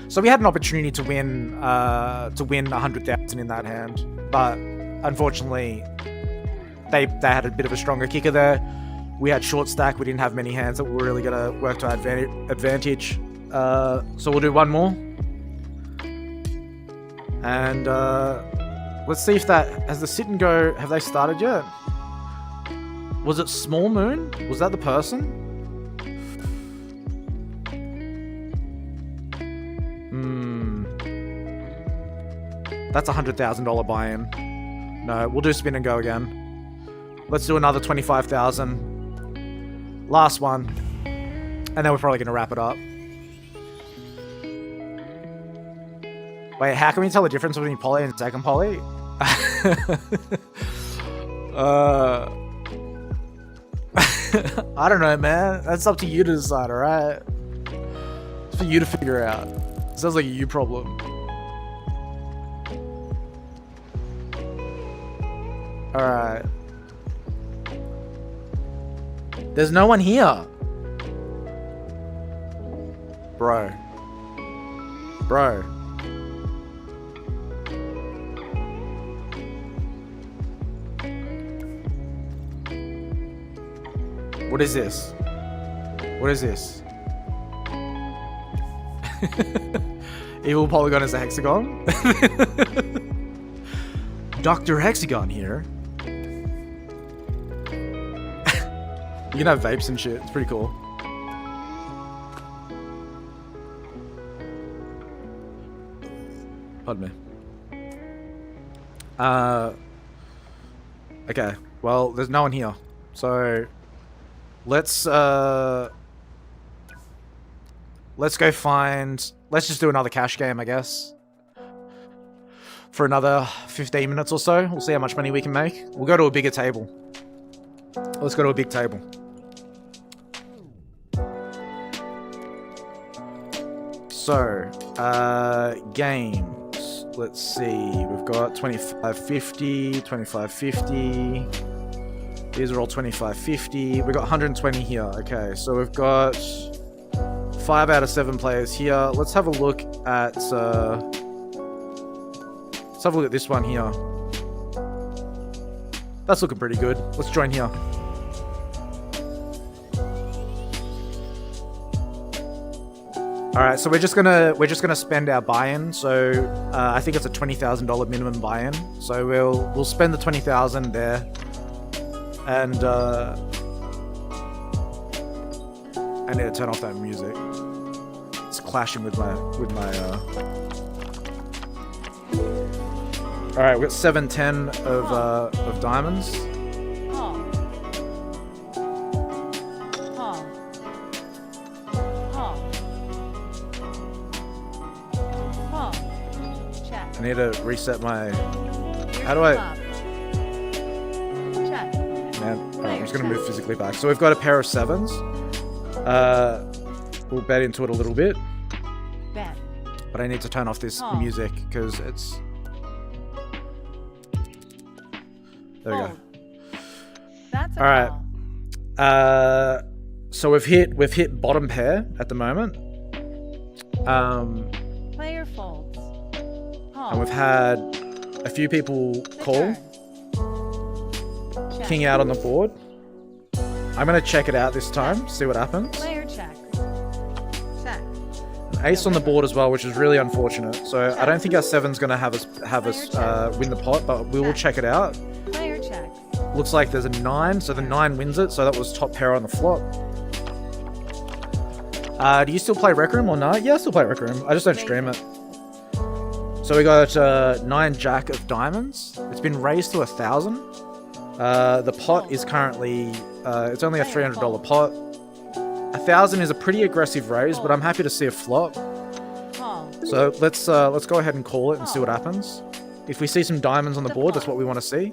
So we had an opportunity to win 100,000 in that hand, but unfortunately they had a bit of a stronger kicker there. We had short stack. We didn't have many hands that were really gonna work to our advantage. So we'll do one more, and let's see if that has the sit and go. Have they started yet? Was it Small Moon? Was that the person? That's a $100,000 buy-in. No, we'll do spin and go again. Let's do another 25,000. Last one. And then we're probably going to wrap it up. Wait, how can we tell the difference between poly and second poly? I don't know, man. That's up to you to decide, alright? It's for you to figure out. It sounds like a you problem. Alright. There's no one here. Bro. What is this? What is this? Evil Polygon is a hexagon? Dr. Hexagon here. You can have vapes and shit. It's pretty cool. Pardon me. Okay. Well, there's no one here. So let's go find. Let's just do another cash game, I guess. For another 15 minutes or so. We'll see how much money we can make. We'll go to a bigger table. Let's go to a big table. So, games. Let's see. We've got 2550, 2550. These are all 2550. We've got 120 here. Okay, so we've got 5 out of 7 players here. Let's have a look at this one here. That's looking pretty good. Let's join here. Alright, so we're just gonna spend our buy-in. So I think it's a $20,000 minimum buy-in. So we'll spend the 20,000 there, and I need to turn off that music. It's clashing with my All right, we got 7-10 of diamonds. Call. Call. Call. Call. Check. I need to reset my. Here's How do the I? flop. Check. Man, alright, I'm just gonna move physically back. So we've got a pair of 7s. We'll bet into it a little bit, Bet. but I need to turn off this Call. music because it's. There we go. Fold. That's a All right. call. So we've hit bottom pair at the moment. Player folds. Call. And we've had a few people The call. turn. Check. King out on the board. I'm gonna check it out this time, see what happens. Player checks. Check. An ace on the board as well, which is really unfortunate. So I don't think our 7's gonna have us win the pot, but we will check it out. Player checks. Looks like there's a 9, so the 9 wins it. So that was top pair on the flop. Do you still play Rec Room or not? Yeah, I still play Rec Room. I just don't stream it. So we got 9 Jack of diamonds. It's been raised to 1,000. The pot is currently it's only a $300 pot. 1,000 is a pretty aggressive raise, but I'm happy to see a flop. Call. So let's go ahead and call it and see what happens. If we see some diamonds on the board, that's what we want to see.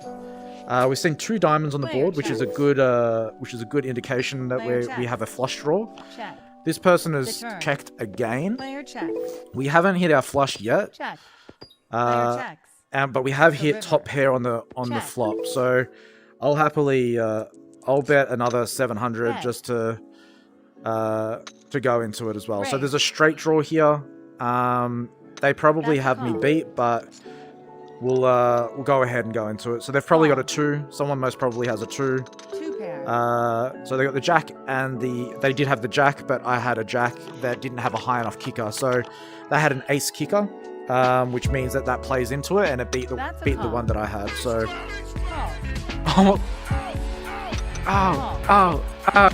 We've seen 2 diamonds on the board, which is a good indication that we have a flush draw. Check. This person has The turn. checked again. Player checks. We haven't hit our flush yet, Check. Player checks. but we have The hit river. top pair on the Check. flop. So I'll happily I'll bet another 700 Bet. just to go into it as well. So Raise. there's a straight draw here. They probably That's a have me call. beat, but we'll go ahead and go into it. So they've probably got a 2. Someone most probably has a 2. 2 pair. So they got the jack and they did have the jack, but I had a jack that didn't have a high enough kicker. So they had an ace kicker, which means that plays into it and it beat That's a the call. one that I had. So Call. oh, Call. Call.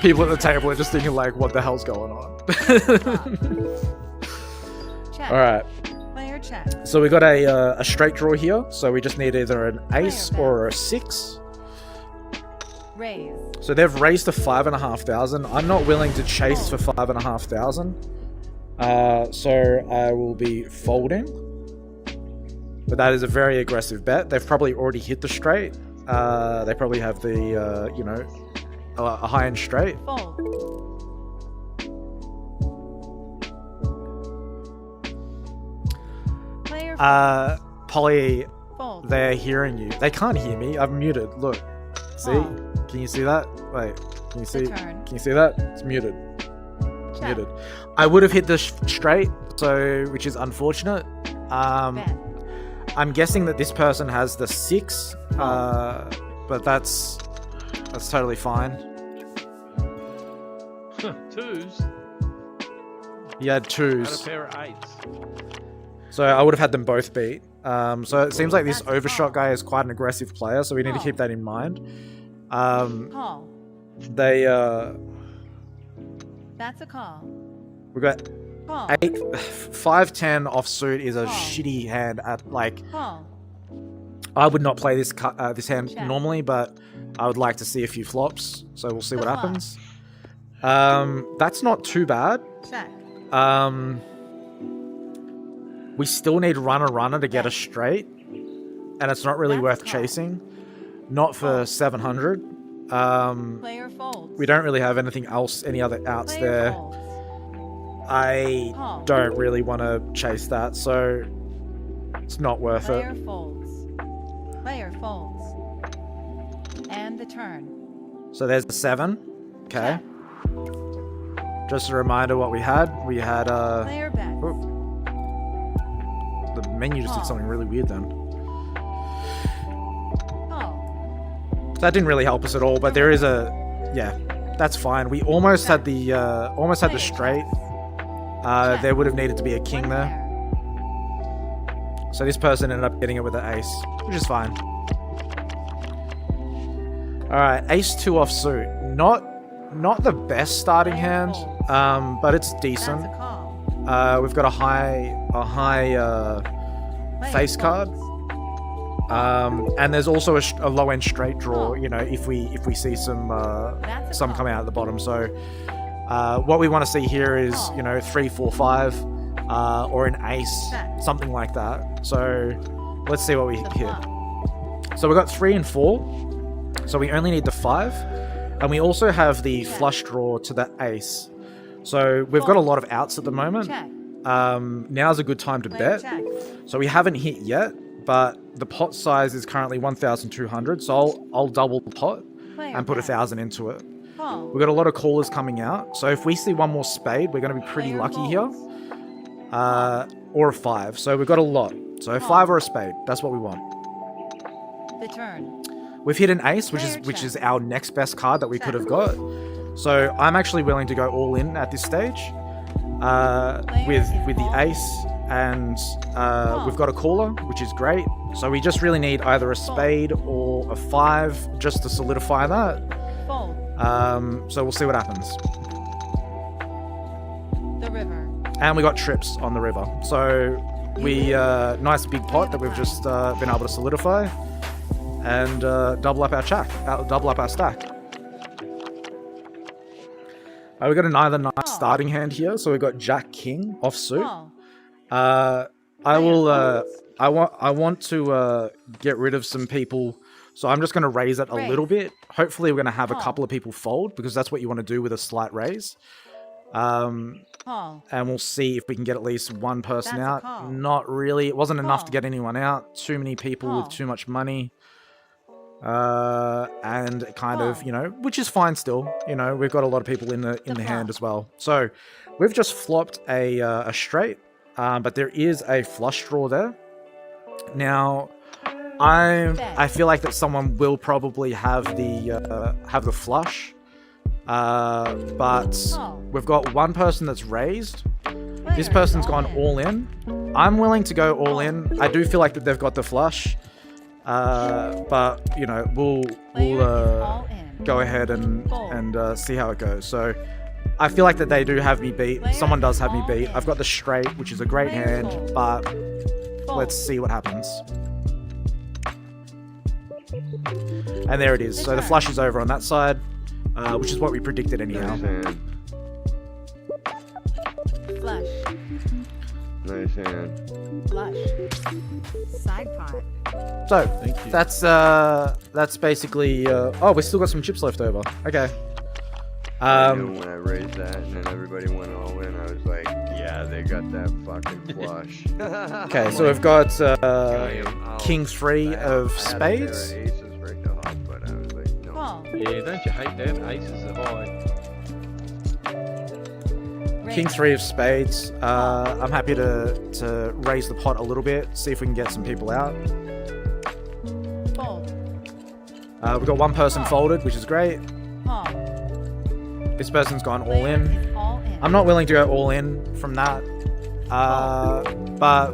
people at the table are just thinking like, what the hell's going on? Check. All right. Player checks. So we got a straight draw here. So we just need either an ace Player or a 6. Raise. So they've raised to 5,500. I'm not willing to chase for 5,500. So I will be folding. But that is a very aggressive bet. They've probably already hit the straight. They probably have the a high end straight. Fold. Player Polly, fold. they're hearing you. They can't hear me. I'm muted. Look. See? Call. Can you see that? Wait. Can you see? turn. Can you see that? It's muted. Check. Muted. I would have hit the straight, so which is unfortunate. Bet. I'm guessing that this person has the 6, but that's totally fine. 2s. He had Had a 2s, pair of 8s. so I would have had them both beat. So it seems like this overshot guy is quite an aggressive player, so we need to keep that in mind. Call. They That's a call. we got Call. 5-10 offsuit is a Call. shitty hand at like. Call. I would not play this this hand Check. normally, but I would like to see a few flops, so we'll see what Good luck. happens. That's not too bad. Check. We still need runner to get a straight, and it's not really That's a worth call. chasing. Not for 700. Player folds. We don't really have anything else, any other outs Player there. folds. I Call. don't really want to chase that, so it's not worth Player it. folds. Player folds. And the turn. So there's the 7. Okay. Just a reminder what we had. We had Player bets. the menu just did Call. something really weird then. Call. That didn't really help us at all, but there is a yeah, that's fine. We almost had the straight. There would have needed to be a king One there. pair. So this person ended up getting it with an ace, which is fine. Alright, ace 2 offsuit. Not the best starting hand, but it's That's decent. a call. we've got a high Play face it card. folds. And there's also a low end straight draw. You know, if we see some That's a some call. come out at the bottom. So what we want to see here is, you know, 3, 4, 5, or an ace, Check. something like that. So let's see what we The hit. flop. So we got 3 and 4. So we only need the 5, and we also have the Check. flush draw to the ace. So we've got a lot of outs at the moment. Check. Now's a good time to Player bet. check. So we haven't hit yet, but the pot size is currently 1,200. So I'll double the pot Player and put bet. 1,000 into it. Call. We've got a lot of callers coming out. So if we see one more spade, we're going to be pretty Player lucky here. folds. Or a 5. So we've got a lot. So a 5 or a spade. That's what we want. The turn. We've hit an ace, which Player is check. our next best card that we could Check. have got. So I'm actually willing to go all in at this stage with the all ace, and we've got a caller, which is great. So we just really need either a spade or a 5 just to solidify that. Fold. So we'll see what happens. The river. And we got trips on the river. So we nice big pot that we've just been able to solidify, and double up our double up our stack. We got another nice starting hand here. So we got Jack King offsuit. Call. I will. I want to get rid of some people. So I'm just going to raise it a little bit. Hopefully, we're going to have a couple of people fold, because that's what you want to do with a slight raise. Call. And we'll see if we can get at least one person That's a out. call. Not really. It wasn't enough to Call. get anyone out. Too many people with Call. too much money. And kind of, Call. you know, which is fine still. You know, we've got a lot of people in the hand as well. So we've just flopped a straight, but there is a flush draw there. Now, I feel like that someone will probably have the flush, but we've got one person that's raised. This person's gone all in. I'm willing to go all in. I do feel like that they've got the flush, but you know, we'll All in. go ahead and see how it goes. So I feel like that they do have me beat. Someone does have me beat. I've got the straight, which is a great hand, but let's see what happens. And there it is. So the flush is over on that side, which is what we predicted anyhow. Nice hand. Flush. Nice hand. Flush. Side pot. So Thank you. that's basically. Oh, we still got some chips left over. Okay. I knew when I raised that and then everybody went all in, I was like, yeah, they got that fucking flush. Okay, so we've got I'll- King 3 of I had a pair of spades. aces right to hop, but I was like, no. Call. Yeah, don't you hate that? Aces are high. King 3 of spades. I'm happy to raise the pot a little bit, see if we can get some people out. Fold. We've got one person folded, which is great. Call. This person's gone all Player in. is all in. I'm not willing to go all in from that, but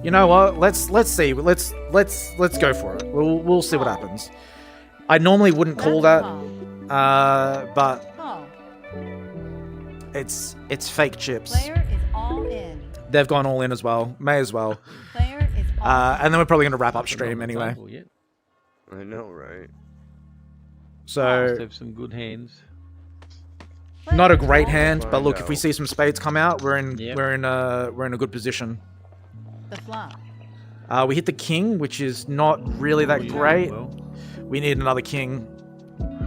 you know what? Let's see. Let's go for it. We'll see what happens. I normally wouldn't call that, but Call. it's fake chips. Player is all in. They've gone all in as well. May as well. Player is all in. And then we're probably gonna wrap up stream anyway. Yet. I know, right? Must So have some good hands. not a great hand, but Find look, if we out. see some spades come out, we're in Yep. we're in a good position. The flop. We hit the king, which is not really that Yeah, great. well, We need another king.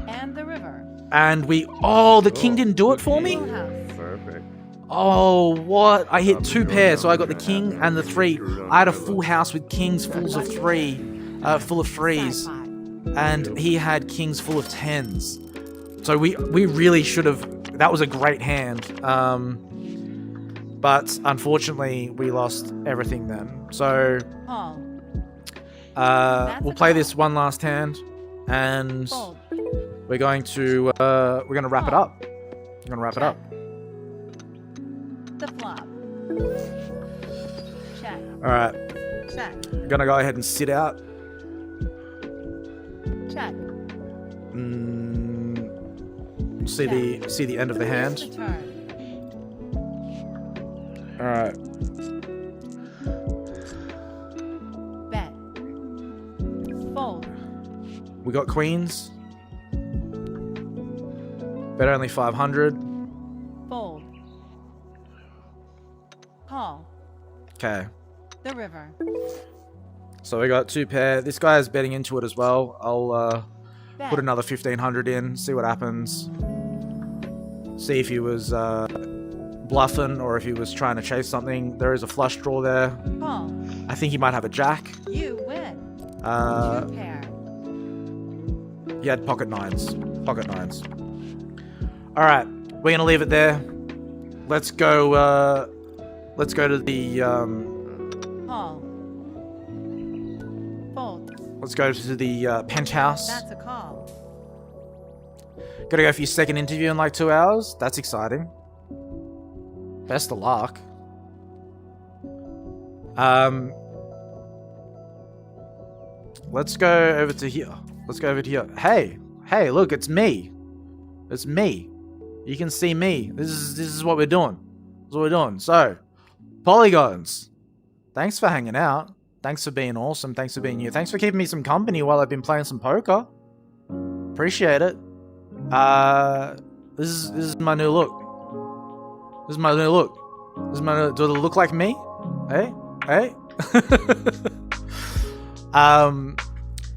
And the river. And the king didn't do it for me? Full house. Perfect. Oh, what? I hit two Probably pairs, so I not got the gonna king happen. and the 3. Screwed on I had a the full river. house with kings full of 3, full of 3s, Side pot. and he had kings full of 10s. So we really should have. That was a great hand. But unfortunately, we lost everything then. So Call. we'll play this one last hand, and Fold. we're going to wrap it up. We're gonna wrap it up. The flop. Check. All right, Check. I'm gonna go ahead and sit out. Check. see the end of the Here's hand. the turn. All right. Bet. Fold. We got queens. Bet only 500. Fold. Call. Okay. The river. So we got 2 pair. This guy is betting into it as well. I'll Bet. put another 1500 in, see what happens. See if he was bluffing or if he was trying to chase something. There is a flush draw there. Call. I think he might have a jack. You win. 2 pair. He had pocket nines. Pocket nines. All right, we're gonna leave it there. Let's go. Let's go to the. Call. Fold. Let's go to the penthouse. That's a call. Gotta go for your second interview in like 2 hours. That's exciting. Best of luck. Let's go over to here. Let's go over to here. Hey, look, it's me. It's me. You can see me. This is what we're doing. This is what we're doing. So, Polygons. Thanks for hanging out. Thanks for being awesome. Thanks for being you. Thanks for keeping me some company while I've been playing some poker. Appreciate it. This is my new look. This is my new look. This is my new, do it look like me? Hey?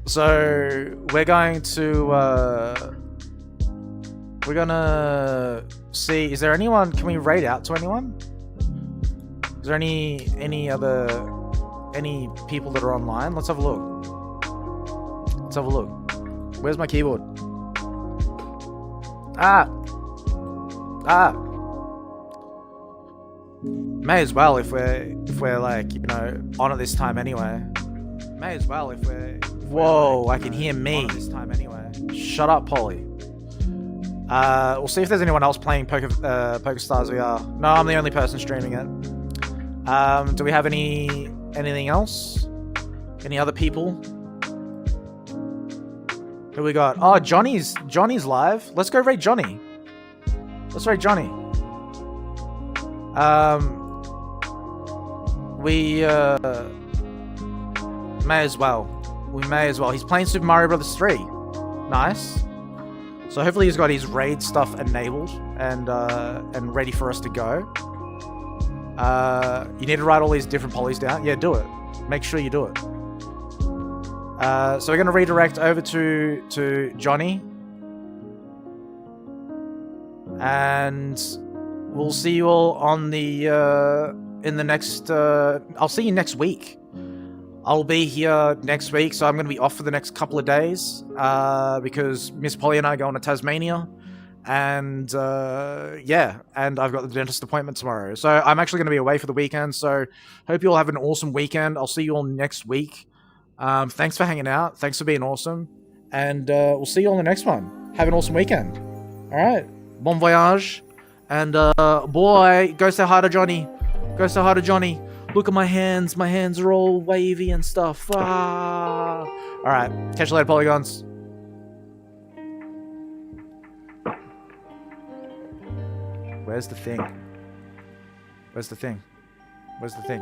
So we're going to see, is there anyone, can we raid out to anyone? Is there any people that are online? Let's have a look. Let's have a look. Where's my keyboard? May as well if we're like, you know, on at this time anyway. May as well if we're whoa, I can hear me. On at this time anyway. Shut up, Polly. We'll see if there's anyone else playing PokerStars VR. No, I'm the only person streaming it. Do we have anything else? Any other people? Who we got? Oh, Johnny's live. Let's go raid Johnny. Let's raid Johnny. We may as well. We may as well. He's playing Super Mario Bros. 3. Nice. So hopefully he's got his raid stuff enabled and ready for us to go. You need to write all these different polys down. Yeah, do it. Make sure you do it. So we're going to redirect over to Johnny. And we'll see you all on the in the next I'll see you next week. I'll be here next week, so I'm going to be off for the next couple of days because Miss Polly and I are going to Tasmania. And yeah, and I've got the dentist appointment tomorrow. So I'm actually going to be away for the weekend. So hope you all have an awesome weekend. I'll see you all next week. Thanks for hanging out. Thanks for being awesome. And we'll see you on the next one. Have an awesome weekend. All right. Bon voyage. And boy, go say hi to Johnny. Go say hi to Johnny. Look at my hands. My hands are all wavy and stuff. Ah. All right. Catch you later, Polygons. Where's the thing? Where's the thing? Where's the thing?